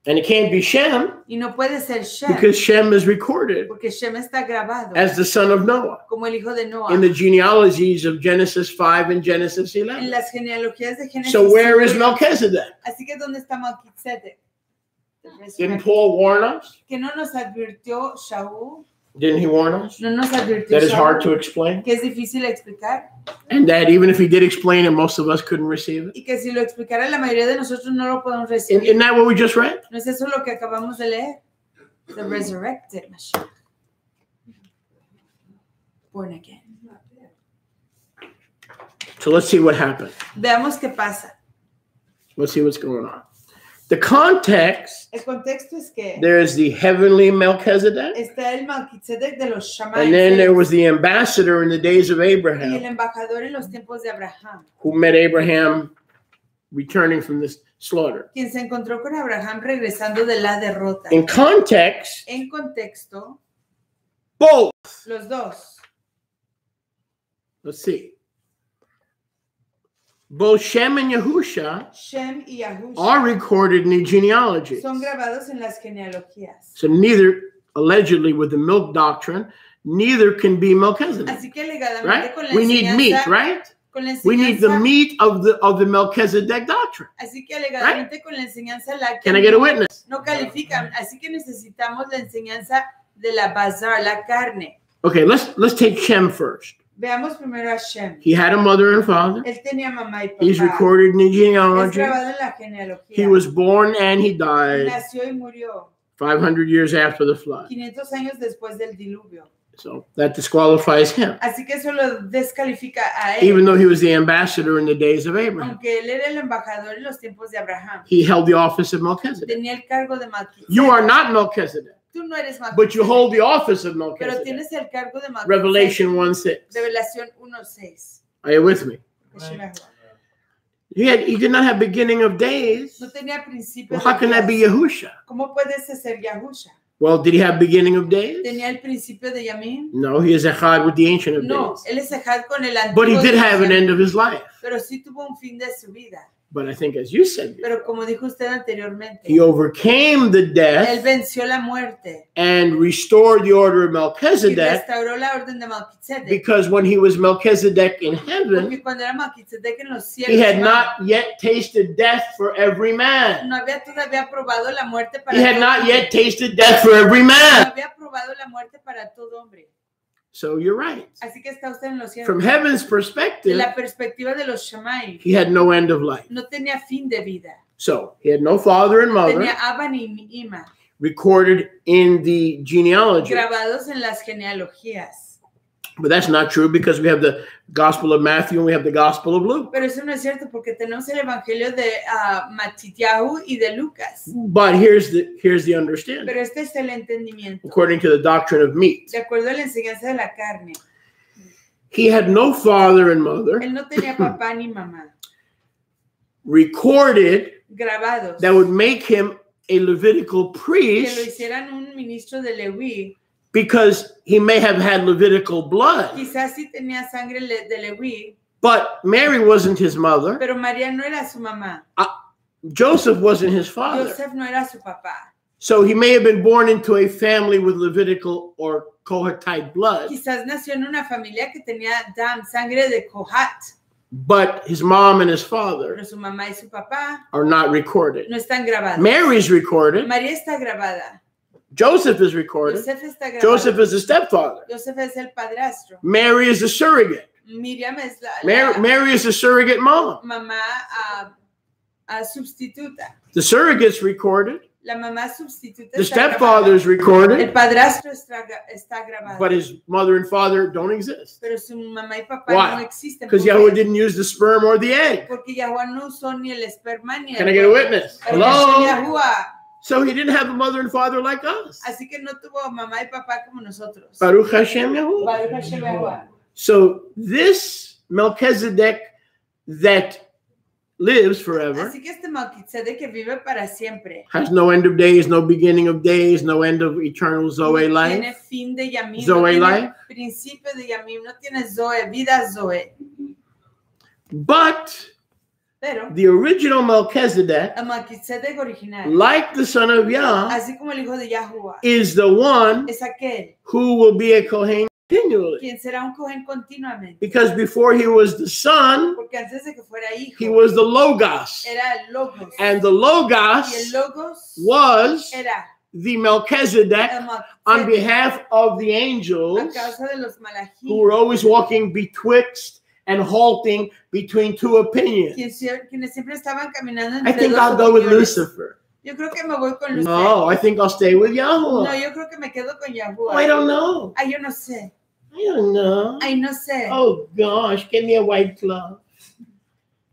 and it can't be Shem Y no puede ser Shem. because Shem is recorded Porque Shem está grabado as the son of Noah como el hijo de Noah. in the genealogies of Genesis 5 and Genesis En 11. las genealogías de Génesis. So where is 5. Melchizedek? Así que ¿dónde está Malki Tzedek? Didn't Paul warn us? Que no nos advirtió Shaul. Didn't he warn us? No nos advirtió That is hard Shaul, to explain. que es difícil explicar. And that even if he did explain it, most of us couldn't receive it. Y que si lo explicara la mayoría de nosotros no lo podemos Isn't recibir. that what we just read? ¿No es eso lo que acabamos de leer? The resurrected Mashiach. Born again. So let's see what happened. Veamos qué pasa. Let's see what's going on. The context, El contexto es que there's the heavenly Melchizedek, está el Malki Tzedek de los Shammai and then there was the ambassador in the days of y el Abraham embajador en los tiempos de Abraham, who met Abraham returning from this slaughter. quien se encontró con Abraham regresando de la derrota. In context, En contexto, both los dos, Let's see. Both Shem and Yahusha Shem y Yahusha are recorded in the genealogy. son grabados en las genealogías. So neither, allegedly, with the milk doctrine, neither can be Melchizedek. Así que alegadamente Right? con la We need meat, right? con la We need the enseñanza, meat of the Melchizedek doctrine. así que alegadamente con la enseñanza la que Can I get a witness? no califican, así que necesitamos la enseñanza de la bazar, la carne. Okay, let's take Shem first. Veamos primero a Shem. He had a mother and father. Él tenía mamá y papá. He's recorded in the Es genealogy. grabado en la genealogía. He was born and he died Nació y murió 500 years after the flood. 500 años después del diluvio. So that disqualifies him, Así que eso lo descalifica a él. even though he was the ambassador in the days of Abraham. Aunque él era el embajador en los tiempos de Abraham. He held the office of Melchizedek. Tenía el cargo de Malki Tzedek. You are not Melchizedek, Tú no eres Malki but you Tzedek, hold the office of pero Melchizedek. tienes el cargo de Malki Revelation Tzedek. 1:6. Revelación 1:6. Are you with me? He did not have beginning of days. No tenía principio. Well, how can that be de días. Yahusha? ¿Cómo puede ese ser Yahusha? Well, did he have beginning of days? ¿Tenía el principio de Yamín? No, he is Echad with the Ancient of No, Days. él es Ejad con el antiguo. But he did de have an Yamín, end of his life. pero sí tuvo un fin de su vida. But I think, as you said, Pero como dijo usted anteriormente, he overcame the él death venció la muerte and restored the order of y Melchizedek, restauró la orden de Malki Tzedek. because when he was Melchizedek in heaven, Porque cuando era Malki Tzedek en los cielos, he had not yet tasted death for every man. no había todavía probado la muerte para He had todo not hombre. yet tasted death for every No man. había probado la muerte para todo hombre. So you're right. Así que está usted en los cielos. From heaven's De perspective, la perspectiva de los Shammai, he had no end of life. no tenía fin de vida. So he had no father and mother Tenía Abba ni Ima, recorded in the genealogy. grabados en las genealogías. But that's not true, because we have the Gospel of Matthew and we have the Gospel of Luke. Pero eso no es cierto porque tenemos el evangelio de Matityahu y de Lucas. But here's the understanding. Pero este es el entendimiento. According to the doctrine of meat, De acuerdo a la enseñanza de la carne, he had no father and mother él no tenía papá ni mamá recorded grabados that would make him a Levitical que lo priest, hicieran un ministro de Leví. because he may have had Levitical blood. Quizás sí tenía sangre de Leví, But Mary wasn't his mother. pero María no era su mamá. Joseph wasn't his father. Joseph no era su papá. So he may have been born into a family with Levitical or Kohathite blood, Quizás nació en una familia que tenía sangre de Kohat, but his mom and his father pero su mamá y su papá are not recorded. no están grabados. Mary's recorded. María está grabada. Joseph is recorded. Joseph está grabado. Joseph is the stepfather. Joseph es el padrastro. Mary is a surrogate. Miriam es la Mary is a surrogate mom. mamá sustituta. The surrogate's recorded. La mamá sustituta The está stepfather's grabada. El recorded, padrastro está grabado. but his mother and father don't exist. Pero su mamá y papá Why? no existen. Because ¿Por Yahweh qué? didn't use the sperm or the egg. Porque Yahuwah no usó ni el esperma ni el Can I get a huevo. witness? Pero Hello? Yahuwah. So he didn't have a mother and father like us. Así que no tuvo mamá y papá como nosotros. Baruch Hashem Yahuwah. Baruch Hashem Yahuwah. So this Melchizedek that lives forever Así que este Malki Tzedek que vive para siempre. has no end of days, no beginning of days, no end of eternal Zoe No life. tiene fin de Yamim. Zoe no tiene life. principio de Yamim. No tiene Zoe, vida Zoe. But Pero the original Melchizedek, el Malki Tzedek original, like the son of Yah, así como el hijo de Yahuwah, is the one es aquel who will be a Kohen continually. quien será un Cohen continuamente. Because before he was the son, Porque antes de que fuera hijo, he was the Logos. era el Logos. And the Y el Logos Logos was era the Melchizedek el Malki on Tzedek behalf of the a angels causa de los who were malachim, always walking betwixt and halting between two opinions. quienes siempre estaban caminando I entre think dos I'll go with opiniones. Lucifer. Yo creo que me voy con Lucifer. No, I think I'll stay with No, Yahweh. yo creo que me quedo con Yahuwah. I don't know. Ay, yo no sé. I don't know. Ay, no sé. Oh gosh, give me a white glove.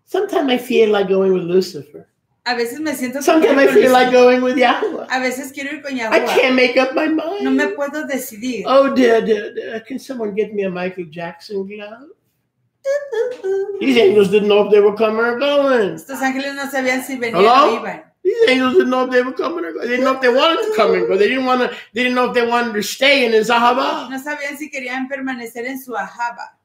Sometimes I feel like going with Lucifer. A veces me siento que Sometimes quiero I ir con feel like Lucifer. going with Yahweh. A veces quiero ir con I Yahuwah. can't make up my No me mind. puedo decidir. Oh dear, can someone get me a Michael Jackson glove? These angels didn't know if they were coming or going. Estos ángeles no sabían si venían Hello? o iban. These angels didn't know if they were coming or going. They didn't know if they wanted to come and go. They didn't know if they wanted to stay in the Zahaba. No sabían si querían permanecer en su ajaba.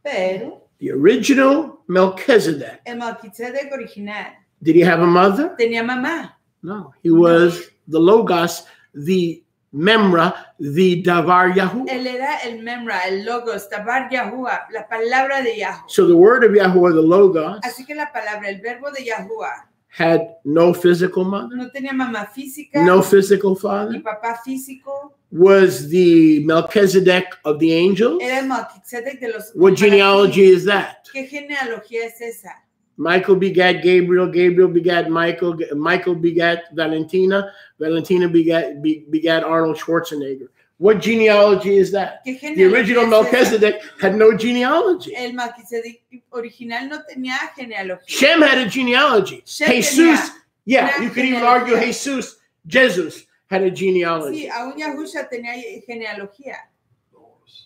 Pero the original Melchizedek, el Malki Tzedek original, did he have a mother? tenía mamá. No, he was the Logos, the Memra, the Davar Yahuwah. Él era el Memra, el Logos, Davar Yahuwah, la palabra de Yahuwah. So the word of Yahuwah, the Logos, Así que la palabra, el verbo de Yahuwah, had no physical mother, no tenía mamá física, no physical ni father, papá físico. was the Melchizedek of the angels. Era el Malki Tzedek de los What genealogy is that? ¿Qué genealogía es esa? Michael begat Gabriel, Gabriel begat Michael, Michael begat Valentina, Valentina begat Arnold Schwarzenegger. What genealogy is that? ¿Qué The genealogía original es Melchizedek had no genealogy. El Malki Tzedek original no tenía genealogía. Shem had a genealogy. Shem Jesus, tenía yeah, una you could even genealogía. argue Jesus had a genealogy. Sí, aún Yahusha tenía genealogía.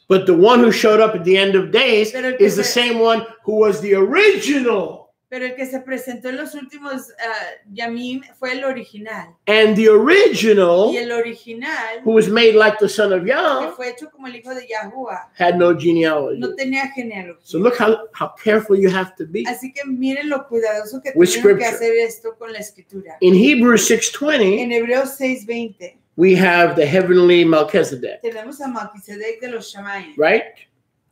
But the one who showed up at the end of days Pero el que is the se- same one who was the original. Pero el que se presentó en los últimos Yamim fue el original. And the original, Y el original, who was made like the son of que Yah, fue hecho como el hijo de Yahuwah, had no genealogy. no tenía genealogía. So look how careful you have to be. Así que miren lo cuidadoso que With tienen que scripture. hacer esto con la escritura. In Hebrews 6:20, En Hebreos 6:20 we have the heavenly Melchizedek, tenemos a Malki Tzedek de los Shamayim, right?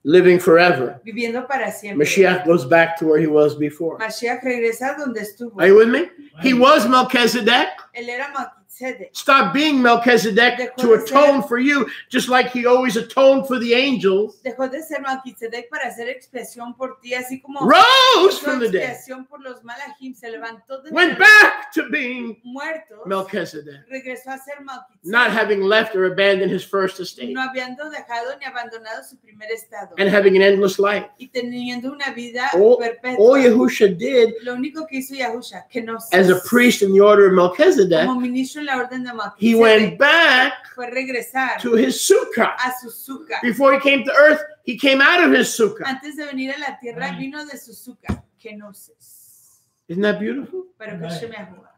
Living forever. viviendo para siempre. Mashiach goes back to where he was before. Mashiach regresa donde estuvo. Are you with me? He was Melchizedek. Él era Malki Tzedek. Stop being Melchizedek to atone for you, just like he always atoned for the angels. Dejó de ser Malki Tzedek para hacer expiación por ti, así como Rose hizo from the dead. expiación por los malachim, se levantó de Went los back to being muertos, Melchizedek, regresó a ser Malki not Tzedek, having left or abandoned his first estate, no habiendo dejado ni abandonado su primer estado and having an endless life. y teniendo una vida All perpetua. Yahusha did Lo único que hizo Yahusha, que no as a priest in the order of Melchizedek, como ministro en la orden de Malki he went back fue regresar to his sukkah. a su sukkah. Before he came to earth, he came out of his sukkah. Antes de venir a la tierra, vino de su sukkah. Kenosis. Isn't that beautiful? Pero que Hashem Yahuwah.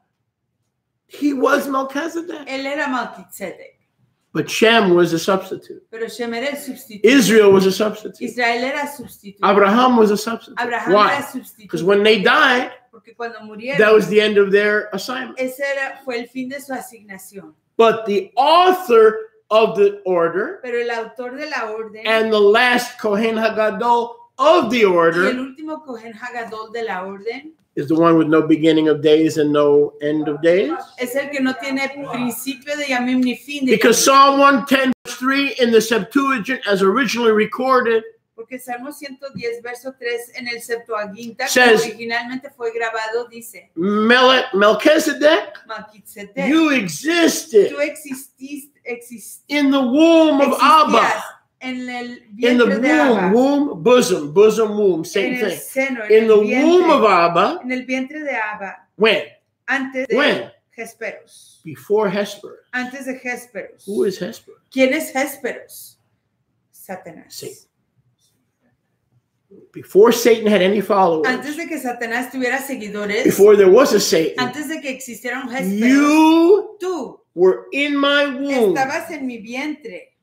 He was Melchizedek. Él era Malki Tzedek, But Shem was a substitute. pero Shem era el sustituto. Israel was a substitute. Israel era sustituto. Abraham was a substitute. Abraham Why? era sustituto. Because when they died, Porque cuando murieron, that was the end of their assignment. ese fue el fin de su asignación. But the author of the order Pero el autor de la orden and the last Kohen Hagadol of the y el order último Kohen Hagadol de la orden is the one with no beginning of days and no end of days. es el que no tiene principio de Yamim ni fin de Because Yamim. Psalm 110:3 in the Septuagint, as originally recorded, Porque Salmo 110, verso 3 en el Septuaginta, que Says- originalmente fue grabado, dice, Melchizedek, Malki Tzedek, you existed tú existías in the womb of Abba. en el In the vientre de Abba, womb, bosom, womb, en same el thing. seno, In en the el vientre, womb of Abba, en el vientre de Abba, when? antes de When? Hesperos, Before Hesper. antes de Hesperos. Who is Hesper? ¿Quién es Hesperos? Satanás. Satan. Before Satan had any followers, Antes de que Satanás tuviera seguidores, before there was a Satan, antes de que existiera un Hesperos, you tú were in my womb, estabas en mi vientre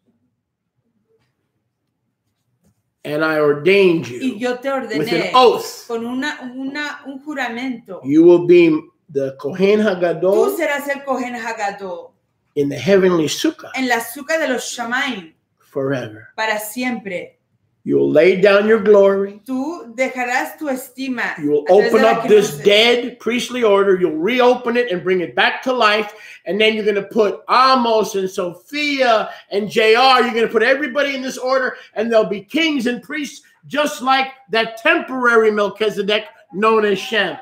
and I ordained y you yo te with ordené an oath. con un juramento. You will be the Kohen Tú Hagadol serás el Kohen Hagadol in the heavenly sukkah en la sukkah de los Shamayim forever. para siempre. You'll lay down your glory. Tú dejarás tu estima. You will a través de open la up this kenosis. dead priestly order. You'll reopen it and bring it back to life. And then you're going to put Amos and Sophia and JR. You're going to put everybody in this order, and there'll be kings and priests just like that temporary Melchizedek known as Shem.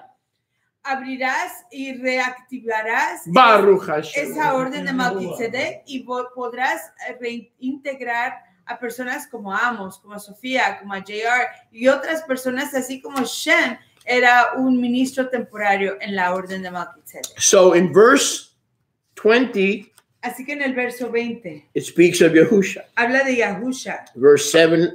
Abrirás y reactivarás Baruch Hashem. esa orden de Malki Tzedek y podrás reintegrar a personas como Amos, como Sofía, como JR y otras personas así como Shem era un ministro temporario en la orden de Malki Tzedek. So in verse 20, Así que en el verso 20 it speaks of Yahusha. habla de Yahusha. Verse 7,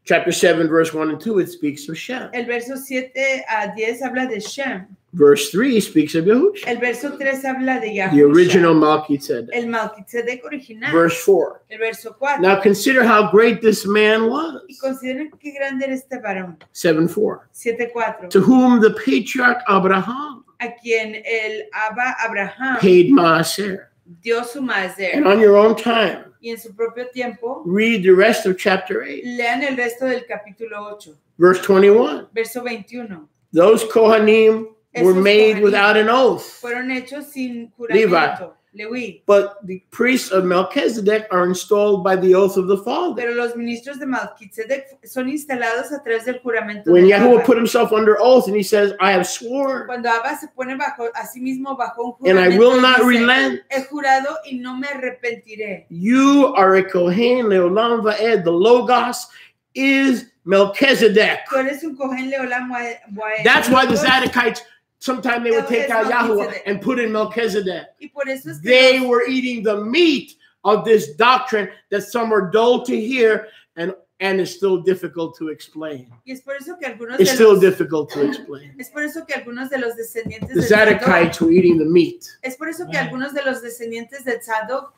Chapter 7, verse 1 and 2, it speaks of Shem. El verso 7 a 10 habla de Shem. Verse 3 speaks of Yahusha. El verso 3 habla de Yahusha. The original Malki Tzedek. El Malki Tzedek original. Verse 4. El verso 4. Now consider how great this man was. Y consideren qué grande era este varón. 7:4. 7:4. To whom the patriarch Abraham A quien el Abba Abraham paid maaser. dio su maaser. And on your own time, Y en su propio tiempo, read the rest of chapter 8. lean el resto del capítulo 8. Verse 21. Verso 21. Those Kohanim were made without an oath. Fueron hechos sin juramento. Leví. But the priests of Melchizedek are installed by the oath of the Father. Pero los ministros de Malki Tzedek son instalados a través del juramento. When de Yahuwah Abba. put himself under oath and he says, I have sworn, Cuando Abba se pone bajo a sí mismo bajo un and I juramento, will not dice, relent. he jurado y no me arrepentiré. You are a Kohen Leolam Va'ed. The Logos is Melchizedek. Tú eres un Cohen Leolam Va'ed. That's why the Zadokites, sometimes they would take out Yahuwah and put in Melchizedek. Y por eso es que They were eating the meat of this doctrine that some are dull to hear and it's still difficult to explain. y es por eso que algunos It's de still los, difficult to explain. es por eso que algunos de los descendientes The de Zadok, Zadokites were eating the meat. es por eso que algunos de los descendientes de Zadok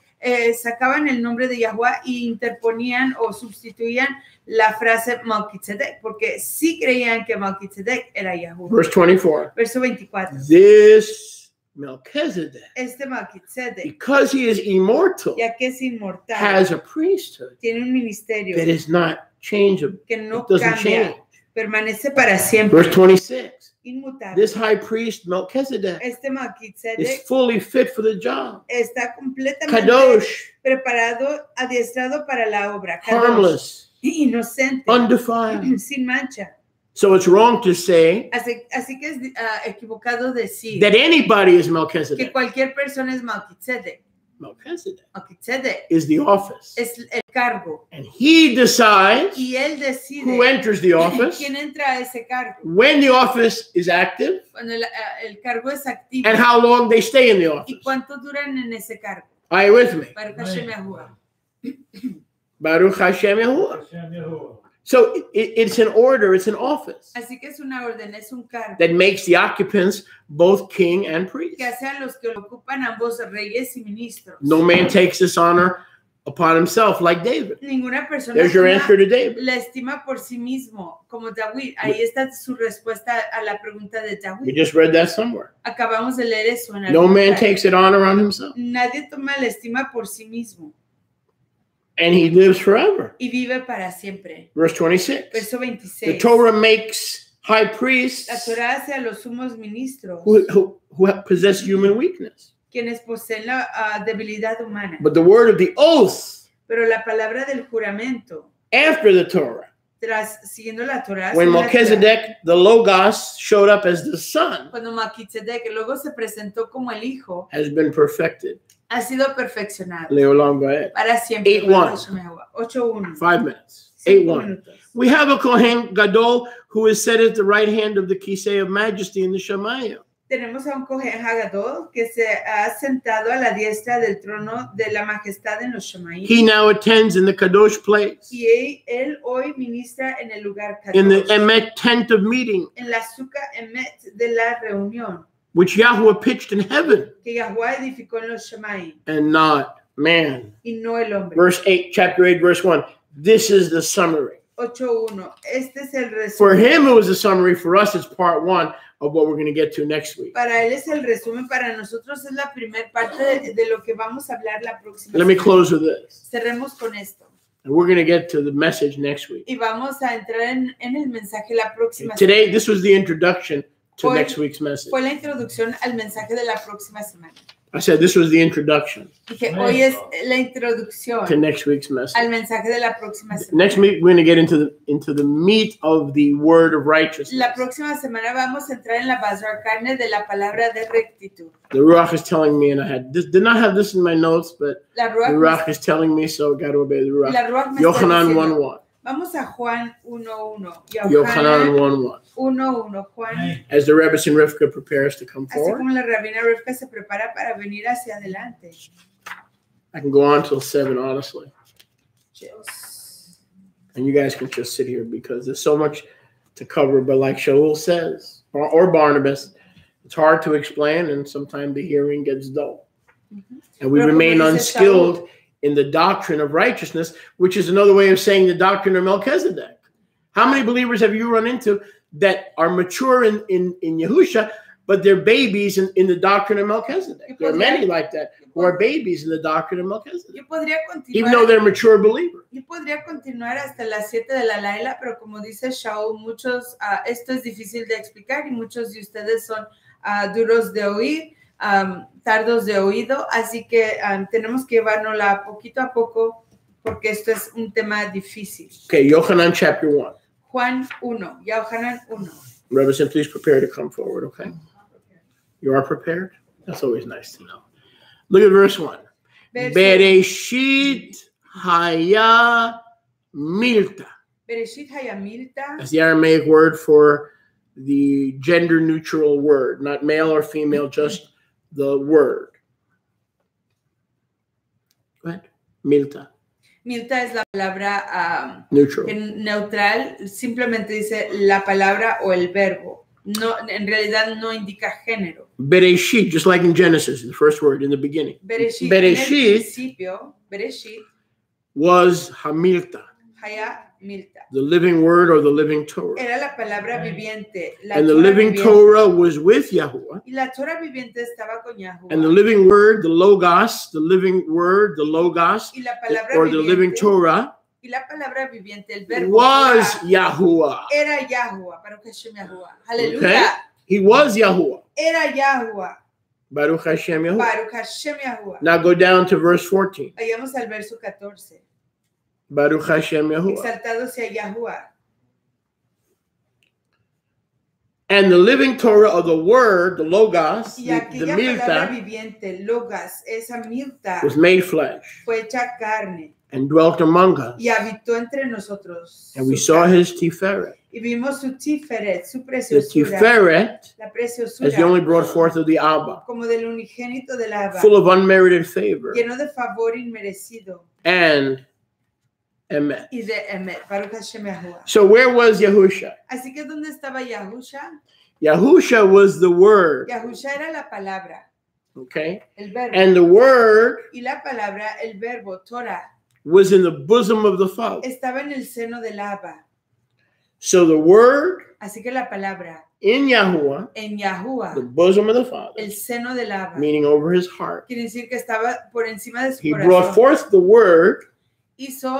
sacaban el nombre de Yahuwah y interponían o sustituían la frase Malki Tzedek, porque sí creían que Malki Tzedek era Yahuwah. Verse 24. Verso 24. This Melchizedek, Este Malki Tzedek, because he is immortal, ya que es inmortal, has a priesthood tiene un ministerio that is not changeable. que no It doesn't cambia, change. permanece para siempre, Verse 26. inmutable. This high priest Melchizedek Este Malki is Tzedek fully fit for the job. está completamente Kadosh, preparado, adiestrado para la obra, Kadosh, harmless, inocente, undefiled. sin mancha. So it's wrong to say Así que es equivocado decir that anybody is que Melchizedek. cualquier persona es Malki Tzedek. Melchizedek Malki Tzedek is the office. es el cargo And he decides y él decide who enters the office, quién entra a ese cargo. when the office is active, Cuando el cargo es activo and how long they stay in the office. y cuánto duran en ese cargo. Are you with me? Baruch Hashem Yahuwah. Baruch Hashem Yahuwah. So it's an order, it's an office Así que es una orden, es un cargo that makes the occupants both king and priest. que hace a los que lo ocupan ambos reyes y ministros. No man takes this honor upon himself like David. Ninguna persona There's your answer to David. la estima por sí mismo, como David. Ahí está su respuesta a la pregunta de We David. just read that somewhere. Acabamos de leer eso en No algún man lugar. takes it honor on himself. Nadie toma la estima por sí mismo And he lives forever. y vive para siempre. Verse 26. Verso The 26. Torah makes high priests La Torah hace a los sumos ministros, who possess human weakness. quienes poseen la debilidad humana. But the word of the oath Pero la palabra del juramento, after the Torah, siguiendo la Torah, when según la Melchizedek, the Logos, showed up as the son, cuando Malki Tzedek luego se presentó como el hijo, has been perfected. ha sido perfeccionado Leolam Va'ed. para siempre. 8:1. 8:1. 5 minutes. 5 8:1. minutos. We have a Kohen Gadol who is set at the right hand of the Kisei of Majesty in the Shemayim. Tenemos a un Cohen Hagadol que se ha sentado a la diestra del trono de la majestad en los Shemaim. He now attends in the Kadosh place, Y él hoy ministra en el lugar in the Kadosh, Emet tent of meeting, en la suca emet de la reunión which Yahuwah pitched in heaven que Yahuwah edificó en los Shemaim and not man. y no el hombre. Verse 8, chapter 8, verse 1. This is the summary. 8:1. Este es el For resumen. him, it was a summary. For us, it's part 1 of what we're going to get to next week. Para él es el resumen, para nosotros es la primera parte de lo que vamos a hablar la próxima Let me semana. close with this. Cerremos con esto. And we're going to get to the message next week. Y vamos a entrar en el mensaje la próxima Today, semana. this was the introduction to Hoy next week's message. Fue la introducción al mensaje de la próxima semana. I said this was the introduction Dije, hoy es la introducción to next week's message. al mensaje de la próxima semana. Next week, we're going to get into the meat of the word of righteousness. La próxima semana vamos a entrar en la basar carne de la palabra de rectitud. The Ruach is telling me, and I did not have this in my notes, but La the Ruach, Ruach is telling me, so I got to obey the Ruach. la Ruach me está Yochanan diciendo, 1:1. vamos a Juan 1:1. Yochanan 1:1. 1:1. Juan, As the Rebbe and Rivka prepares to come así forward, como la rabina Rivka se prepara para venir hacia adelante. I can go on till 7, honestly. Dios. And you guys can just sit here because there's so much to cover. But like Shaul says, or Barnabas, it's hard to explain, and sometimes the hearing gets dull. And we remain unskilled in the doctrine of righteousness, which is another way of saying the doctrine of Melchizedek. How many believers have you run into that are mature in Yahusha, but they're babies in the doctrine of Melchizedek? There are many like that who are babies in the doctrine of Melchizedek, even though they're mature believers. Yo podría continuar hasta las 7 de la Laila, pero como dice Shaul, muchos, esto es difícil de explicar y muchos de ustedes son duros de oír, tardos de oído, así que tenemos que llevárnosla poquito a poco porque esto es un tema difícil. Okay, Yohanan chapter 1. Juan 1, Yohanan 1. Reverend, please prepare to come forward, okay? You are prepared? That's always nice to know. Look at verse 1. Bereshit haya milta. Bereshit haya milta. That's the Aramaic word for the gender-neutral word, not male or female, just the word. Go ahead. Milta. Milta es la palabra neutral. Simplemente dice la palabra o el verbo. No, en realidad no indica género. Bereshit, just like in Genesis, the first word in the beginning. Bereshit was Hamilta. Haya milta. The living word or the living Torah. Era la palabra viviente. And the living Torah was with Yahuwah. Y la Torah viviente estaba con Yahuwah. And the living word, the Logos, the living word, the Logos, or the living Torah, y la palabra viviente, el verbo, was Yahuwah. Era Yahuwah. Baruch Hashem Yahuwah. Hallelujah. Okay? He was Yahuwah. Era Yahuwah. Baruch Hashem Yahuwah. Baruch Hashem Yahuwah. Now go down to verse 14. Vayamos al verso 14. Baruch Hashem Yahuwah. Exaltado sea Yahuwah. And the living Torah of the word, the Logos, the Milta, viviente, Logos, esa Milta, was made flesh. Fue hecha carne. And dwelt among us. Y habitó entre nosotros. And we saw his Tiferet. Y vimos su Tiferet, su preciosura. The Tiferet, la preciosura, as the only brought forth of the Abba. Como del unigénito del Abba. Full of unmerited favor. Lleno de favor inmerecido. And Emet. Y de Emet. Baruch Hashem Yahuwah. So where was Yahusha? Así que ¿dónde estaba Yahusha? Yahusha was the word. Yahusha era la palabra. Okay. El verbo. And the word. Y la palabra, el verbo, Torah. Was in the bosom of the Father. Estaba en el seno del Abba. So the word. Así que la palabra. In Yahuwah. En Yahuwah. The bosom of the Father. El seno del Abba. Meaning over his heart. Quiere decir que estaba por encima de su He corazón. brought forth the word. Hizo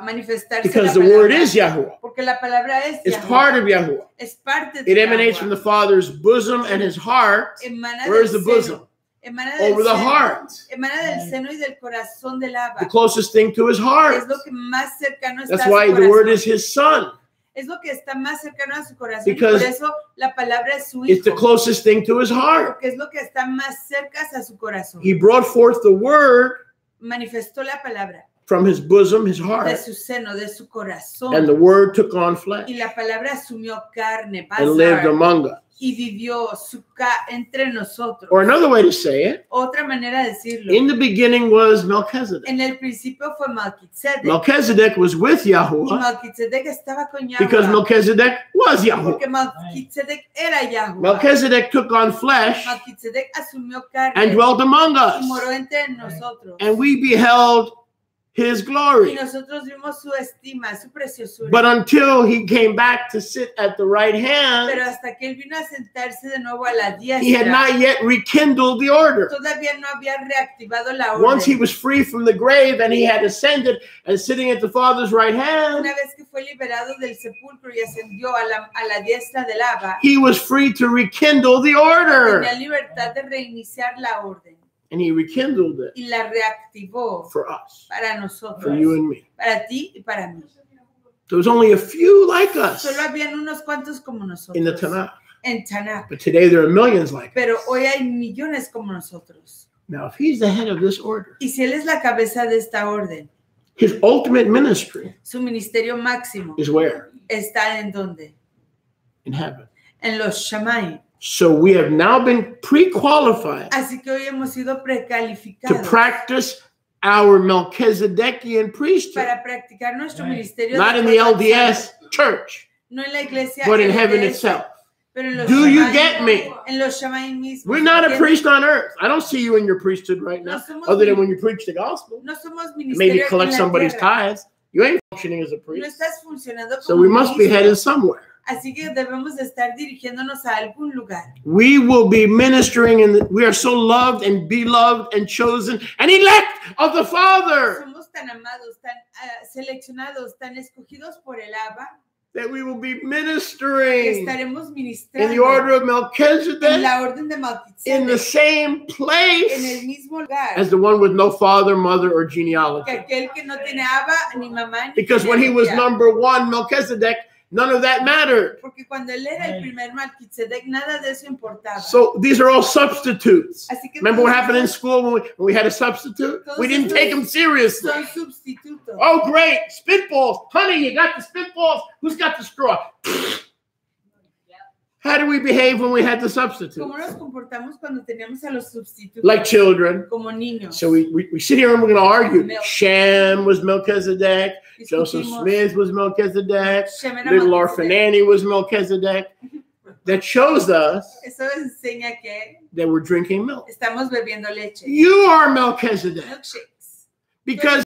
manifestarse because la the word is Yahuwah. Porque la palabra es It's Yahuwah. part of Yahuwah. Es parte de It emanates Yahuwah. from the Father's bosom and his heart. Where's the bosom? Over the heart. Emana del seno y del corazón del Abba. The closest thing to his heart. Es lo que más cercano está That's a su why corazón. the word is his son. Es lo que está más cercano a su corazón. Because y por eso la palabra es su hijo. It's the closest thing to his heart. Porque es lo que está más cerca a su corazón. He brought forth the word. Manifestó la palabra. From his bosom, his heart. De su seno, de su corazón. And the word took on flesh. Y la palabra asumió carne. And lived among us. Y vivió entre nosotros. Or another way to say it. Otra manera de decirlo. In the beginning was Melchizedek. En el principio fue Malki Tzedek. Melchizedek was with Yahuwah. Y Malki Tzedek estaba con Yahuwah. Because Melchizedek was Yahuwah. Porque Malki Tzedek era Yahuwah. Melchizedek took on flesh. Malki Tzedek asumió carne. And dwelt among us. Y moró entre nosotros. And we beheld his glory. Y nosotros vimos su estima, su preciosura. But until he came back to sit at the right hand, pero hasta que él vino a sentarse de nuevo a la diestra, he had not yet rekindled the order. Todavía no había reactivado la orden. Once he was free from the grave and he had ascended and sitting at the Father's right hand, una vez que fue liberado del sepulcro y ascendió a la diestra del Abba, he was free to rekindle the order. Tenía libertad de reiniciar la orden. And he rekindled it y la reactivó for us, para nosotros, for you and me. Para ti y para mí. There was only a few like us Solo habían unos cuantos como nosotros in the Tanakh. En Tanakh. But today there are millions like us. Pero hoy hay millones como nosotros. Now, if he's the head of this order, y si él es la cabeza de esta orden, his ultimate ministry su ministerio máximo is where? Está en dónde? In heaven. En los Shamayim. So we have now been pre-qualified Así que hoy hemos sido to precalificados practice our Melchizedekian priesthood. Para practicar nuestro ministerio. Not in the LDS church, no en la iglesia, but in heaven itself. Pero en los Do you get me? En los Shammai mismos. We're not a priest on earth. I don't see you in your priesthood right now, other than when you preach the gospel. No somos maybe collect somebody's tithes. You ain't functioning as a priest. No estás funcionando como so we must be headed somewhere. Así que debemos de estar dirigiéndonos a algún lugar. We will be ministering, and we are so loved and beloved and chosen and elect of the Father. Somos tan amados, tan seleccionados, tan escogidos por el Abba. That we will be ministering estaremos in the order of Melchizedek, en la orden de Melchizedek, in the same place en el mismo lugar, as the one with no father, mother, or genealogy. Que aquel que no tiene Abba, ni mamá, ni because when he was number one, Melchizedek, none of that mattered. Porque cuando él era el primer Malki-Tzedek, nada de eso importaba. So these are all substitutes. Remember what happened in school when we had a substitute? We didn't take them seriously. Son sustitutos. Oh, great. Spitballs. Honey, you got the spitballs. Who's got the straw? How do we behave when we had the substitutes? ¿Cómo nos comportamos cuando teníamos a los sustitutos? Like children. Como niños. So we sit here and we're going to argue. Shem was Melchizedek. Joseph Smith was Melchizedek. Little Orphan Annie was Melchizedek. That shows us Eso enseña que that we're drinking milk. Estamos bebiendo leche. You are Melchizedek. Milkshakes. Because